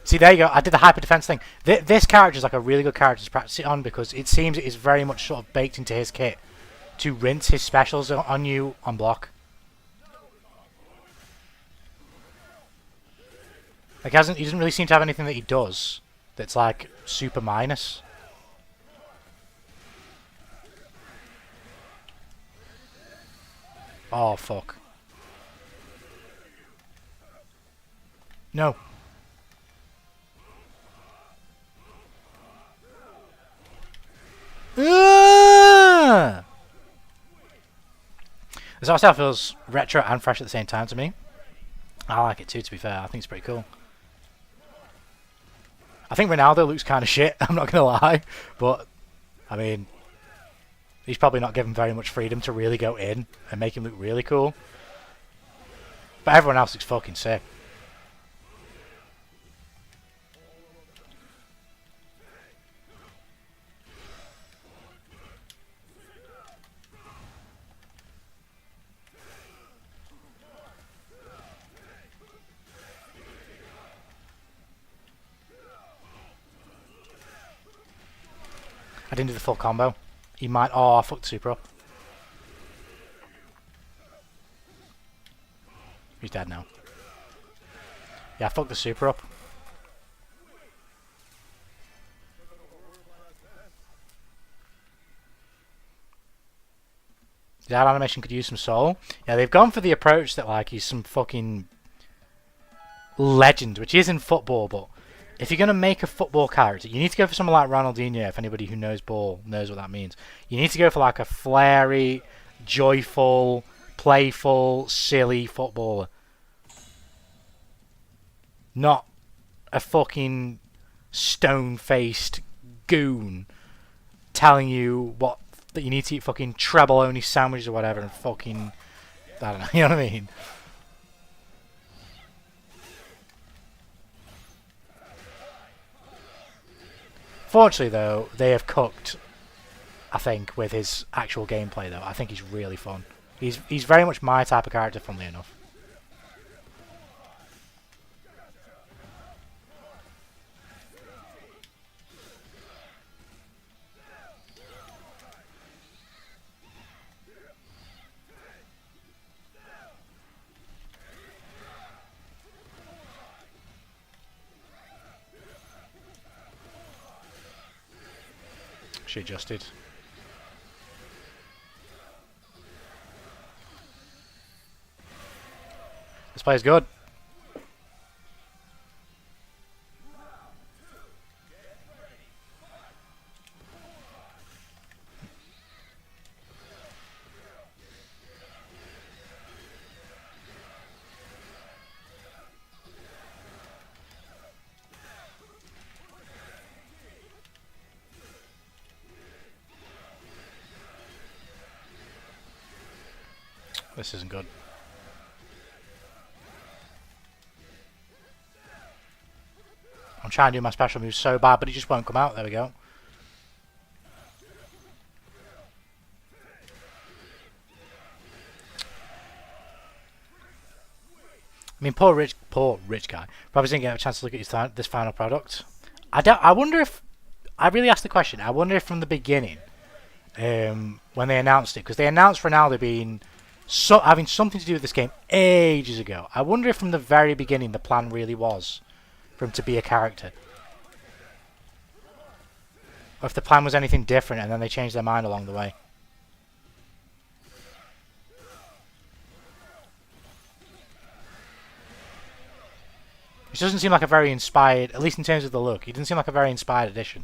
S1: See, there you go. I did the hyper defense thing. This character is like a really good character to practice it on because it seems it is very much sort of baked into his kit to rinse his specials on you on block. Like he doesn't really seem to have anything that he does that's like super minus. Oh fuck. No. This art style feels retro and fresh at the same time to me. I like it too, to be fair. I think it's pretty cool. I think Ronaldo looks kind of shit, I'm not going to lie. But, I mean, he's probably not given very much freedom to really go in and make him look really cool. But everyone else looks fucking sick. I didn't do the full combo. He might... Oh, I fucked the super up. He's dead now. Yeah, I fucked the super up. That animation could use some soul. Yeah, they've gone for the approach that like he's some fucking legend, which is in football, but if you're going to make a football character, you need to go for someone like Ronaldinho, if anybody who knows ball knows what that means. You need to go for like a flary, joyful, playful, silly footballer. Not a fucking stone-faced goon telling you what that you need to eat fucking trebolone sandwiches or whatever and fucking... I don't know, you know what I mean? Fortunately, though, they have cooked, I think, with his actual gameplay, though. I think he's really fun. He's very much my type of character, funnily enough. She adjusted. This player's good. This isn't good. I'm trying to do my special moves so bad, but it just won't come out. There we go. I mean, poor rich guy. Probably didn't get a chance to look at this final product. I wonder if... I really asked the question. I wonder if from the beginning, when they announced it, because they announced Ronaldo being... having something to do with this game ages ago. I wonder if from the very beginning the plan really was for him to be a character. Or if the plan was anything different and then they changed their mind along the way. Which doesn't seem like a very inspired, at least in terms of the look, he doesn't seem like a very inspired addition.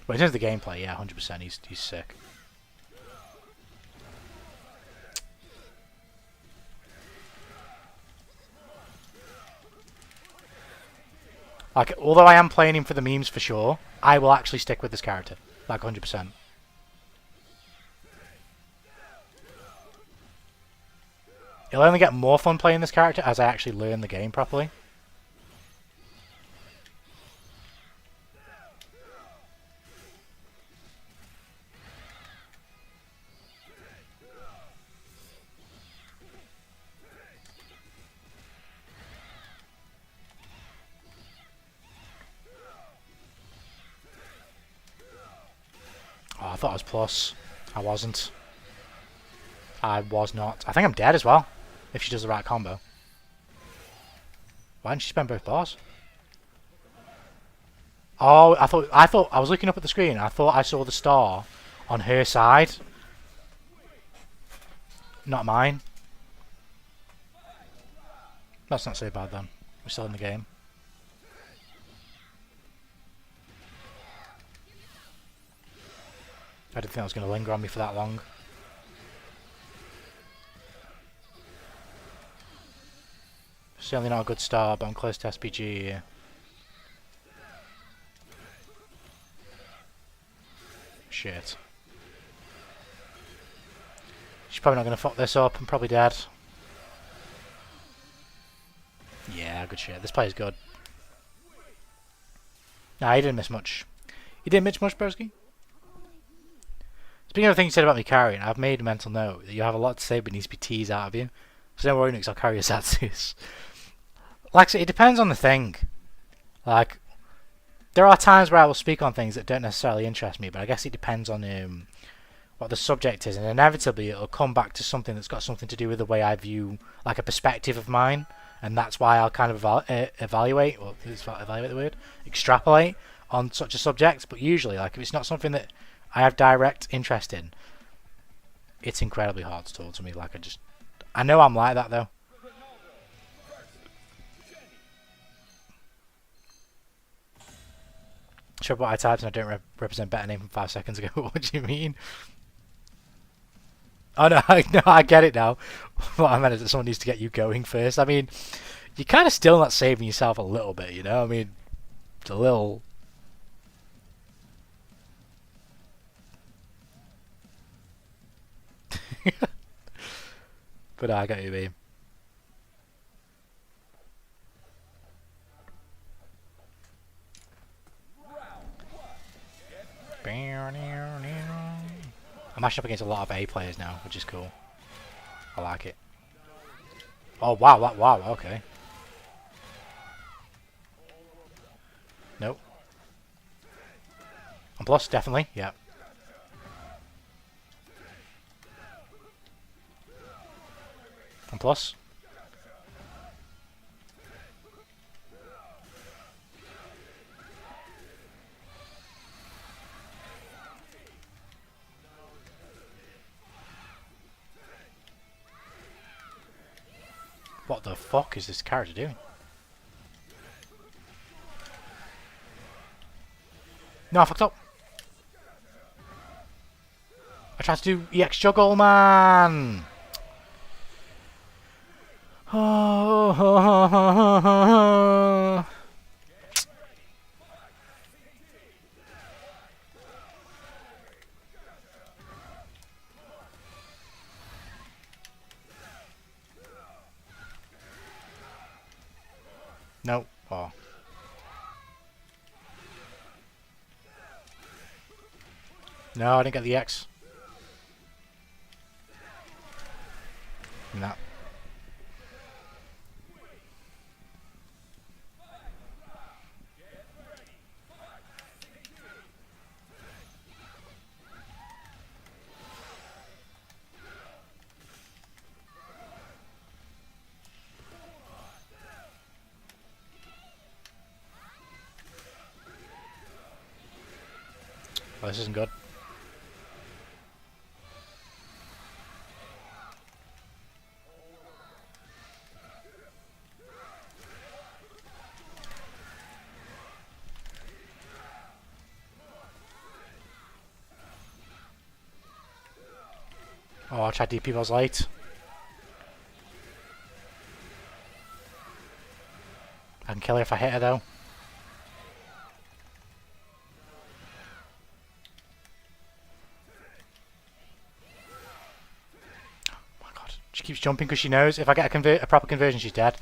S1: But in terms of the gameplay, yeah, 100%, he's sick. Like, although I am playing him for the memes for sure, I will actually stick with this character. Like, 100%. It'll only get more fun playing this character as I actually learn the game properly. Oh, I thought I was plus. I wasn't. I was not. I think I'm dead as well, if she does the right combo. Why didn't she spend both bars? Oh, I thought I was looking up at the screen. I thought I saw the star on her side, not mine. That's not so bad then. We're still in the game. I didn't think I was going to linger on me for that long. Certainly not a good start, but I'm close to SPG here. Shit. She's probably not going to fuck this up. I'm probably dead. Yeah, good shit. This player's good. Nah, he didn't miss much. You didn't miss much, broski? Speaking of the things you said about me carrying, I've made a mental note that you have a lot to say but needs to be teased out of you. So don't worry, Nix, I'll carry your Satsus. Like I said, it depends on the thing. Like, there are times where I will speak on things that don't necessarily interest me, but I guess it depends on what the subject is, and inevitably it'll come back to something that's got something to do with the way I view, like, a perspective of mine, and that's why I'll kind of evaluate, or is evaluate the word? Extrapolate on such a subject, but usually, like, if it's not something that I have direct interest in, it's incredibly hard to talk to me. Like, I know I'm like that, though. Sure, what I typed and I don't represent better name from 5 seconds ago. What do you mean? Oh no, no, I get it now. What I meant is that someone needs to get you going first. I mean, you're kind of still not saving yourself a little bit, you know? I mean, it's a little... But I got you, babe. I'm matching up against a lot of A players now, which is cool. I like it. Oh wow, wow, okay. Nope. And plus, definitely, yeah. And plus. What the fuck is this character doing? No, I fucked up. I tried to do EX juggle, man. No. Oh. No, I didn't get the X. No. Well, this isn't good. Oh, I tried DP, but I was late. I can kill her if I hit her, though. Oh my god. She keeps jumping because she knows if I get a proper conversion, she's dead.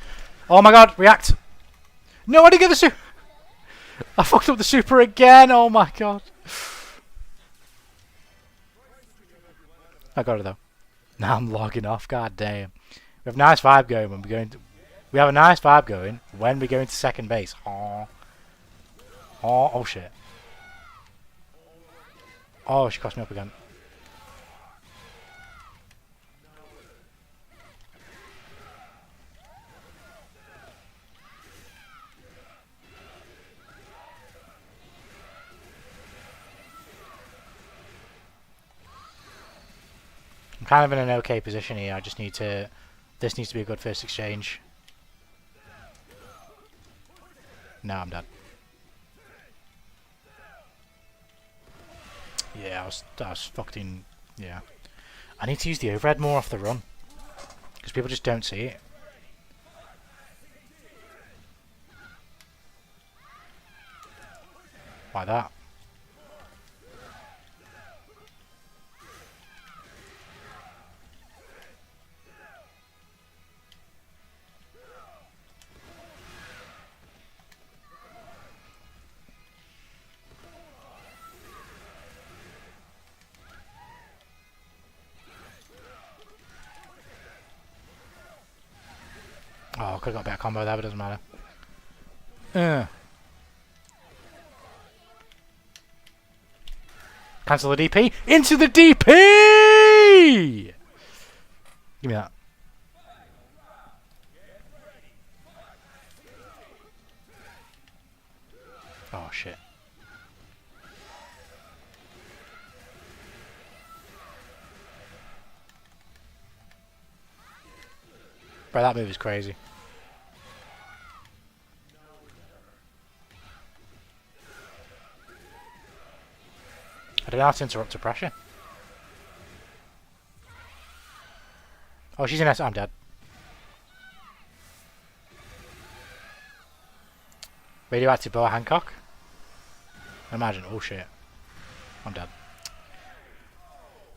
S1: Oh my god, react! No, I didn't get the super! I fucked up the super again! Oh my god. I got it though. Now I'm logging off. God damn. We have a nice vibe going when we're going to. We have a nice vibe going when we go into second base. Oh. Oh shit. Oh, she crossed me up again. I'm kind of in an okay position here. I just need to... This needs to be a good first exchange. No, I'm dead. Yeah, I was fucking... Yeah. I need to use the overhead more off the run. Because people just don't see it. Like that. Oh, I could have got a better combo there, but it doesn't matter. Cancel the DP. Into the DP! Give me that. Oh, shit. Bro, that move is crazy. I don't know how to interrupt the pressure. Oh, she's in S. I'm dead. Radioactive Boa Hancock. Imagine. Oh shit. I'm dead.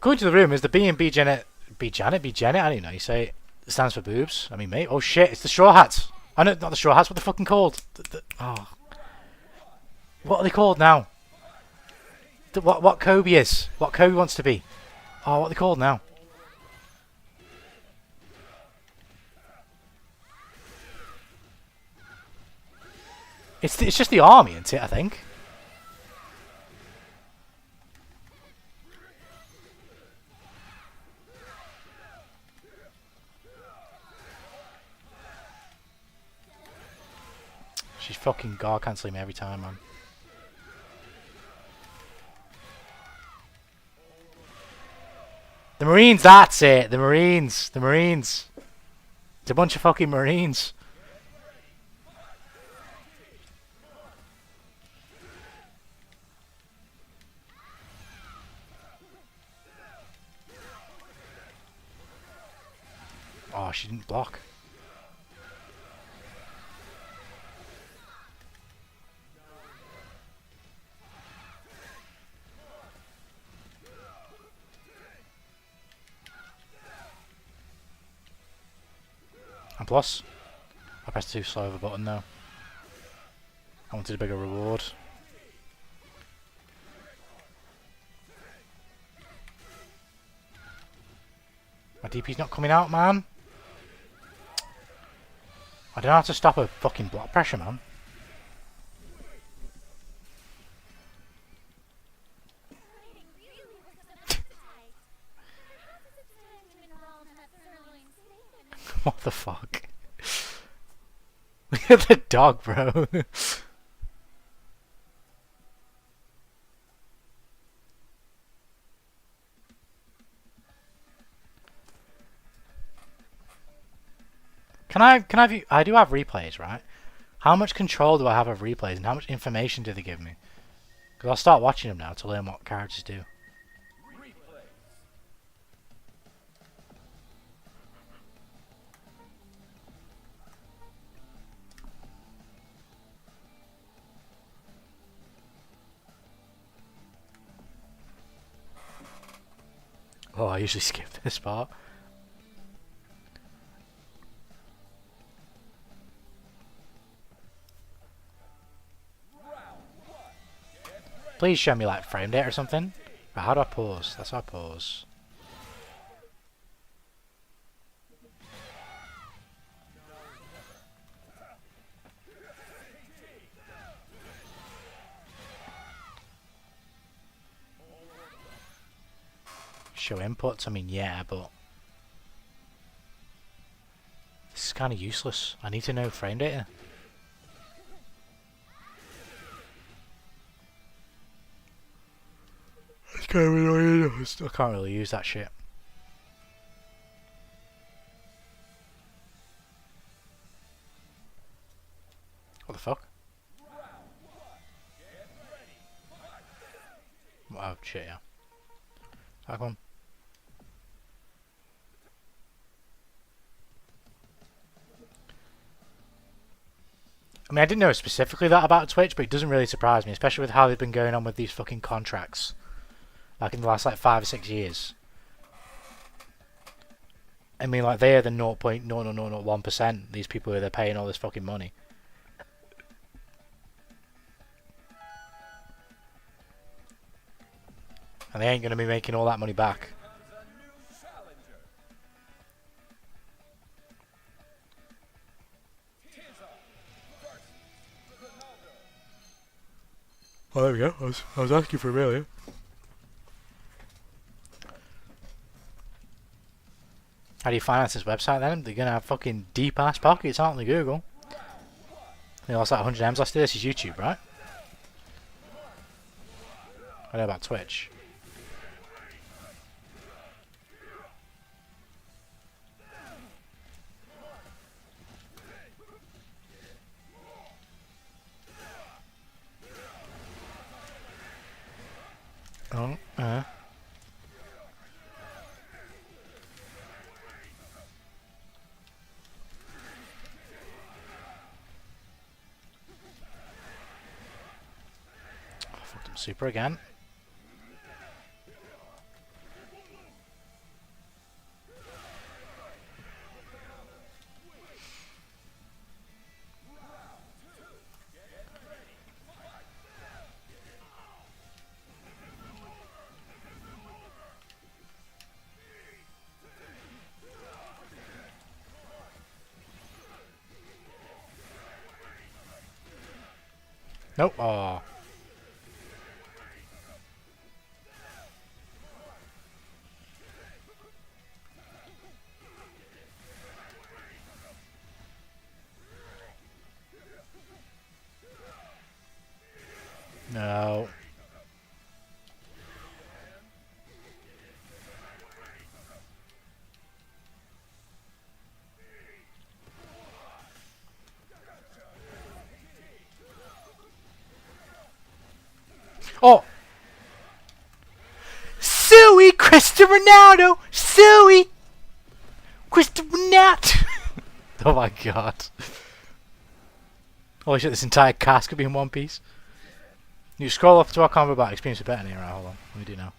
S1: Going to the room is the B and B Janet. B Janet? B Janet? I don't know how you say it. It stands for boobs. I mean, mate. Oh shit, it's the Straw Hats. I know, not the Straw Hats. What they're fucking called? Oh. What are they called now? What Kobe is? What Kobe wants to be? Oh, what are they called now? It's just the army, isn't it? I think. She's fucking guard cancelling me every time, man. The Marines, that's it. The Marines. The Marines. It's a bunch of fucking Marines. Oh, she didn't block. And plus, I pressed too slow of a button though. I wanted a bigger reward. My DP's not coming out, man. I don't know how to stop a fucking block pressure, man. What the fuck? Look at the dog, bro. I do have replays, right? How much control do I have of replays and how much information do they give me? Because I'll start watching them now to learn what characters do. Oh, I usually skip this part. Please show me like frame data or something. Right, how do I pause? That's how I pause. Show inputs, I mean yeah, but this is kind of useless. I need to know frame data. It's kind of annoying. I can't really use that shit. What the fuck? Oh shit, yeah. Back one. I mean, I didn't know specifically that about Twitch, but it doesn't really surprise me, especially with how they've been going on with these fucking contracts. Like in the last like 5 or 6 years. I mean, like they are the 0.0001%. These people who they're paying all this fucking money. And they ain't gonna be making all that money back. Oh, there we go. I was asking for a earlier. How do you finance this website then? They're gonna have fucking deep ass pockets, aren't they, Google? They lost like 100 M's last year. This is YouTube, right? I know about Twitch. Oh, I fucked him super again. Nope. Oh. No. Oh! Suey! Cristiano Ronaldo! Suey! Cristiano Ronaldo! Oh my god. Holy shit, this entire cast could be in one piece. You scroll up to our combo about experience a better name. Right, hold on. Let me do now.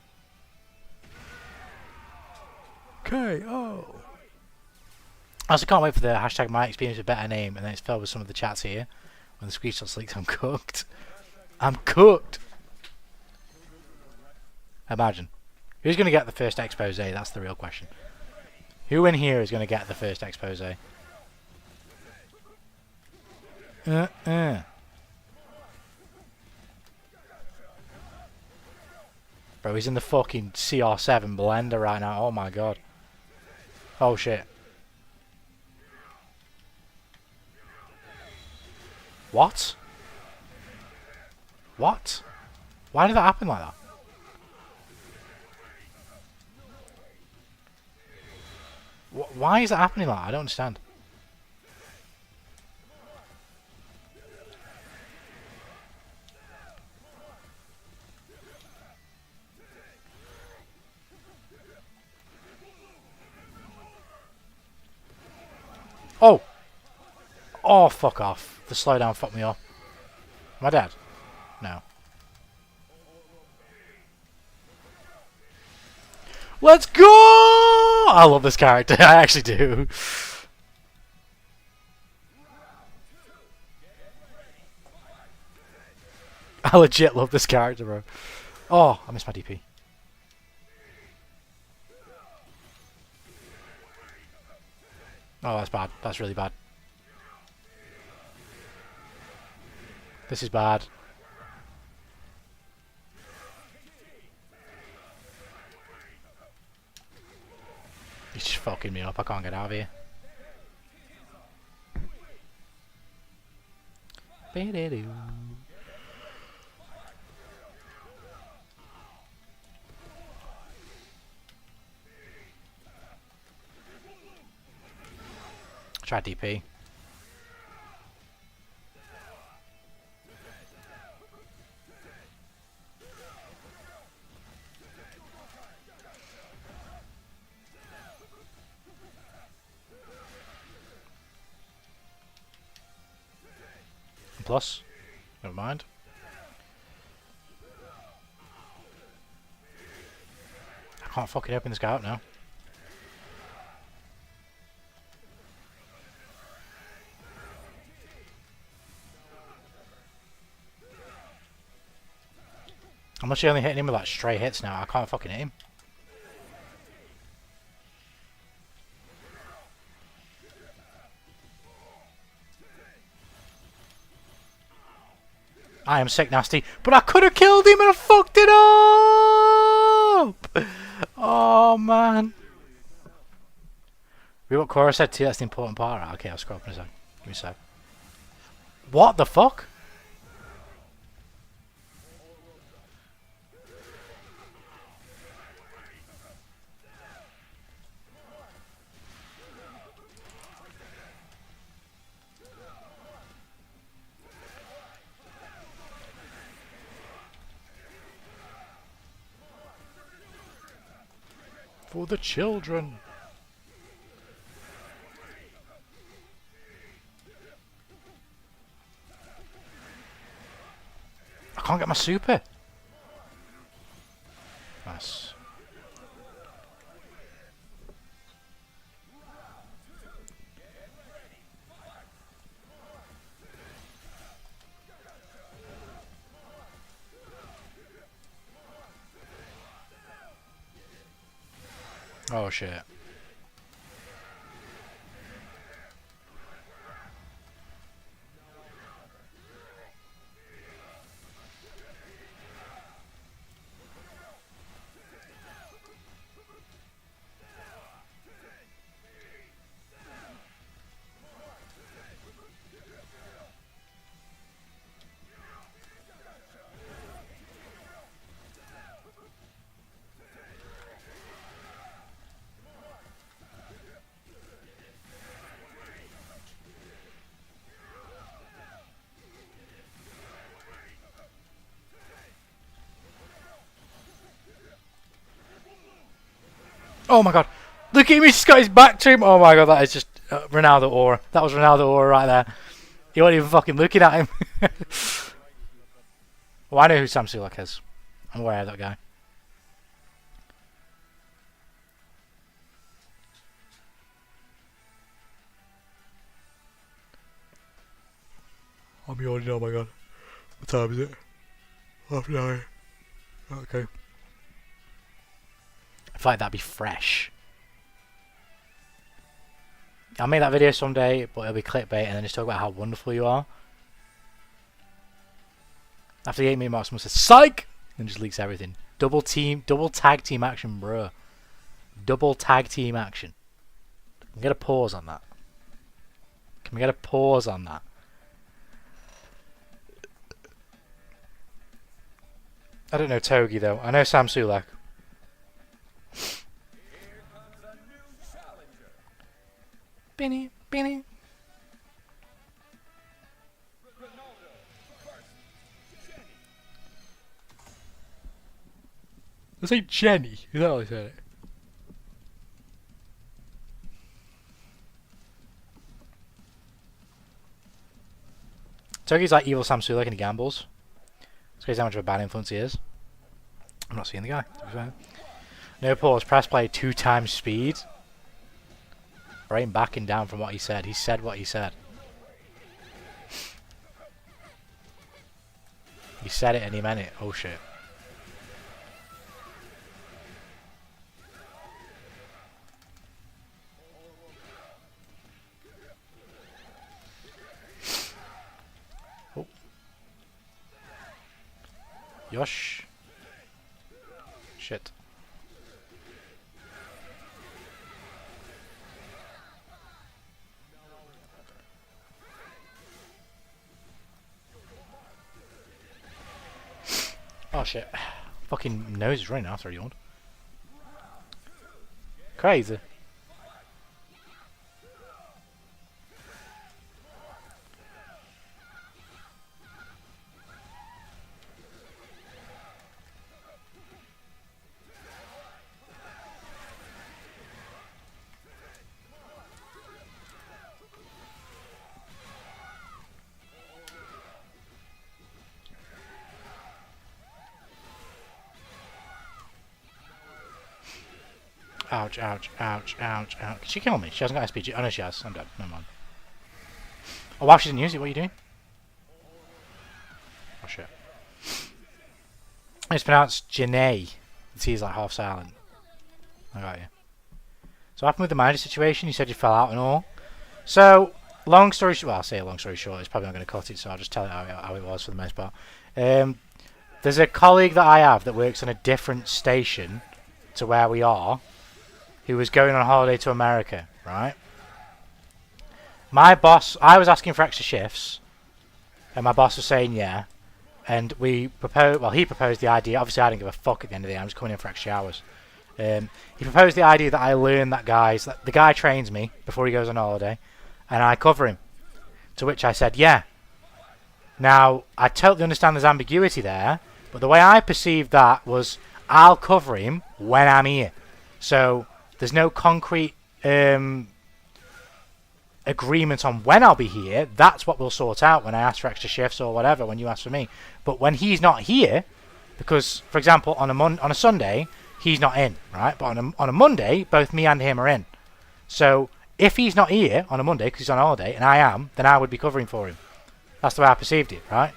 S1: KO. I also can't wait for the hashtag my experience a better name and then it's filled with some of the chats here. When the screenshots leaked, I'm cooked. I'm cooked! Imagine. Who's going to get the first expose? That's the real question. Who in here is going to get the first expose? Bro, he's in the fucking CR7 blender right now. Oh my god. Oh shit. What? What? Why did that happen like that? Why is that happening like that? I don't understand. Oh! Oh, fuck off. The slowdown fucked me up. Am I dead? No. Let's go! I love this character. I actually do. I legit love this character, bro. Oh, I missed my DP. Oh, that's bad. That's really bad. This is bad. He's just fucking me up. I can't get out of here. Try DP. Plus, never mind. I can't fucking open this guy up now. I'm actually only hitting him with like stray hits now. I can't fucking hit him. I am sick nasty, but I could have killed him and I fucked it up! Oh man. Read what Cora said too, that's the important part. Right, okay, I'll scroll up in a sec. Give me a sec. What the fuck? For the children. I can't get my super. Nice. Oh shit. Oh my god. Look at him, he's got his back to him. Oh my god, that is just Ronaldo aura. That was Ronaldo aura right there. You weren't even fucking looking at him. Well, I know who Sam Sulek is. I'm aware of that guy. I'm yawning, oh my god. What time is it? Half an hour. Okay. I feel like that'd be fresh. I'll make that video someday, but it'll be clickbait and then just talk about how wonderful you are. After the 8-minute mark, someone says, psych! And just leaks everything. Double tag team action, bro. Double tag team action. Can we get a pause on that? Can we get a pause on that? I don't know Togi though. I know Sam Sulek. Binny, Binny. I say Jenny. Is that what I said? Togi's like evil Sam Sulek and he gambles. It's crazy how much of a bad influence he is. I'm not seeing the guy, to be fair. No pause, press play 2 times speed. Brain backing down from what he said. He said what he said. He said it and he meant it. Oh shit. Oh. Yosh. Shit. Oh shit. Fucking nose is running after a yawn. Crazy. Ouch, ouch, ouch, ouch, ouch. Can she kill me? She hasn't got SPG. Oh no, she has. I'm dead. Never mind. Oh wow, she didn't use it. What are you doing? Oh shit. It's pronounced Janae. The T is like half silent. I got you. So what happened with the manager situation? You said you fell out and all. So, long story short, well, I'll say a long story short. It's probably not going to cut it, so I'll just tell it how it was for the most part. There's a colleague that I have that works on a different station to where we are, who was going on holiday to America, right? My boss, I was asking for extra shifts, and my boss was saying yeah, and we proposed, well, he proposed the idea, obviously I didn't give a fuck at the end of the day, I'm just coming in for extra hours. He proposed the idea that I learn that the guy trains me before he goes on holiday, and I cover him, to which I said yeah. Now, I totally understand there's ambiguity there, but the way I perceived that was, I'll cover him when I'm here. So, there's no concrete agreement on when I'll be here. That's what we'll sort out when I ask for extra shifts or whatever, when you ask for me. But when he's not here, because, for example, on a Sunday, he's not in, right? But on a Monday, both me and him are in. So, if he's not here on a Monday, because he's on holiday, and I am, then I would be covering for him. That's the way I perceived it, right?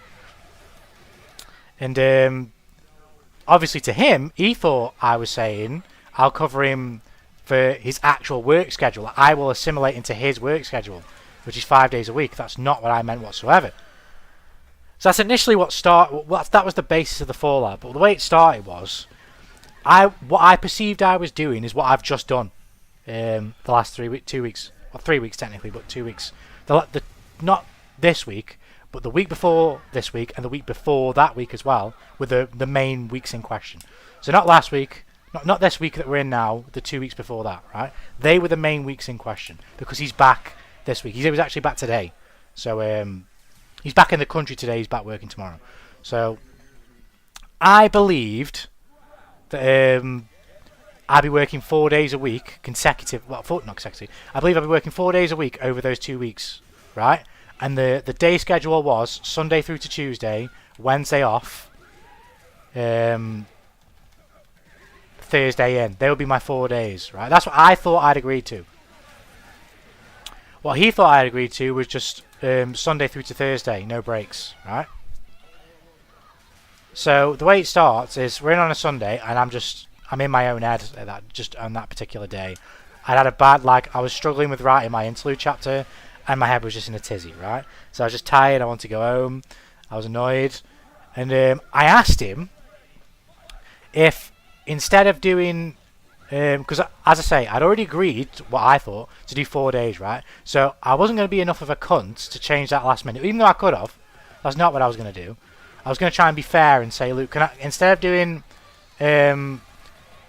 S1: And obviously to him, he thought I was saying I'll cover him for his actual work schedule. I will assimilate into his work schedule, which is 5 days a week. That's not what I meant whatsoever. So that's initially that was the basis of the fallout. But the way it started was, what I perceived I was doing is what I've just done. The last 2 weeks, well 3 weeks technically, but 2 weeks. Not this week, but the week before this week and the week before that week as well, were the main weeks in question. So not last week. Not this week that we're in now, the 2 weeks before that, right? They were the main weeks in question, because he's back this week. He was actually back today. So, he's back in the country today, he's back working tomorrow. So, I believed that I'll be working 4 days a week, consecutive. Well, not consecutive. I believe I'll be working 4 days a week over those 2 weeks, right? And the day schedule was Sunday through to Tuesday, Wednesday off, Thursday in. They would be my 4 days, right? That's what I thought I'd agreed to. What he thought I'd agreed to was just Sunday through to Thursday, no breaks, right? So the way it starts is we're in on a Sunday, and I'm in my own head just on that particular day. I had a bad, I was struggling with writing my interlude chapter, and my head was just in a tizzy, right? So I was just tired. I wanted to go home. I was annoyed, and I asked him if instead of doing, because as I say, I'd already agreed what I thought to do 4 days, right? So I wasn't going to be enough of a cunt to change that last minute, even though I could have. That's not what I was going to do. I was going to try and be fair and say, Luke, instead of doing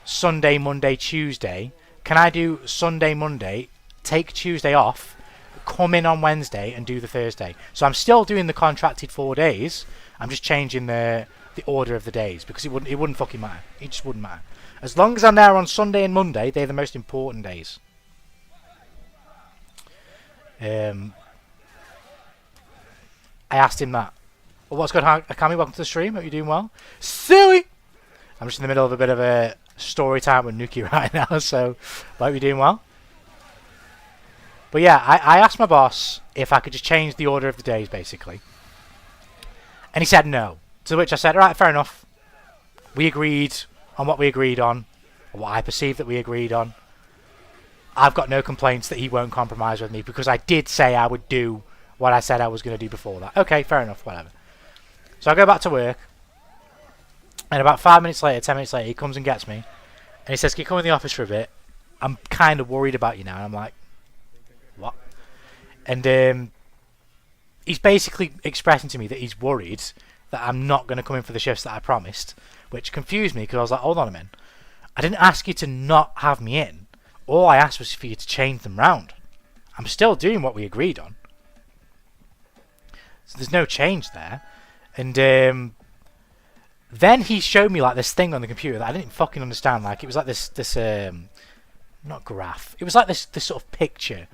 S1: Sunday, Monday, Tuesday, can I do Sunday, Monday, take Tuesday off, come in on Wednesday and do the Thursday? So I'm still doing the contracted 4 days. I'm just changing the order of the days because it wouldn't fucking matter. It just wouldn't matter. As long as I'm there on Sunday and Monday, they're the most important days. I asked him that. Well, what's good, Akami? Welcome to the stream. Hope you're doing well. Silly! I'm just in the middle of a bit of a story time with Nuki right now, so I hope you're doing well. But yeah, I asked my boss if I could just change the order of the days, basically. And he said no. To which I said, alright, fair enough. We agreed on what we agreed on, or what I perceived that we agreed on. I've got no complaints that he won't compromise with me, because I did say I would do what I said I was going to do before that. Okay, fair enough, whatever. So I go back to work, and about 5 minutes later, 10 minutes later, he comes and gets me, and he says, can you come in the office for a bit? I'm kind of worried about you now. And I'm like, what? And he's basically expressing to me that he's worried that I'm not going to come in for the shifts that I promised, which confused me, because I was like, hold on a minute. I didn't ask you to not have me in. All I asked was for you to change them round. I'm still doing what we agreed on. So there's no change there. And then he showed me this thing on the computer that I didn't fucking understand. It was like this not graph. It was like this sort of picture.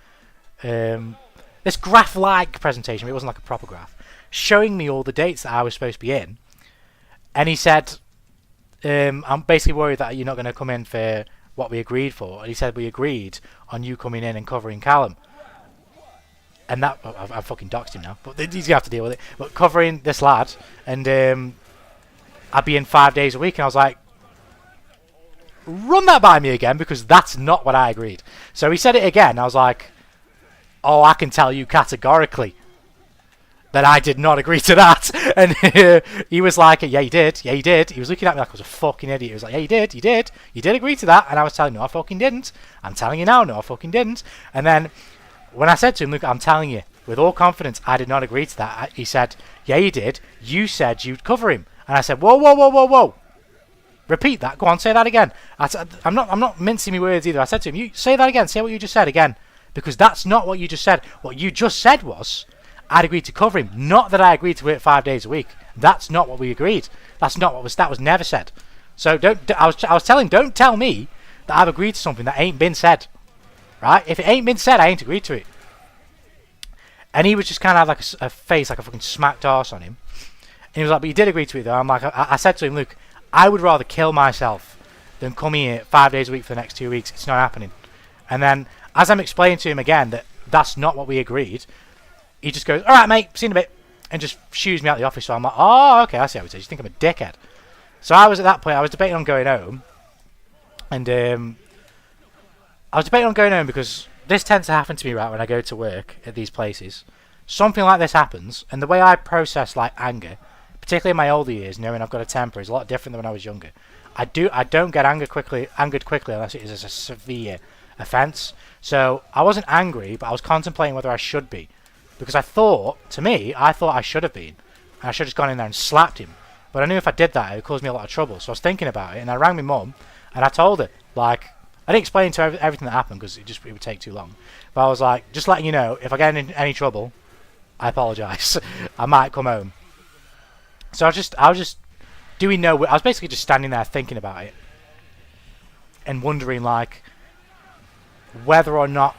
S1: This graph-like presentation, but it wasn't like a proper graph, showing me all the dates that I was supposed to be in. And he said, I'm basically worried that you're not going to come in for what we agreed for. And he said, we agreed on you coming in and covering Callum. And that, I've fucking doxed him now, but he's going to have to deal with it. But covering this lad, and I'd be in 5 days a week, and I was like, run that by me again, because that's not what I agreed. So he said it again, and I was like, oh, I can tell you categorically that I did not agree to that. And he was like, yeah, you did. Yeah, you did. He was looking at me like I was a fucking idiot. He was like, yeah, you did. You did. You did agree to that. And I was telling him, no, I fucking didn't. I'm telling you now, no, I fucking didn't. And then when I said to him, look, I'm telling you, with all confidence, I did not agree to that. He said, yeah, you did. You said you'd cover him. And I said, whoa, whoa, whoa, whoa, whoa. Repeat that. Go on, say that again. I'm not mincing my words either. I said to him, you say that again. Say what you just said again. Because that's not what you just said. What you just said was, I'd agreed to cover him. Not that I agreed to work 5 days a week. That's not what we agreed. That was never said. So I was telling him, don't tell me that I've agreed to something that ain't been said. Right? If it ain't been said, I ain't agreed to it. And he was just kind of like a face, like a fucking smacked arse on him. And he was like, but you did agree to it though. I'm like, I said to him, look, I would rather kill myself than come here 5 days a week for the next 2 weeks. It's not happening. And then, as I'm explaining to him again that that's not what we agreed, he just goes, alright mate, see you in a bit, and just shoos me out the office. So I'm like, oh, okay, I see how it is. You think I'm a dickhead. So I was at that point, I was debating on going home. And I was debating on going home because this tends to happen to me, right, when I go to work at these places. Something like this happens, and the way I process anger, particularly in my older years, knowing I've got a temper, is a lot different than when I was younger. I don't get angered quickly unless it is a severe offence. So I wasn't angry, but I was contemplating whether I should be, because I thought I should have been, and I should have just gone in there and slapped him. But I knew if I did that, it would cause me a lot of trouble. So I was thinking about it, and I rang my mum, and I told her, I didn't explain to her everything that happened because it would take too long. But I was like, just letting you know, if I get in any trouble, I apologise. I might come home. So I was just doing I was basically just standing there thinking about it. and wondering like whether or not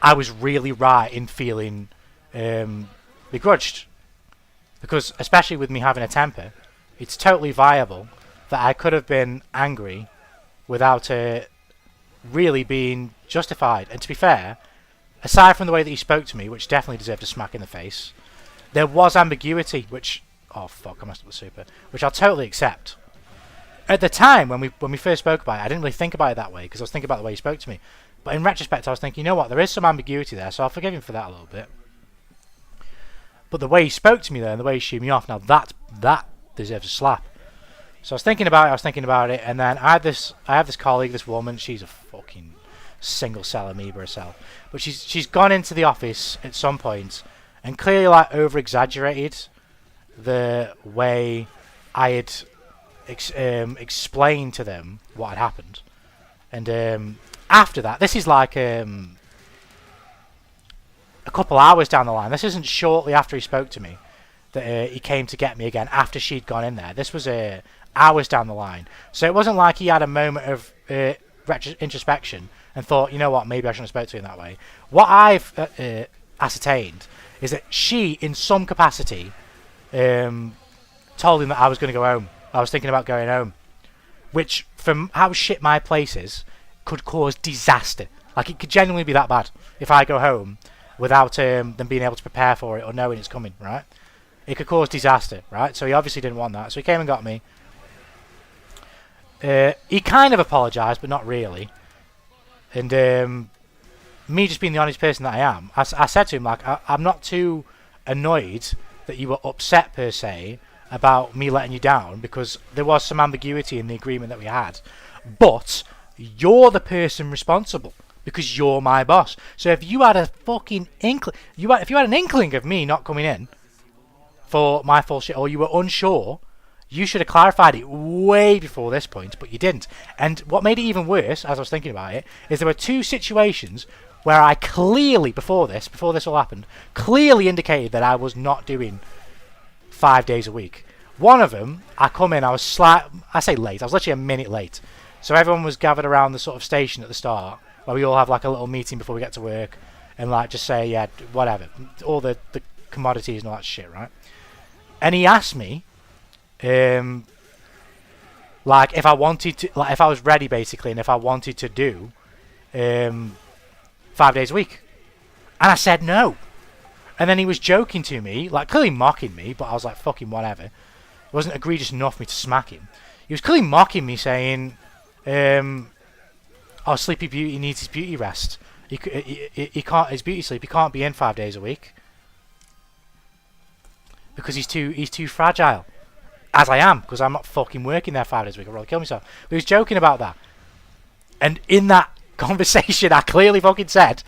S1: I was really right in feeling begrudged. Because especially with me having a temper, it's totally viable that I could have been angry without really being justified. And to be fair, aside from the way that he spoke to me, which definitely deserved a smack in the face, there was ambiguity, which... Oh, fuck, I messed up the super. Which I'll totally accept. At the time, when we first spoke about it, I didn't really think about it that way, because I was thinking about the way he spoke to me. But in retrospect, I was thinking, you know what, there is some ambiguity there, so I'll forgive him for that a little bit. But the way he spoke to me there, and the way he shooed me off, now that deserves a slap. So I was thinking about it, and then I have this colleague, this woman, she's a fucking single-cell amoeba herself. But she's gone into the office at some point, and clearly like over-exaggerated the way I had explained to them what had happened. And after that, this is like a couple hours down the line. This isn't shortly after he spoke to me that he came to get me again after she'd gone in there. This was hours down the line. So it wasn't like he had a moment of introspection and thought, you know what, maybe I shouldn't have spoke to him that way. What I've ascertained is that she, in some capacity, told him that I was going to go home. I was thinking about going home, which, from how shit my place is, could cause disaster. Like, it could genuinely be that bad if I go home without them being able to prepare for it or knowing it's coming, right? It could cause disaster, right? So he obviously didn't want that. So he came and got me. He kind of apologised, but not really. And me just being the honest person that I am, I said to him, like, I'm not too annoyed that you were upset, per se, about me letting you down, because there was some ambiguity in the agreement that we had. But you're the person responsible, because you're my boss. So if you had a fucking inkling, if you had an inkling of me not coming in for my full shit, or you were unsure, you should have clarified it way before this point, but you didn't. And what made it even worse, as I was thinking about it, is there were two situations where I clearly, before this all happened, clearly indicated that I was not doing 5 days a week. One of them, I come in, I was I say late, I was literally a minute late. So everyone was gathered around the sort of station at the start, where we all have like a little meeting before we get to work, and like just say, yeah, whatever, all the commodities and all that shit, right? And he asked me, like if I wanted to, like if I was ready basically, and if I wanted to do 5 days a week. And I said no. And then he was joking to me, like clearly mocking me, but I was like, fucking whatever. It wasn't egregious enough for me to smack him. He was clearly mocking me, saying, oh, Sleepy Beauty needs his beauty rest. He can't, his beauty sleep, he can't be in 5 days a week. Because he's too fragile. As I am, because I'm not fucking working there 5 days a week. I'd rather kill myself. But he was joking about that. And in that conversation, I clearly fucking said,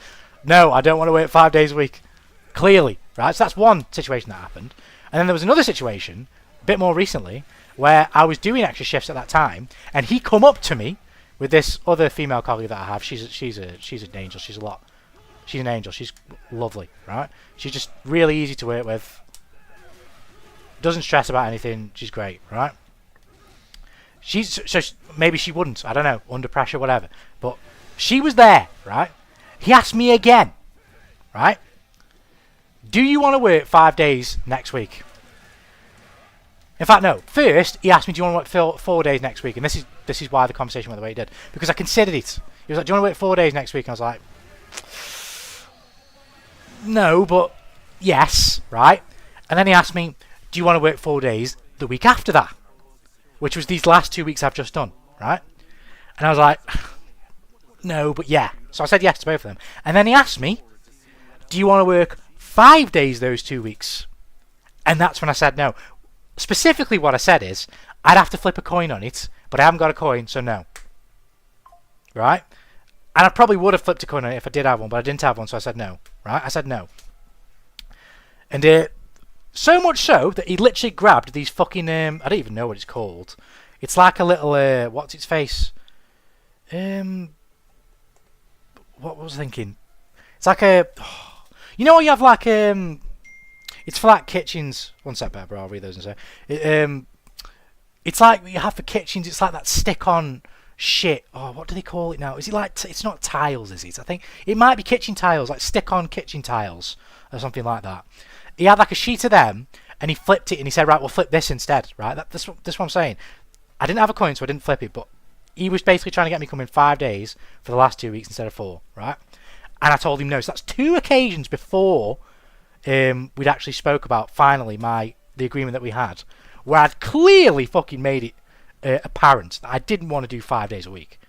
S1: no, I don't want to work 5 days a week. Clearly, right? So that's one situation that happened. And then there was another situation, a bit more recently, where I was doing extra shifts at that time, and he come up to me with this other female colleague that I have. She's an angel. She's an angel. She's lovely, right? She's just really easy to work with. Doesn't stress about anything. She's great, right? Maybe she wouldn't. I don't know. Under pressure, whatever. But she was there, right? He asked me again, right? Do you want to work 5 days next week? In fact, no. First, he asked me, do you want to work 4 days next week? And this is why the conversation went the way it did. Because I considered it. He was like, do you want to work 4 days next week? And I was like, no, but yes, right? And then he asked me, do you want to work 4 days the week after that? Which was these last 2 weeks I've just done, right? And I was like, no, but yeah. So I said yes to both of them. And then he asked me, do you want to work 5 days those 2 weeks? And that's when I said no. Specifically what I said is, I'd have to flip a coin on it, but I haven't got a coin, so no. Right? And I probably would have flipped a coin on it if I did have one, but I didn't have one, so I said no. Right? I said no. And so much so that he literally grabbed these fucking, I don't even know what it's called. It's like a little, what's its face? What was I thinking? It's like a, you know, you have like, it's for like kitchens. One sec, bro, I'll read those and say. It's like what you have for kitchens. It's like that stick-on shit. Oh, what do they call it now? Is it like it's not tiles, is it? I think it might be kitchen tiles, like stick-on kitchen tiles or something like that. He had like a sheet of them, and he flipped it, and he said, "Right, we'll flip this instead." Right? That's what I'm saying. I didn't have a coin, so I didn't flip it, but he was basically trying to get me coming 5 days for the last 2 weeks instead of 4, right? And I told him no. So that's 2 occasions before we'd actually spoke about finally the agreement that we had, where I'd clearly fucking made it apparent that I didn't want to do 5 days a week.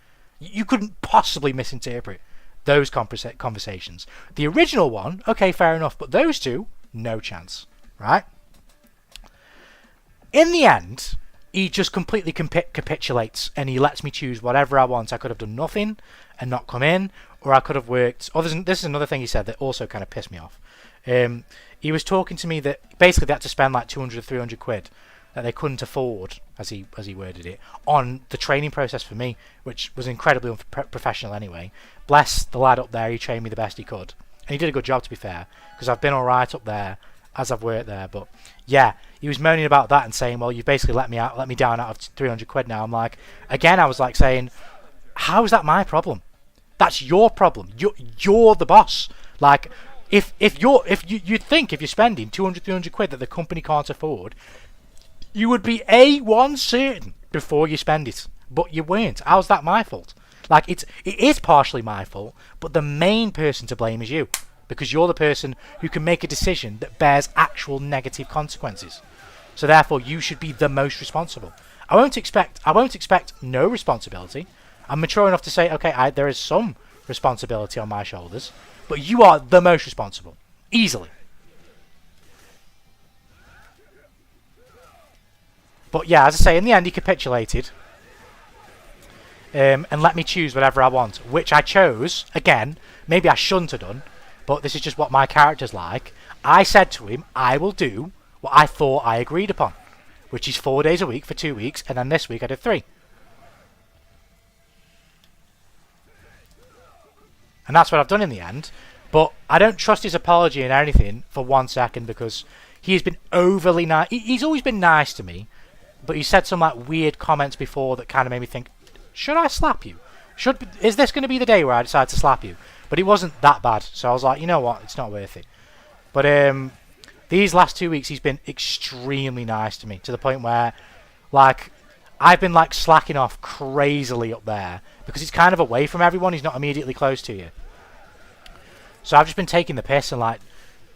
S1: You couldn't possibly misinterpret those conversations. The original one, okay, fair enough, but those 2, no chance, right? In the end, he just completely capitulates, and he lets me choose whatever I want. I could have done nothing and not come in, or I could have worked. Oh, this is another thing he said that also kind of pissed me off. He was talking to me that basically they had to spend like 200 or 300 quid that they couldn't afford, as he worded it, on the training process for me, which was incredibly unprofessional anyway. Bless the lad up there, he trained me the best he could. And he did a good job, to be fair, because I've been alright up there as I've worked there. But yeah, he was moaning about that and saying, well, you've basically let me down out of 300 quid now. I'm like, again, I was like saying, how's that my problem? That's your problem. You're the boss. Like, if you'd think if you're spending 200, 300 quid that the company can't afford, you would be A1 certain before you spend it. But you weren't. How's that my fault? Like, it is partially my fault, but the main person to blame is you. Because you're the person who can make a decision that bears actual negative consequences. So therefore, you should be the most responsible. I won't expect no responsibility. I'm mature enough to say, okay, there is some responsibility on my shoulders, but you are the most responsible, easily. But yeah, as I say, in the end, he capitulated and let me choose whatever I want, which I chose. Again, maybe I shouldn't have done, but this is just what my character's like. I said to him, I will do what I thought I agreed upon, which is 4 days a week for 2 weeks, and then this week I did 3. And that's what I've done in the end. But I don't trust his apology in anything for 1 second, because he has been overly nice. He's always been nice to me, but he said some like weird comments before that kind of made me think, should I slap you? Is this going to be the day where I decide to slap you? But it wasn't that bad, so I was like, you know what, it's not worth it. But these last 2 weeks, he's been extremely nice to me, to the point where, like, I've been like slacking off crazily up there because he's kind of away from everyone. He's not immediately close to you. So I've just been taking the piss and like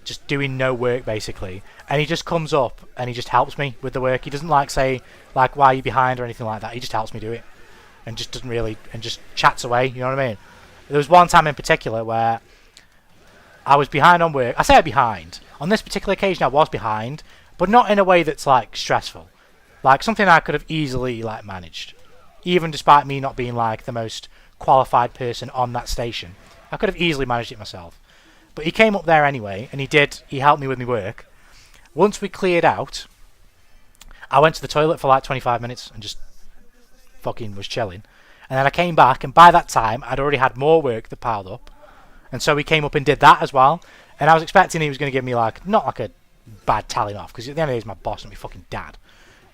S1: just doing no work basically. And he just comes up and he just helps me with the work. He doesn't like say like, why are you behind or anything like that. He just helps me do it and just doesn't really, and just chats away. You know what I mean? There was one time in particular where I was behind on work. I say I'm behind. On this particular occasion, I was behind, but not in a way that's like stressful. Like something I could have easily like managed, even despite me not being like the most qualified person on that station. I could have easily managed it myself. But he came up there anyway, and he helped me with my work. Once we cleared out, I went to the toilet for like 25 minutes and just fucking was chilling. And then I came back, and by that time, I'd already had more work that piled up. And so he came up and did that as well. And I was expecting he was going to give me like, not like a bad telling off, because at the end of the day he's my boss and my fucking dad.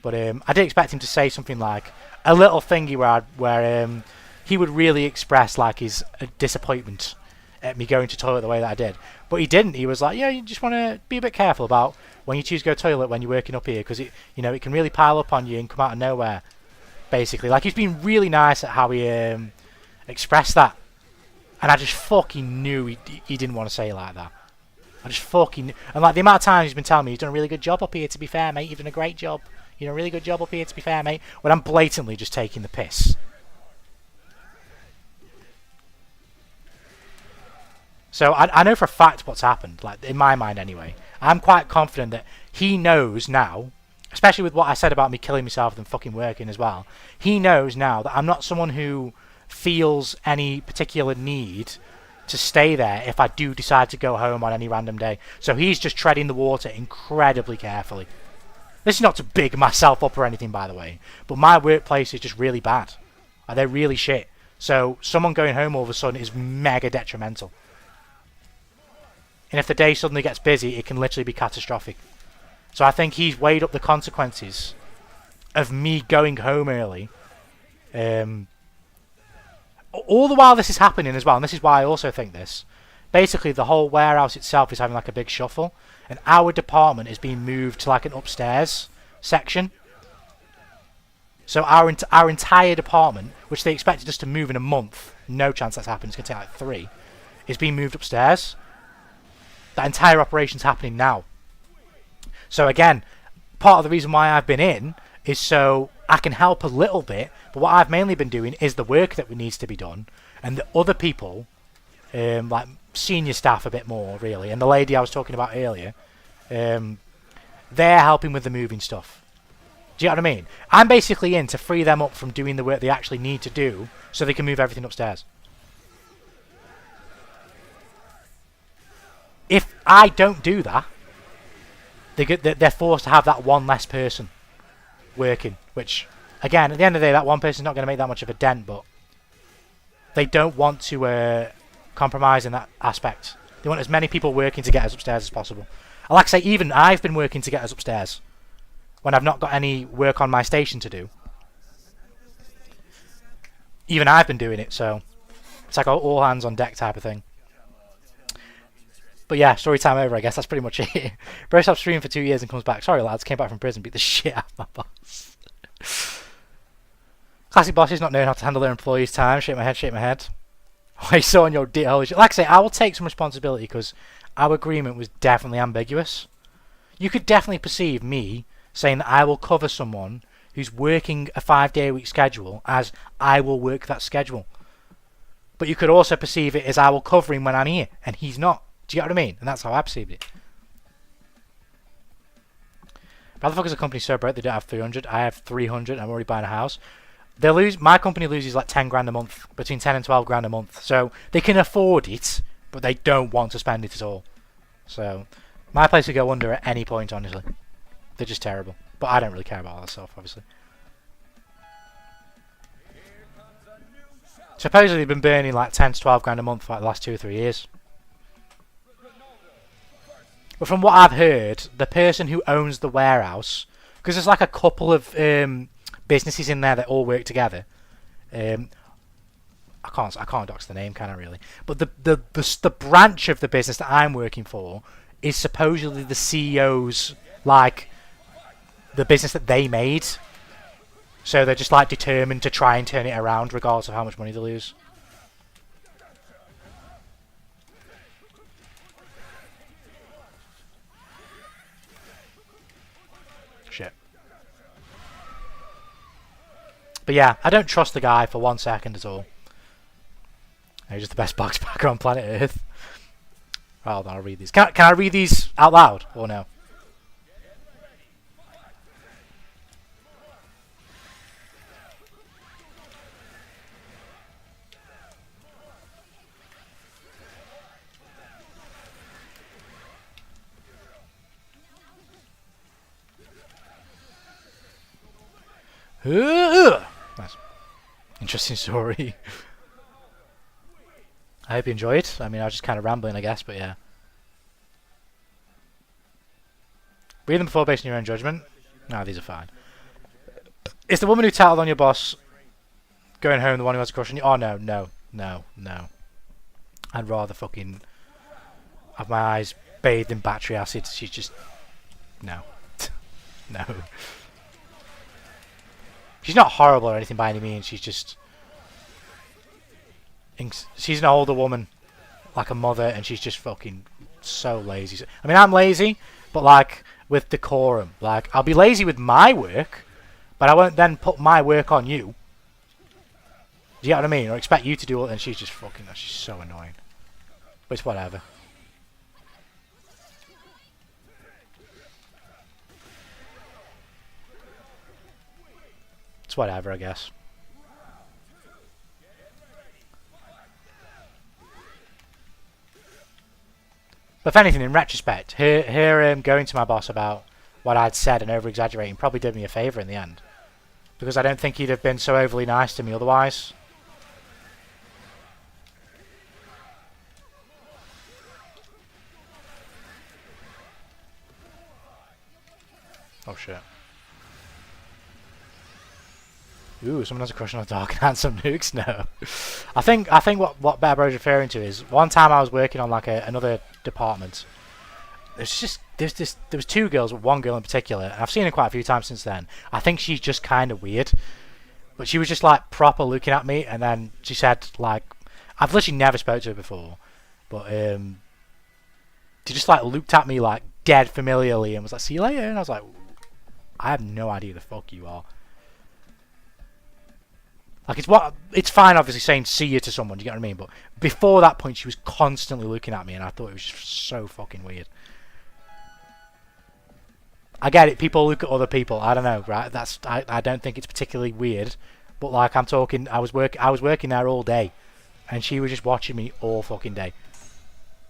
S1: But I did expect him to say something like a little thingy where he would really express like his disappointment at me going to toilet the way that I did. But he didn't. He was like, yeah, you just want to be a bit careful about when you choose to go to toilet when you're working up here, because it can really pile up on you and come out of nowhere. Basically, like, he's been really nice at how he expressed that, and I just fucking knew he didn't want to say it like that. I just fucking knew. And like the amount of times he's been telling me, you've done a really good job up here, to be fair, mate. You've done a great job. You know, a really good job up here, to be fair, mate. When I'm blatantly just taking the piss. So I know for a fact what's happened, like in my mind anyway. I'm quite confident that he knows now, especially with what I said about me killing myself and fucking working as well. He knows now that I'm not someone who feels any particular need to stay there if I do decide to go home on any random day. So he's just treading the water incredibly carefully. This is not to big myself up or anything, by the way, but my workplace is just really bad. They're really shit. So someone going home all of a sudden is mega detrimental. And if the day suddenly gets busy, it can literally be catastrophic. So I think he's weighed up the consequences of me going home early all the while this is happening as well, and this is why I also think this. Basically, the whole warehouse itself is having like a big shuffle, and our department is being moved to like an upstairs section. So our entire department, which they expected us to move in a month, no chance that's happening. It's going to take like 3, is being moved upstairs. That entire operation's happening now. So again, part of the reason why I've been in is so I can help a little bit, but what I've mainly been doing is the work that needs to be done, and the other people, like senior staff a bit more really, and the lady I was talking about earlier, they're helping with the moving stuff. Do you know what I mean? I'm basically in to free them up from doing the work they actually need to do so they can move everything upstairs. If I don't do that, they're forced to have that one less person working, which, again, at the end of the day, that one person's not going to make that much of a dent, but they don't want to compromise in that aspect. They want as many people working to get us upstairs as possible. And like I say, even I've been working to get us upstairs when I've not got any work on my station to do. Even I've been doing it, so it's like all hands on deck type of thing. But yeah, story time over, I guess. That's pretty much it. Bro stopped streaming for 2 years and comes back. Sorry, lads. Came back from prison, beat the shit out of my boss. Classic bosses not knowing how to handle their employees' time. Shake my head, shake my head. I saw on your deal. Like I say, I will take some responsibility because our agreement was definitely ambiguous. You could definitely perceive me saying that I will cover someone who's working a 5-day-a-week schedule as I will work that schedule. But you could also perceive it as I will cover him when I'm here, and he's not. Do you get what I mean? And that's how I perceived it. Motherfuckers, a company so broke they don't have 300. I have 300. I'm already buying a house. They lose. My company loses like 10 grand a month, between 10 and 12 grand a month. So they can afford it, but they don't want to spend it at all. So my place would go under at any point, honestly. They're just terrible. But I don't really care about all that stuff, obviously. Supposedly they've been burning like 10 to 12 grand a month for like the last 2 or 3 years. But from what I've heard, the person who owns the warehouse, because there's like a couple of businesses in there that all work together. I can't dox the name, can I really? But the branch of the business that I'm working for is supposedly the CEO's, like, the business that they made. So they're just like determined to try and turn it around regardless of how much money they lose. Shit. But yeah, I don't trust the guy for 1 second at all. He's just the best box packer on planet Earth. Hold on, I'll read these. Can I read these out loud or no? Nice. Interesting story. I hope you enjoyed. I mean, I was just kind of rambling, I guess, but yeah. Read them before basing your own judgment. No, these are fine. Is the woman who tattled on your boss going home the one who has a crush on you? Oh, no, no, no, no. I'd rather fucking have my eyes bathed in battery acid. She's just... No. No. She's not horrible or anything by any means. She's just... She's an older woman, like a mother, and she's just fucking so lazy. I mean, I'm lazy, but like with decorum. Like, I'll be lazy with my work, but I won't then put my work on you. Do you get what I mean? Or expect you to do it, and she's just fucking... She's so annoying. But it's whatever. It's whatever, I guess. But if anything, in retrospect, her going to my boss about what I'd said and over-exaggerating probably did me a favour in the end. Because I don't think he'd have been so overly nice to me otherwise. Oh shit. Ooh, someone has a crush on a dark and handsome nukes. No, I think what Better Bro's referring to is one time I was working on like another department. There was two girls, but one girl in particular, and I've seen her quite a few times since then. I think she's just kind of weird, but she was just like proper looking at me, and then she said like, I've literally never spoke to her before, but she just like looked at me like dead familiarly and was like, "See you later," and I was like, I have no idea who the fuck you are. Like, it's fine, obviously, saying see you to someone, do you get what I mean? But before that point, she was constantly looking at me, and I thought it was just so fucking weird. I get it, people look at other people, I don't know, right? I don't think it's particularly weird, but like, I'm talking, I was working there all day, and she was just watching me all fucking day.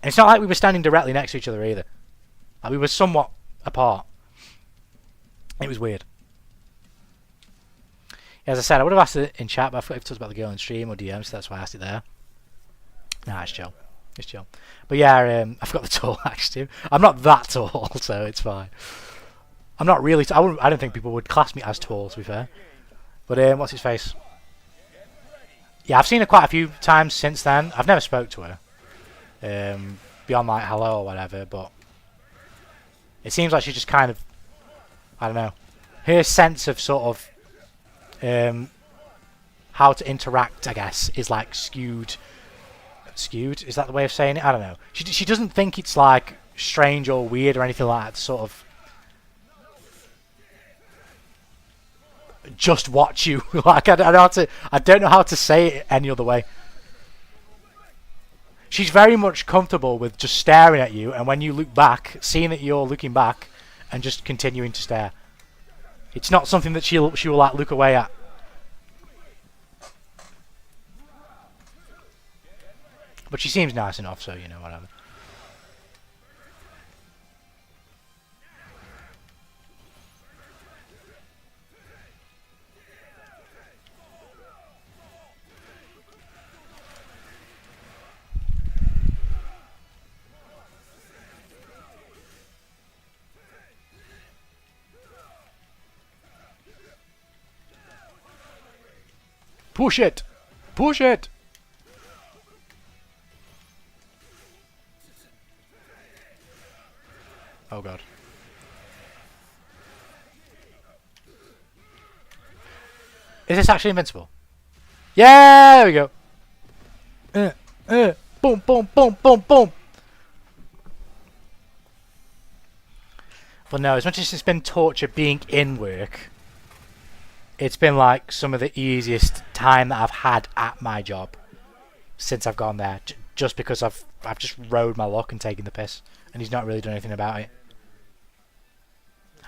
S1: And it's not like we were standing directly next to each other either. Like, we were somewhat apart. It was weird. As I said, I would have asked it in chat, but I forgot if it was about the girl in stream or DM, so that's why I asked it there. Nah, it's chill. It's chill. But yeah, I forgot the tall actually. I'm not that tall, so it's fine. I'm not really. I don't think people would class me as tall, to be fair. But what's his face? Yeah, I've seen her quite a few times since then. I've never spoke to her. Beyond like hello or whatever, but it seems like she's just kind of, I don't know. Her sense of sort of how to interact, I guess, is like skewed. Skewed? Is that the way of saying it? I don't know. She doesn't think it's like strange or weird or anything like that. Sort of just watch you. Like I don't know how to say it any other way. She's very much comfortable with just staring at you, and when you look back, seeing that you're looking back, and just continuing to stare. It's not something that she will like look away at. But she seems nice enough, so you know, whatever. Push it! Push it! Oh god. Is this actually invincible? Yeah, there we go. Boom, boom, boom, boom, boom. But no, as much as it's been torture being in work, it's been like some of the easiest time that I've had at my job since I've gone there. Just because I've just rode my luck and taken the piss, and he's not really done anything about it.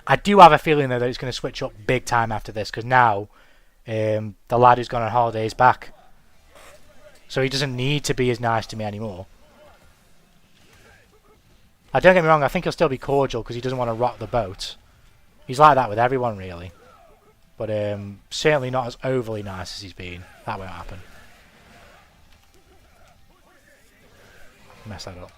S1: I do have a feeling though that it's going to switch up big time after this, because now the lad who's gone on holiday is back, so he doesn't need to be as nice to me anymore. Don't get me wrong, I think he'll still be cordial because he doesn't want to rock the boat. He's like that with everyone really, but certainly not as overly nice as he's been. That won't happen. Mess that up.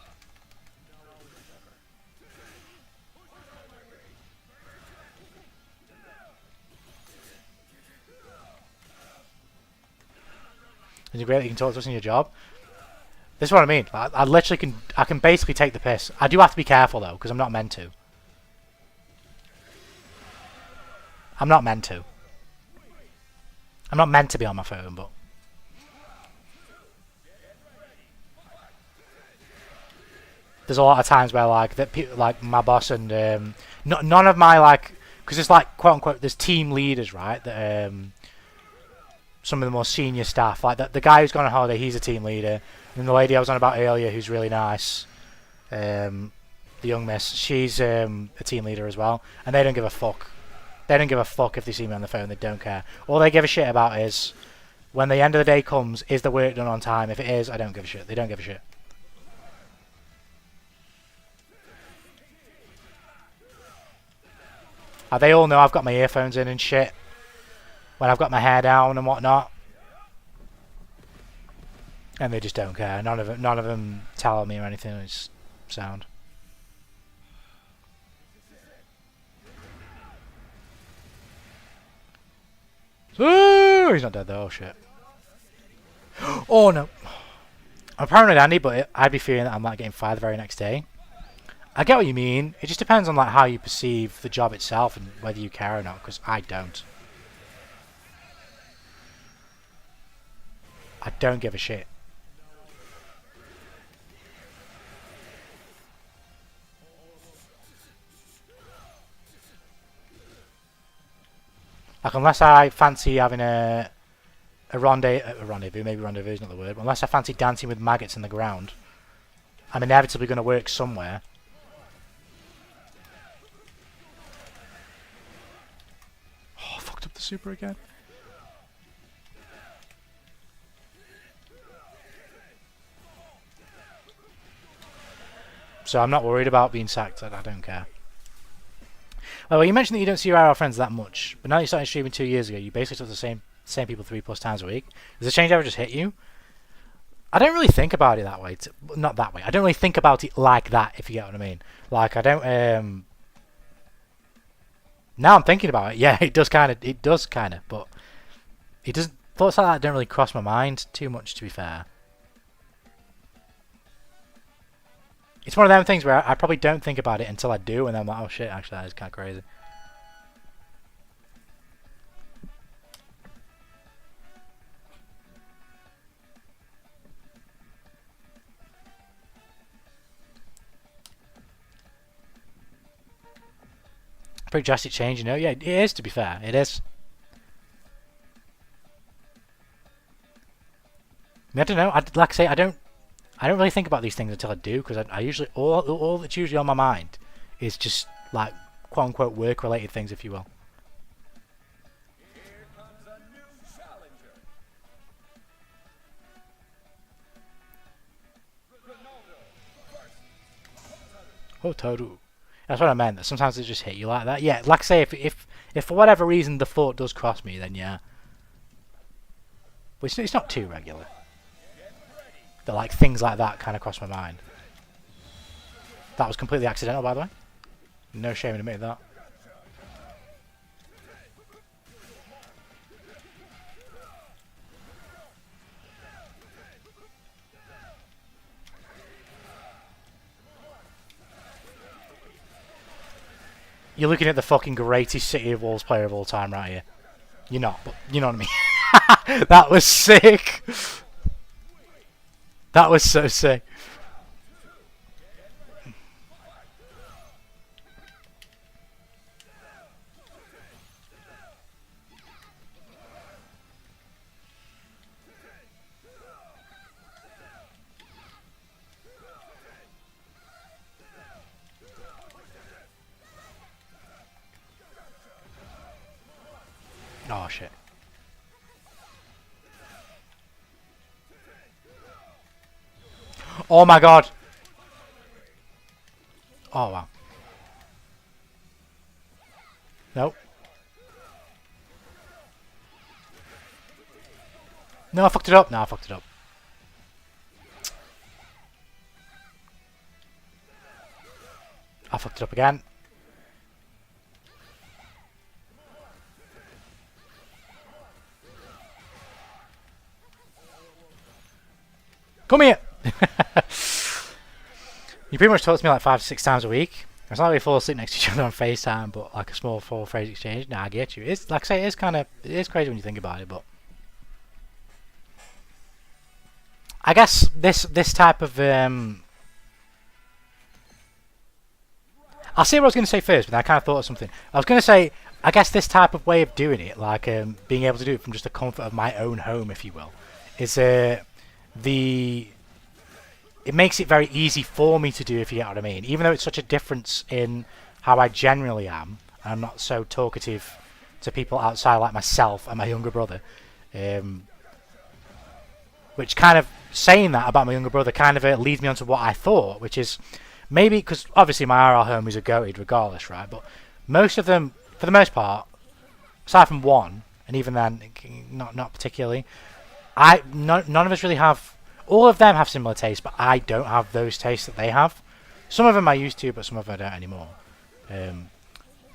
S1: Is it great that you can talk to us in your job? This is what I mean. I literally can basically take the piss. I do have to be careful though, because I'm not meant to. I'm not meant to. I'm not meant to be on my phone, but there's a lot of times where like like my boss and none of my like, because it's like quote unquote there's team leaders, right? That some of the more senior staff, like the guy who's gone on holiday, he's a team leader, and the lady I was on about earlier, who's really nice, the young miss, she's a team leader as well, and they don't give a fuck. They don't give a fuck if they see me on the phone. They don't care. All they give a shit about is when the end of the day comes, is the work done on time? If it is, I don't give a shit. They don't give a shit. They all know I've got my earphones in and shit when I've got my hair down and whatnot, and they just don't care. None of them tell me or anything. It's sound. Woo! sure he's not dead though. Oh shit. Oh no. I'm paranoid Andy, but I'd be fearing that I'm like getting fired the very next day. I get what you mean. It just depends on like how you perceive the job itself and whether you care or not, because I don't. I don't give a shit. Like, unless I fancy having a rendezvous, maybe rendezvous is not the word, but unless I fancy dancing with maggots in the ground, I'm inevitably going to work somewhere. Oh, I fucked up the super again. So I'm not worried about being sacked, I don't care. Well, you mentioned that you don't see your IRL friends that much, but now you started streaming 2 years ago, you basically talk to the same people 3+ times a week. Does the change ever just hit you? I don't really think about it that way. Not that way. I don't really think about it like that, if you get what I mean. Like, I don't... Now I'm thinking about it, yeah, it does kind of, but... It doesn't... Thoughts like that don't really cross my mind too much, to be fair. It's one of them things where I probably don't think about it until I do, and then I'm like, oh shit, actually that is kind of crazy. Pretty drastic change, you know? Yeah, it is, to be fair. It is. I mean, I don't know. Like I say, I don't really think about these things until I do, because I usually all that's usually on my mind is just like quote unquote work related things, if you will.
S2: Here comes a new challenger.
S1: Hotaru. That's what I meant. That sometimes it just hit you like that. Yeah, like I say, if for whatever reason the thought does cross me, then yeah. But it's not too regular. That like things like that kind of cross my mind. That was completely accidental, by the way. No shame in admitting that. You're looking at the fucking greatest City of Wolves player of all time right here. You're not, but you know what I mean. That was sick. That was so sick. Oh shit. Oh my god. Oh wow. Nope. No, I fucked it up. No, I fucked it up. I fucked it up again. Come here! You pretty much talk to me like 5 to 6 times a week. It's not like we fall asleep next to each other on FaceTime, but like a small 4-phrase exchange. Nah, I get you. It's like I say, it is crazy when you think about it, but I guess this type of I'll say what I was going to say first, but then I kind of thought of something. I was going to say, I guess this type of way of doing it, like being able to do it from just the comfort of my own home, if you will, is it makes it very easy for me to do, if you get what I mean. Even though it's such a difference in how I generally am, and I'm not so talkative to people outside like myself and my younger brother. Which kind of, saying that about my younger brother kind of leads me on to what I thought, which is maybe, because obviously my RL homies are goated regardless, right? But most of them, for the most part, aside from one, and even then, not particularly, none of us really have. All of them have similar tastes, but I don't have those tastes that they have. Some of them I used to, but some of them I don't anymore. The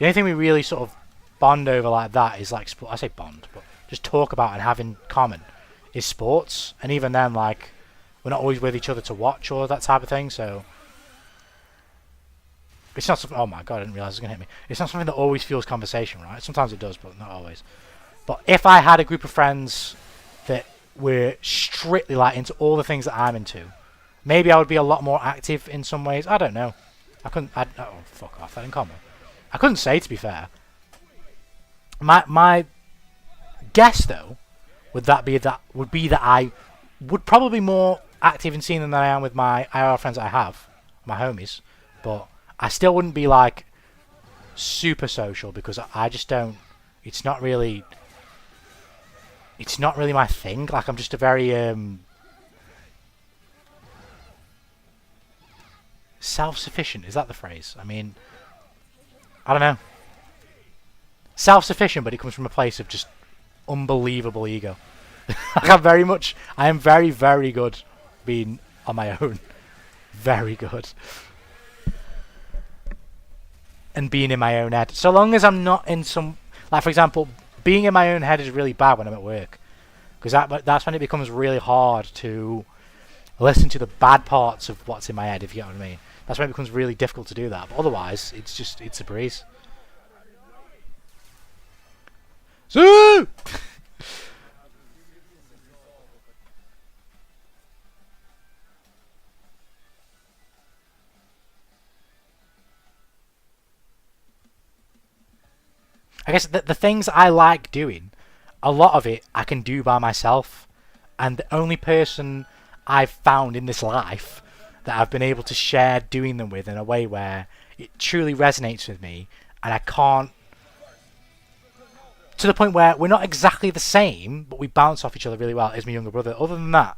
S1: only thing we really sort of bond over like that is like I say bond, but just talk about and have in common is sports. And even then, like, we're not always with each other to watch or that type of thing. So it's not something. Oh my god, I didn't realize it was gonna hit me. It's not something that always fuels conversation, right? Sometimes it does, but not always. But if I had a group of friends that were strictly like into all the things that I'm into, maybe I would be a lot more active in some ways. I don't know. I couldn't. Oh, fuck off. That didn't combo. I couldn't say, to be fair. My guess though would be that I would probably be more active in seeing them than I am with my IR friends that I have, my homies. But I still wouldn't be like super social because I just don't. It's not really. It's not really my thing. Like, I'm just a very self-sufficient. Is that the phrase? I mean, I don't know. Self-sufficient, but it comes from a place of just unbelievable ego. Like, I am very, very good being on my own. Very good. And being in my own head. So long as I'm not in some... Like, for example, being in my own head is really bad when I'm at work. Because that's when it becomes really hard to listen to the bad parts of what's in my head, if you get what I mean. That's when it becomes really difficult to do that. But otherwise, it's a breeze. Zoo! I guess the things I like doing, a lot of it I can do by myself. And the only person I've found in this life that I've been able to share doing them with in a way where it truly resonates with me, and I can't... To the point where we're not exactly the same, but we bounce off each other really well, is my younger brother. Other than that,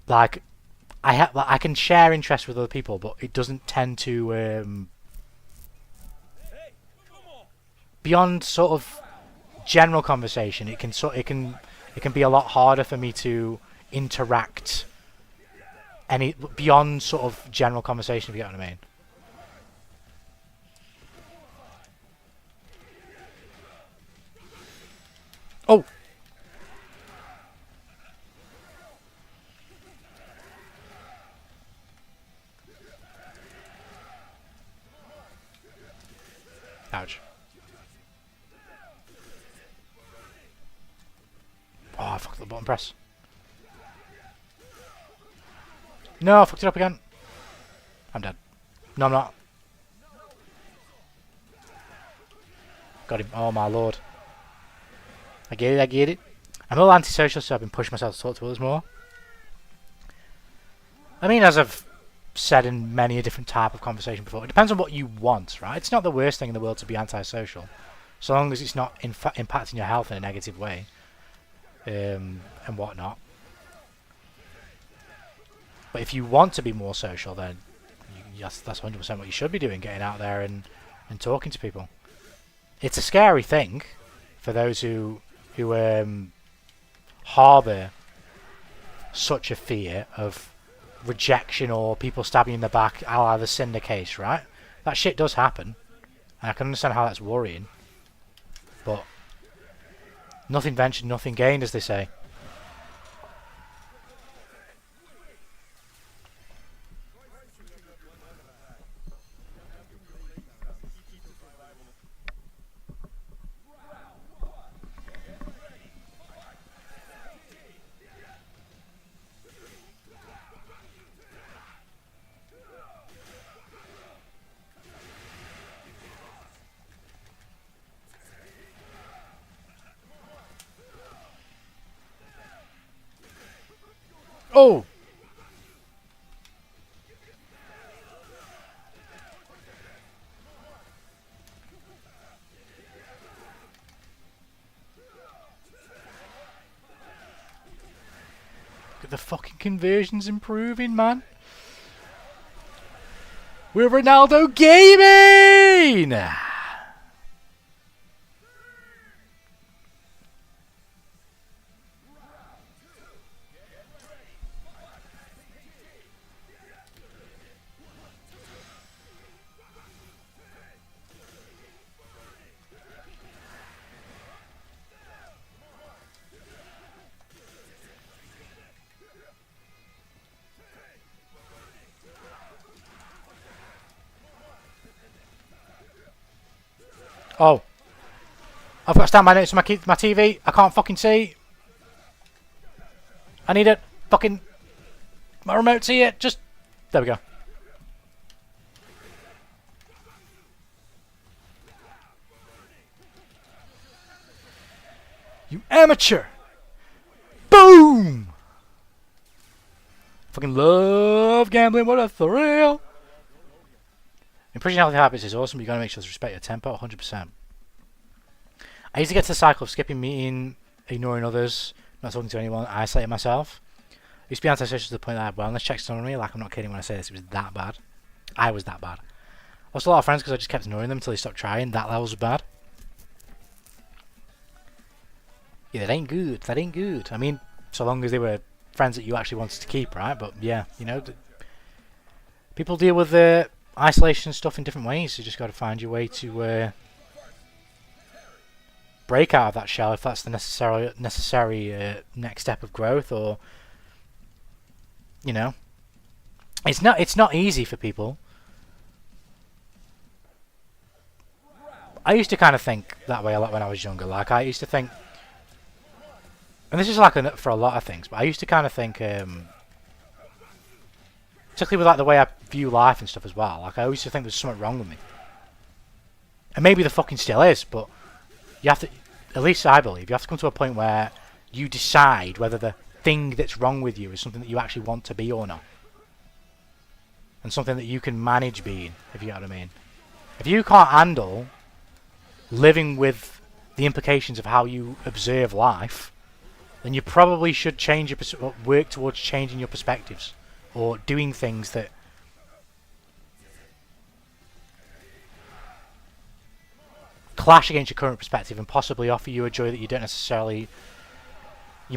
S1: like, I can share interests with other people, but it doesn't tend to... beyond sort of general conversation, it can be a lot harder for me to interact any beyond sort of general conversation, if you get what I mean. Oh! Ouch. Oh, I fucked the button press. No, I fucked it up again. I'm dead. No, I'm not. Got him. Oh, my lord. I get it, I get it. I'm a little antisocial, so I've been pushing myself to talk to others more. I mean, as I've said in many a different type of conversation before, it depends on what you want, right? It's not the worst thing in the world to be antisocial, so long as it's not impacting your health in a negative way, and whatnot. But if you want to be more social, then that's 100% what you should be doing, getting out there and talking to people. It's a scary thing for those who harbour such a fear of rejection or people stabbing you in the back, a la the Cinder case, right? That shit does happen, and I can understand how that's worrying. But nothing ventured, nothing gained, as they say. Oh! Look at the fucking conversions improving, man. We're Ronaldo Gaming! Oh. I've got to stand by next to my TV. I can't fucking see. I need it. Fucking... My remote's here. Just... There we go. You amateur! Boom! Fucking love gambling. What a thrill! Improving healthy habits is awesome, but you gotta make sure to respect your tempo 100%. I used to get to the cycle of skipping meeting, ignoring others, not talking to anyone, isolating myself. I used to be antisocial to the point that I had wellness checks on me. Like, I'm not kidding when I say this, it was that bad. I was that bad. I lost a lot of friends because I just kept ignoring them until they stopped trying. That level was bad. Yeah, that ain't good. That ain't good. I mean, so long as they were friends that you actually wanted to keep, right? But yeah, you know, people deal with isolation stuff in different ways. You just got to find your way to break out of that shell if that's the necessary next step of growth, or you know, it's not easy for people. I used to kind of think that way a lot when I was younger. Like, I used to think, and this is like for a lot of things, but I used to kind of think, particularly with like the way I view life and stuff as well. Like, I always used to think there's something wrong with me, and maybe there fucking still is, but you have to, at least I believe, you have to come to a point where you decide whether the thing that's wrong with you is something that you actually want to be or not, and something that you can manage being, if you know what I mean. If you can't handle living with the implications of how you observe life, then you probably should change your work towards changing your perspectives, or doing things that clash against your current perspective and possibly offer you a joy that you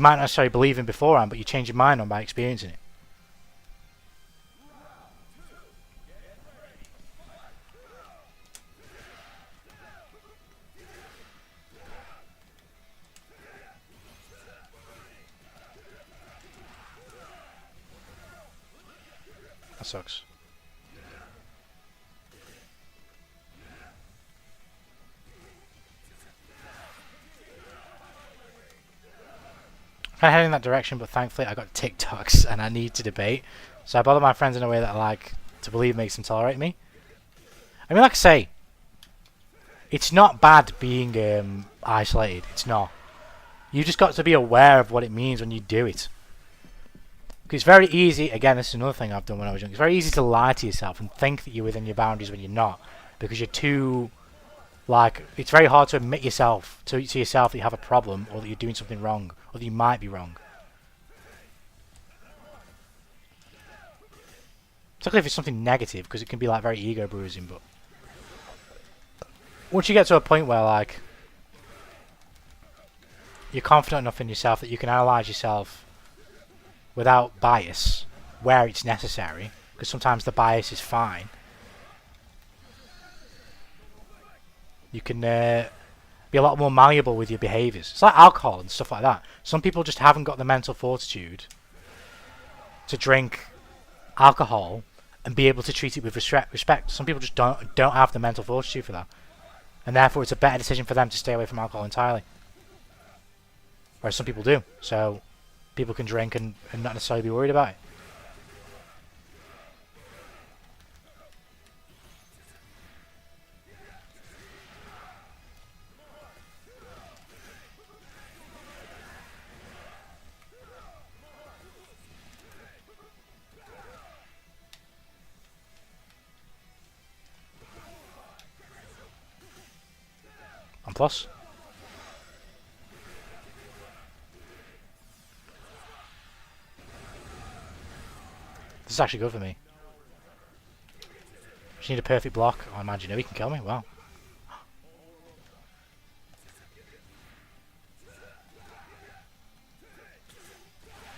S1: might not necessarily believe in beforehand, but you change your mind on by experiencing it. That sucks. I'm heading in that direction, but thankfully I got TikToks and I need to debate. So I bother my friends in a way that I like to believe makes them tolerate me. I mean, like I say, it's not bad being isolated. It's not. You just got to be aware of what it means when you do it. Because it's very easy, again, this is another thing I've done when I was young, it's very easy to lie to yourself and think that you're within your boundaries when you're not. Because you're too, like, it's very hard to admit to yourself that you have a problem, or that you're doing something wrong, or that you might be wrong. Particularly if it's something negative, because it can be like very ego bruising, but once you get to a point where, like, you're confident enough in yourself that you can analyse yourself without bias, where it's necessary, because sometimes the bias is fine, you can be a lot more malleable with your behaviours. It's like alcohol and stuff like that. Some people just haven't got the mental fortitude to drink alcohol and be able to treat it with respect. Some people just don't have the mental fortitude for that, and therefore it's a better decision for them to stay away from alcohol entirely. Whereas some people do. So people can drink and not necessarily be worried about it. And plus, this is actually good for me. Just need a perfect block. I imagine he can kill me. Wow.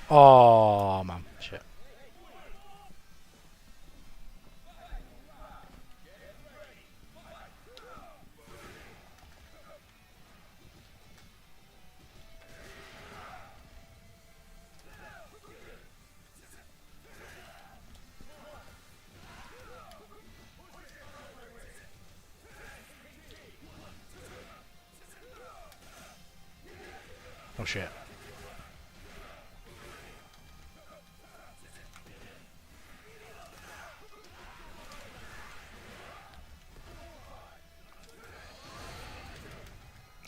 S1: Oh man, shit. Oh shit.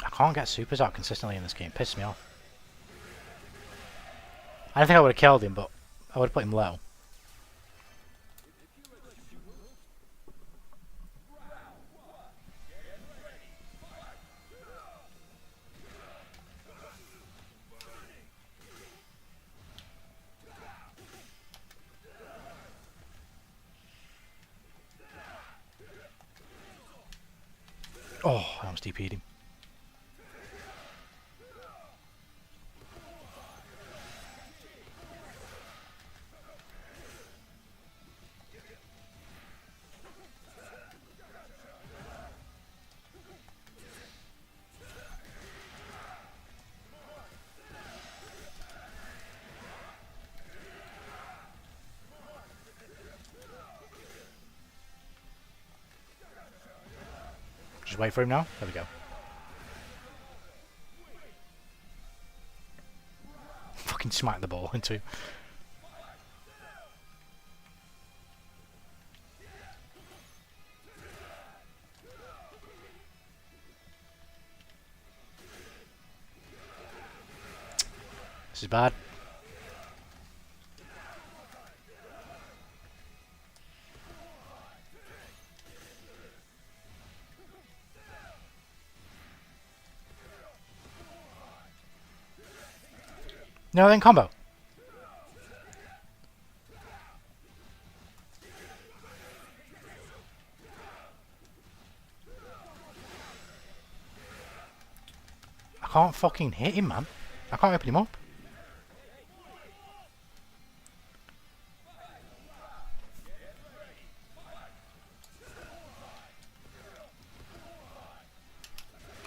S1: I can't get supers out consistently in this game. It pisses me off. I don't think I would have killed him, but I would have put him low. Oh, I almost DP'd him. Just wait for him now. There we go. Fucking smack the ball into him. This is bad. No, then combo. I can't fucking hit him, man. I can't open him up.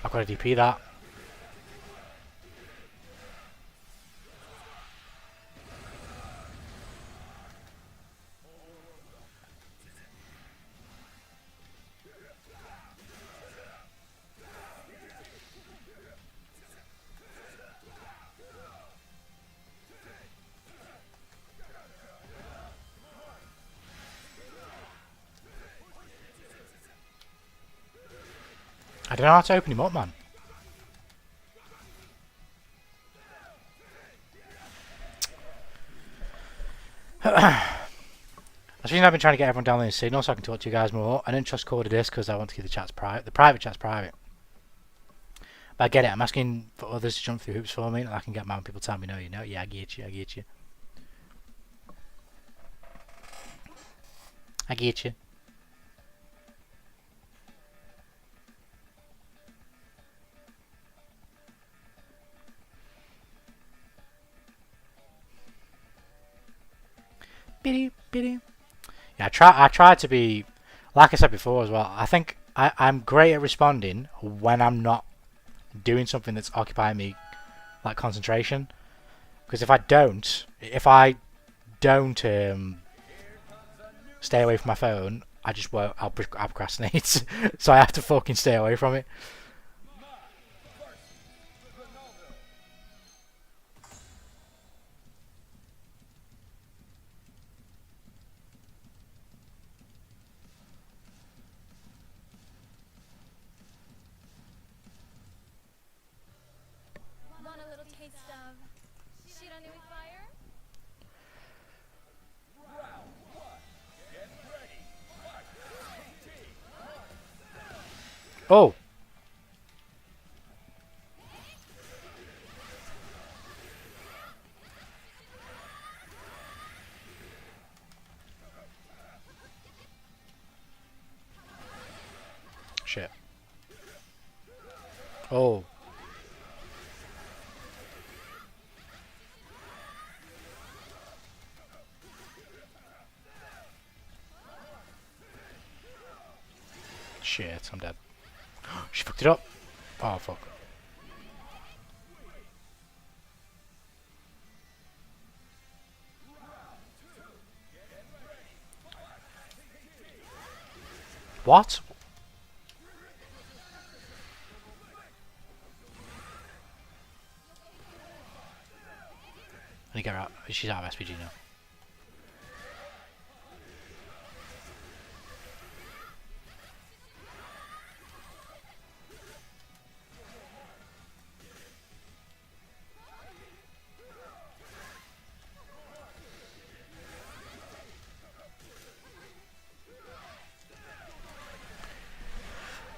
S1: I've got to DP that. I don't know how to open him up, man. That's the reason I've been trying to get everyone down in the signal so I can talk to you guys more. I didn't trust code of this because I want to keep the chats private. The private chat's private. But I get it. I'm asking for others to jump through hoops for me, and I can get mad when people tell me no. You know, yeah, I get you. I get you. I get you. Biddy, biddy. Yeah, I try to be, like I said before as well. I think I'm great at responding when I'm not doing something that's occupying me, like concentration. Because if I don't stay away from my phone, I just won't. I'll procrastinate. So I have to fucking stay away from it.
S3: Want a little taste of shit on new fire?
S1: Oh. Shit. Oh. Shit, I'm dead. She fucked it up. Oh, fuck. What? Let me get her out. She's out of SPG now.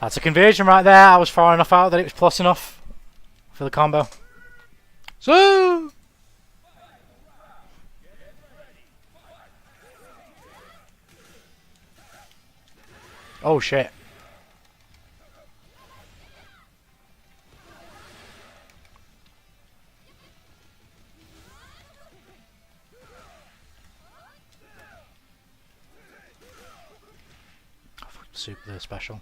S1: That's a conversion right there. I was far enough out that it was plus enough for the combo. So. Oh shit. Super special.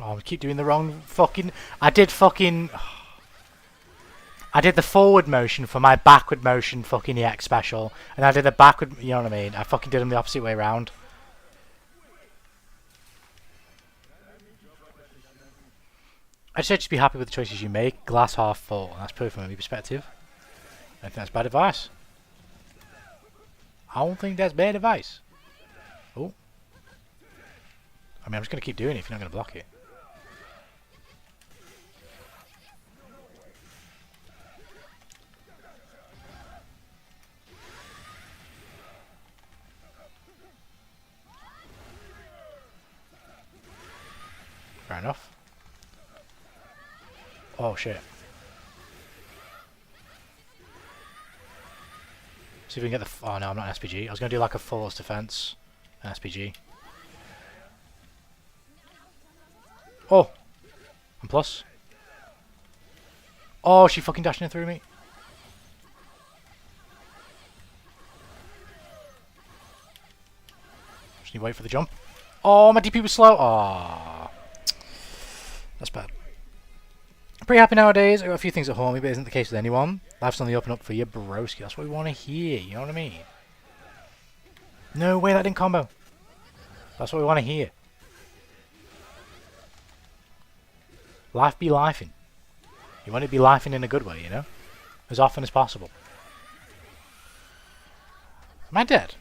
S1: Oh, I keep doing the wrong fucking... I did fucking... I did the forward motion for my backward motion fucking EX special. And I did the backward... You know what I mean? I fucking did them the opposite way around. I'd say just be happy with the choices you make. Glass half full. That's perfect from my perspective. I think that's bad advice. I don't think that's bad advice. Oh. I mean, I'm just going to keep doing it if you're not going to block it. Fair enough. Oh shit. See if we can get the... Oh no, I'm not an SPG. I was going to do like a full defense. An SPG. Oh! And plus. Oh, she fucking dashing through me. Just need to wait for the jump. Oh, my DP was slow. Oh. That's bad. Pretty happy nowadays. I got a few things at home, but it isn't the case with anyone. Life's on the up and up for you, broski. That's what we want to hear, you know what I mean? No way, that didn't combo. That's what we want to hear. Life be lifing. You want it to be lifing in a good way, you know? As often as possible. Am I dead?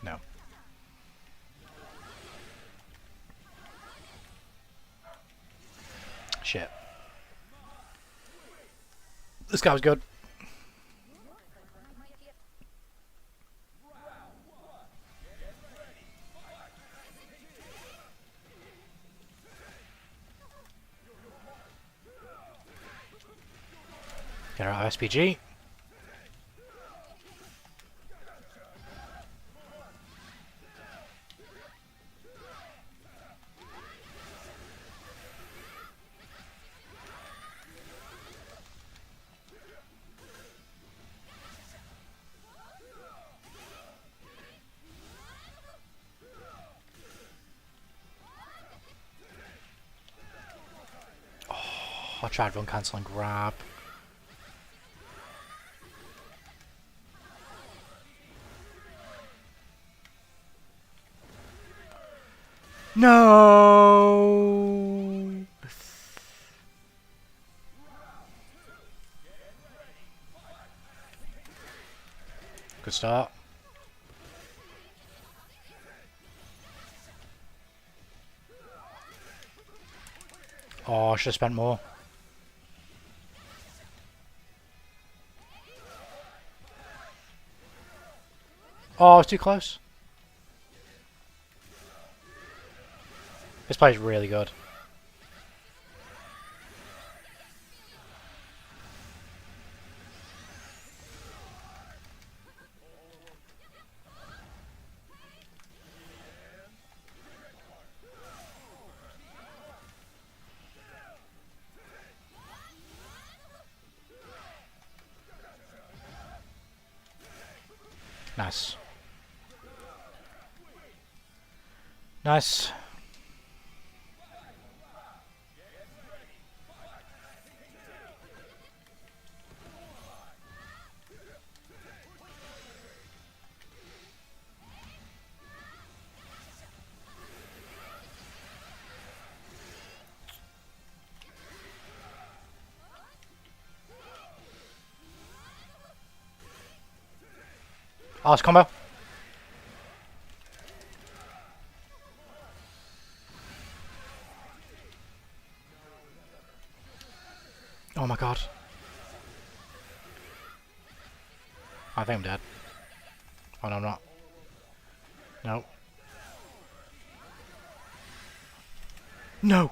S1: No. Shit. This guy was good. Get our SPG. I tried run cancel and grab. No. Good start. Oh, I should have spent more. Oh, it's too close. This play is really good. Nice. Nice. Oh, it's combo. Oh my god. I think I'm dead. Oh no, I'm not. No. No!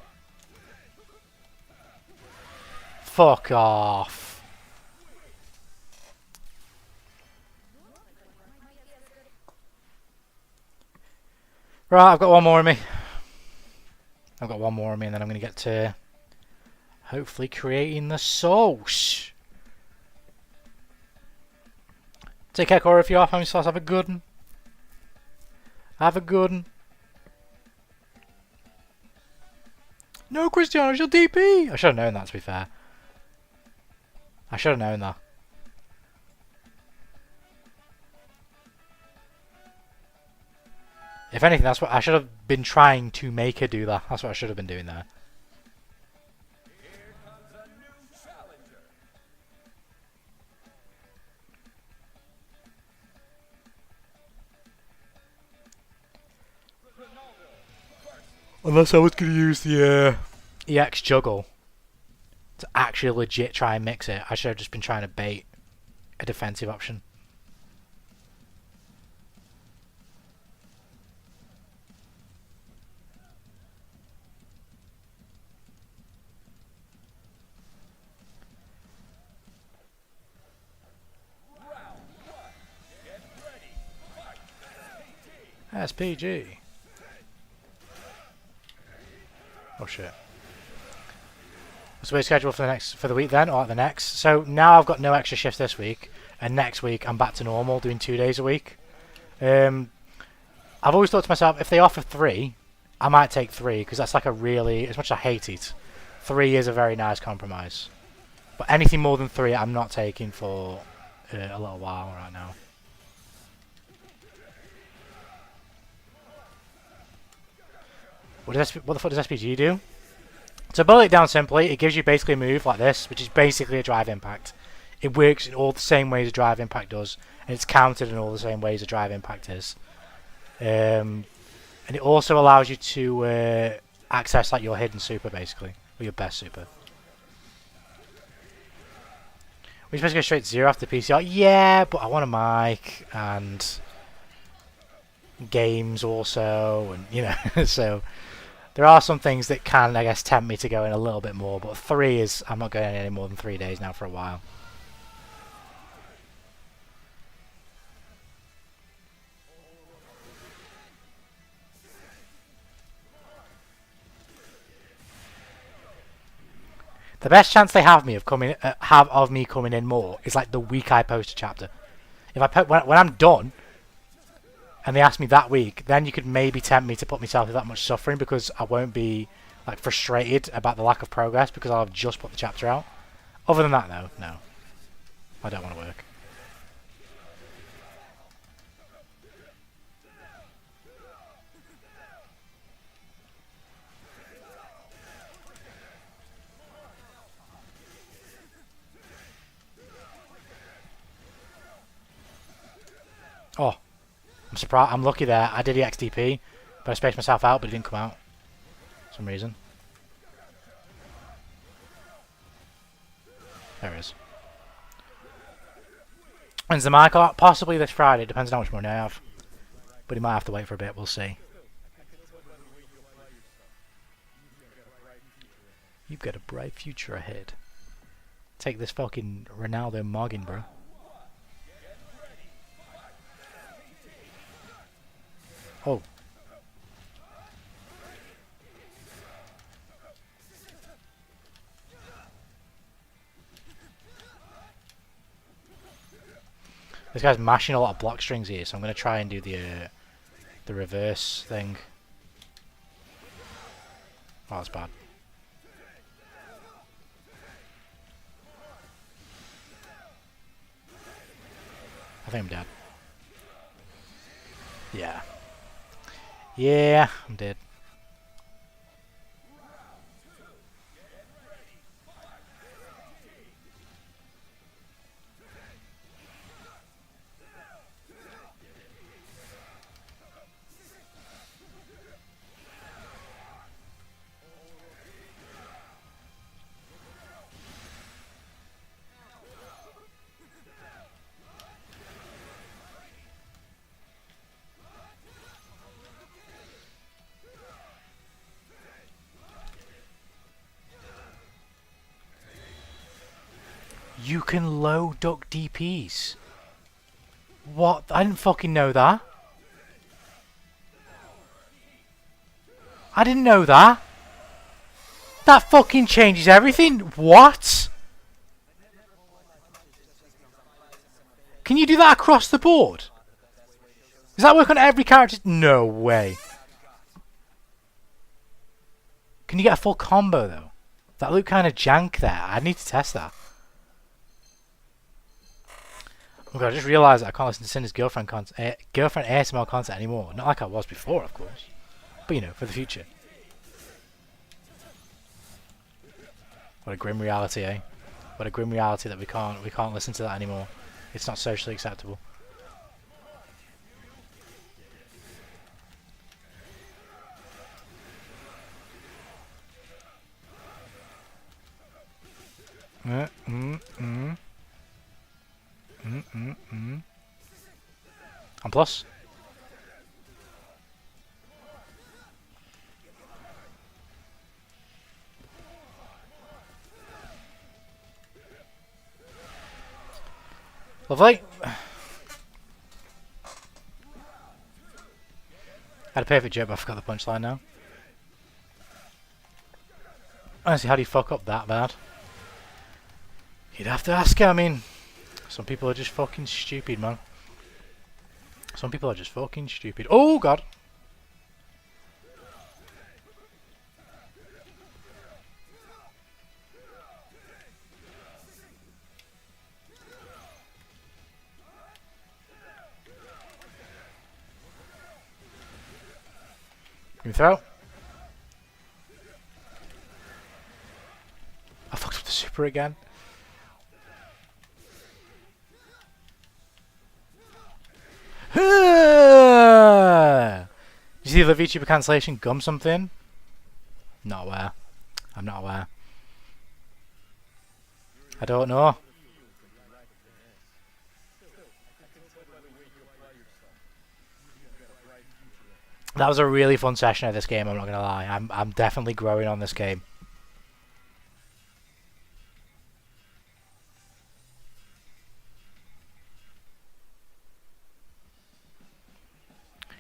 S1: Fuck off. Right, I've got one more in me. I've got one more in me and then I'm going to get to hopefully creating the sauce. Take care, Corey, if you're off having sauce. Have a good one. Have a good one. No, Cristiano, it's your DP! I should have known that, to be fair. I should have known that. If anything, that's what I should have been trying to make her do that. That's what I should have been doing there.
S2: Here comes a new challenger.
S1: Unless I was going to use the EX juggle to actually legit try and mix it. I should have just been trying to bait a defensive option.
S2: Round one. Get ready. Fight.
S1: SPG. Oh shit. So we're scheduled for the week then, or the next. So now I've got no extra shifts this week, and next week I'm back to normal, doing 2 days a week. I've always thought to myself, if they offer 3, I might take 3 because that's like a really, as much as I hate it, 3 is a very nice compromise. But anything more than 3, I'm not taking for a little while right now. What the fuck does SPG do? To boil it down simply, it gives you basically a move like this, which is basically a drive impact. It works in all the same ways a drive impact does, and it's countered in all the same ways a drive impact is. And it also allows you to access like your hidden super basically, or your best super. We're supposed to go straight to 0 after PCR? Yeah, but I want a mic and games also, and you know, so there are some things that can, I guess, tempt me to go in a little bit more, but 3 is, I'm not going in any more than 3 days now for a while. The best chance they have me of coming, me coming in more is like the week I post a chapter. If I when I'm done, and they ask me that week, then you could maybe tempt me to put myself through that much suffering because I won't be like frustrated about the lack of progress because I'll have just put the chapter out. Other than that, though, no, I don't want to work. Oh. I'm surprised. I'm lucky there. I did the XDP, but I spaced myself out, but it didn't come out for some reason. There it is. When's the mic out? Possibly this Friday. Depends on how much money I have. But he might have to wait for a bit. We'll see. You've got a bright future ahead. Take this fucking Ronaldo Morgan, bro. Oh. This guy's mashing a lot of block strings here, so I'm going to try and do the reverse thing. Oh, that's bad. I think I'm dead. Yeah. Yeah, I'm dead. You can low duck DPs. What? I didn't fucking know that. I didn't know that. That fucking changes everything. What? Can you do that across the board? Does that work on every character? No way. Can you get a full combo though? That looked kind of jank there. I need to test that. Oh god, I just realised that I can't listen to Cinder's girlfriend ASMR content anymore. Not like I was before, of course. But you know, for the future. What a grim reality, eh? What a grim reality that we can't listen to that anymore. It's not socially acceptable. And plus. Lovely. I had a perfect joke, but I forgot the punchline now. Honestly, how do you fuck up that bad? You'd have to ask her. I mean, some people are just fucking stupid, man. Some people are just fucking stupid. Oh, God. Give me throw. I fucked up the super again. You see the VTuber cancellation gum something? Not aware. I'm not aware. I don't know. That was a really fun session of this game, I'm not gonna lie. I'm definitely growing on this game.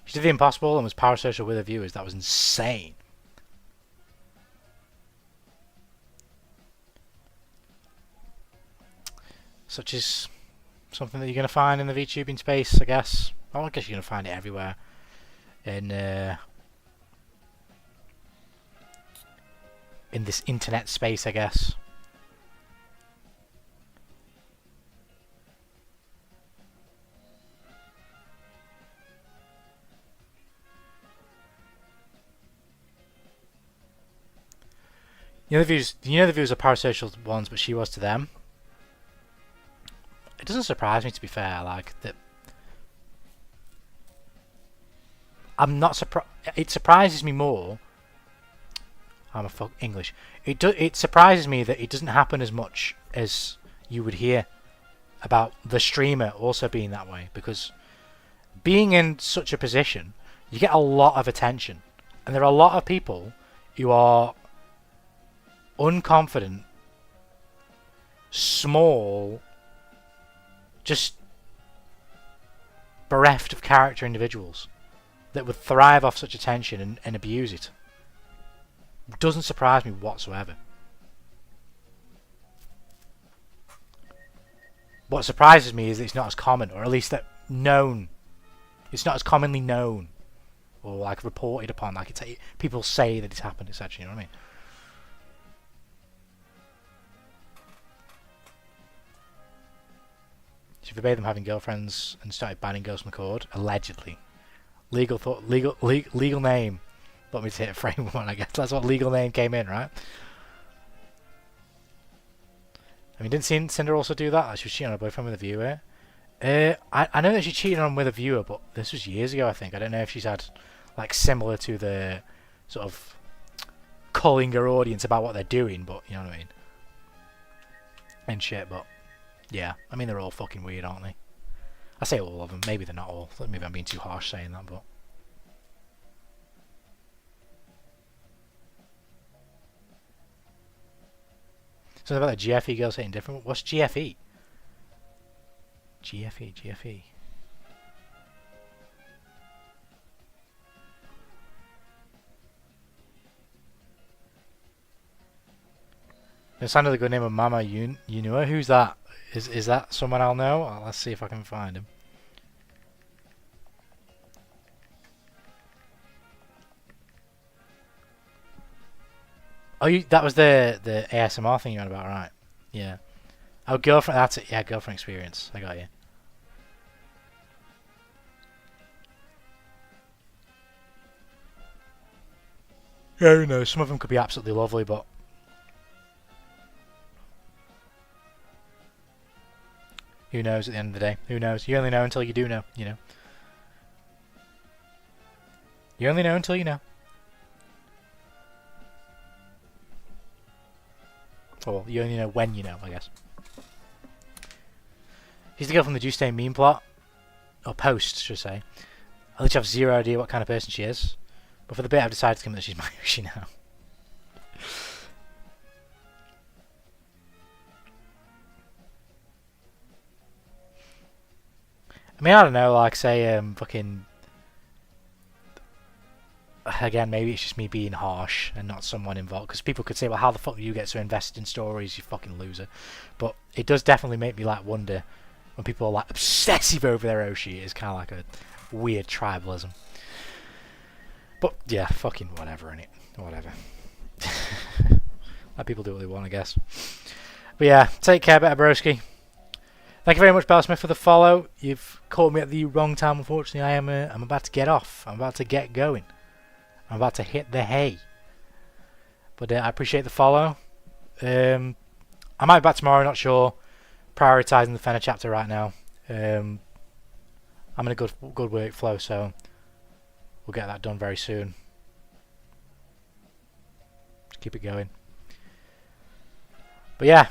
S1: She did the impossible and was parasocial with her viewers. That was insane. Such is something that you're going to find in the VTubing space, I guess. Well, I guess you're going to find it everywhere. In this internet space, I guess. You know the views are parasocial ones, but she was to them. It doesn't surprise me, to be fair. Like that, I'm not surprised. It surprises me more. I'm a fuck English. It surprises me that it doesn't happen as much as you would hear about the streamer also being that way, because being in such a position, you get a lot of attention, and there are a lot of people who are unconfident, small, just bereft of character individuals that would thrive off such attention and abuse it. Doesn't surprise me whatsoever. What surprises me is that it's not as common, or at least that known. It's not as commonly known or like reported upon. Like people say that it's happened, etc. You know what I mean? She forbade them having girlfriends and started banning girls from the court. Allegedly, legal name. Let me hit frame one. I guess that's what legal name came in, right? I mean, didn't Cinder also do that? She was cheating on her boyfriend with a viewer. I know that she cheated on him with a viewer, but this was years ago, I think. I don't know if she's had, like, similar to the sort of calling her audience about what they're doing, but you know what I mean? And shit, but yeah. I mean, they're all fucking weird, aren't they? I say all of them. Maybe they're not all. Maybe I'm being too harsh saying that, but... Something about the GFE girls hitting different. What's GFE? GFE. It sounded like a good name of Mama Yunua. Who's that? Is that someone I'll know? Let's see if I can find him. Oh, that was the ASMR thing you were about, right? Yeah. Oh, girlfriend. That's it. Yeah, girlfriend experience. I got you. Yeah, who knows? Some of them could be absolutely lovely, but who knows at the end of the day? Who knows? You only know until you do know, you know. You only know until you know. Well, you only know when you know, I guess. She's the girl from the Juice Day meme plot. Or post, should I say. I literally have zero idea what kind of person she is. But for the bit, I've decided to come that she's my Yoshi now. I mean, I don't know, like, say, fucking... Again, maybe it's just me being harsh and not someone involved. Because people could say, well, how the fuck do you get so invested in stories, you fucking loser? But it does definitely make me, like, wonder when people are, like, obsessive over their Oshi. It's kind of like a weird tribalism. But, yeah, fucking whatever, innit? Whatever. Let people do what they want, I guess. But, yeah, take care, better broski. Thank you very much, Bellsmith, for the follow. You've caught me at the wrong time, unfortunately. I'm about to get off. I'm about to get going. I'm about to hit the hay. But I appreciate the follow. I might be back tomorrow, not sure. Prioritising the Fenner chapter right now. I'm in a good workflow, so we'll get that done very soon. Just keep it going. But yeah.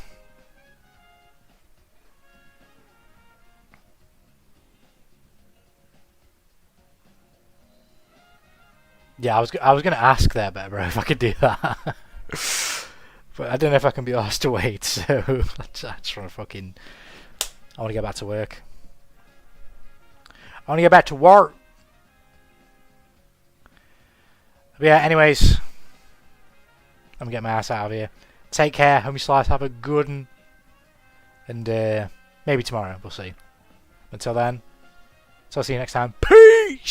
S1: Yeah, I was gonna ask there, better bro, if I could do that, but I don't know if I can be asked to wait. So I just want to fucking. I want to get back to work. I want to get back to work. But yeah. Anyways, I'm gonna get my ass out of here. Take care, homie slice. Have a good one, and maybe tomorrow. We'll see. Until then, so I'll see you next time. Peace.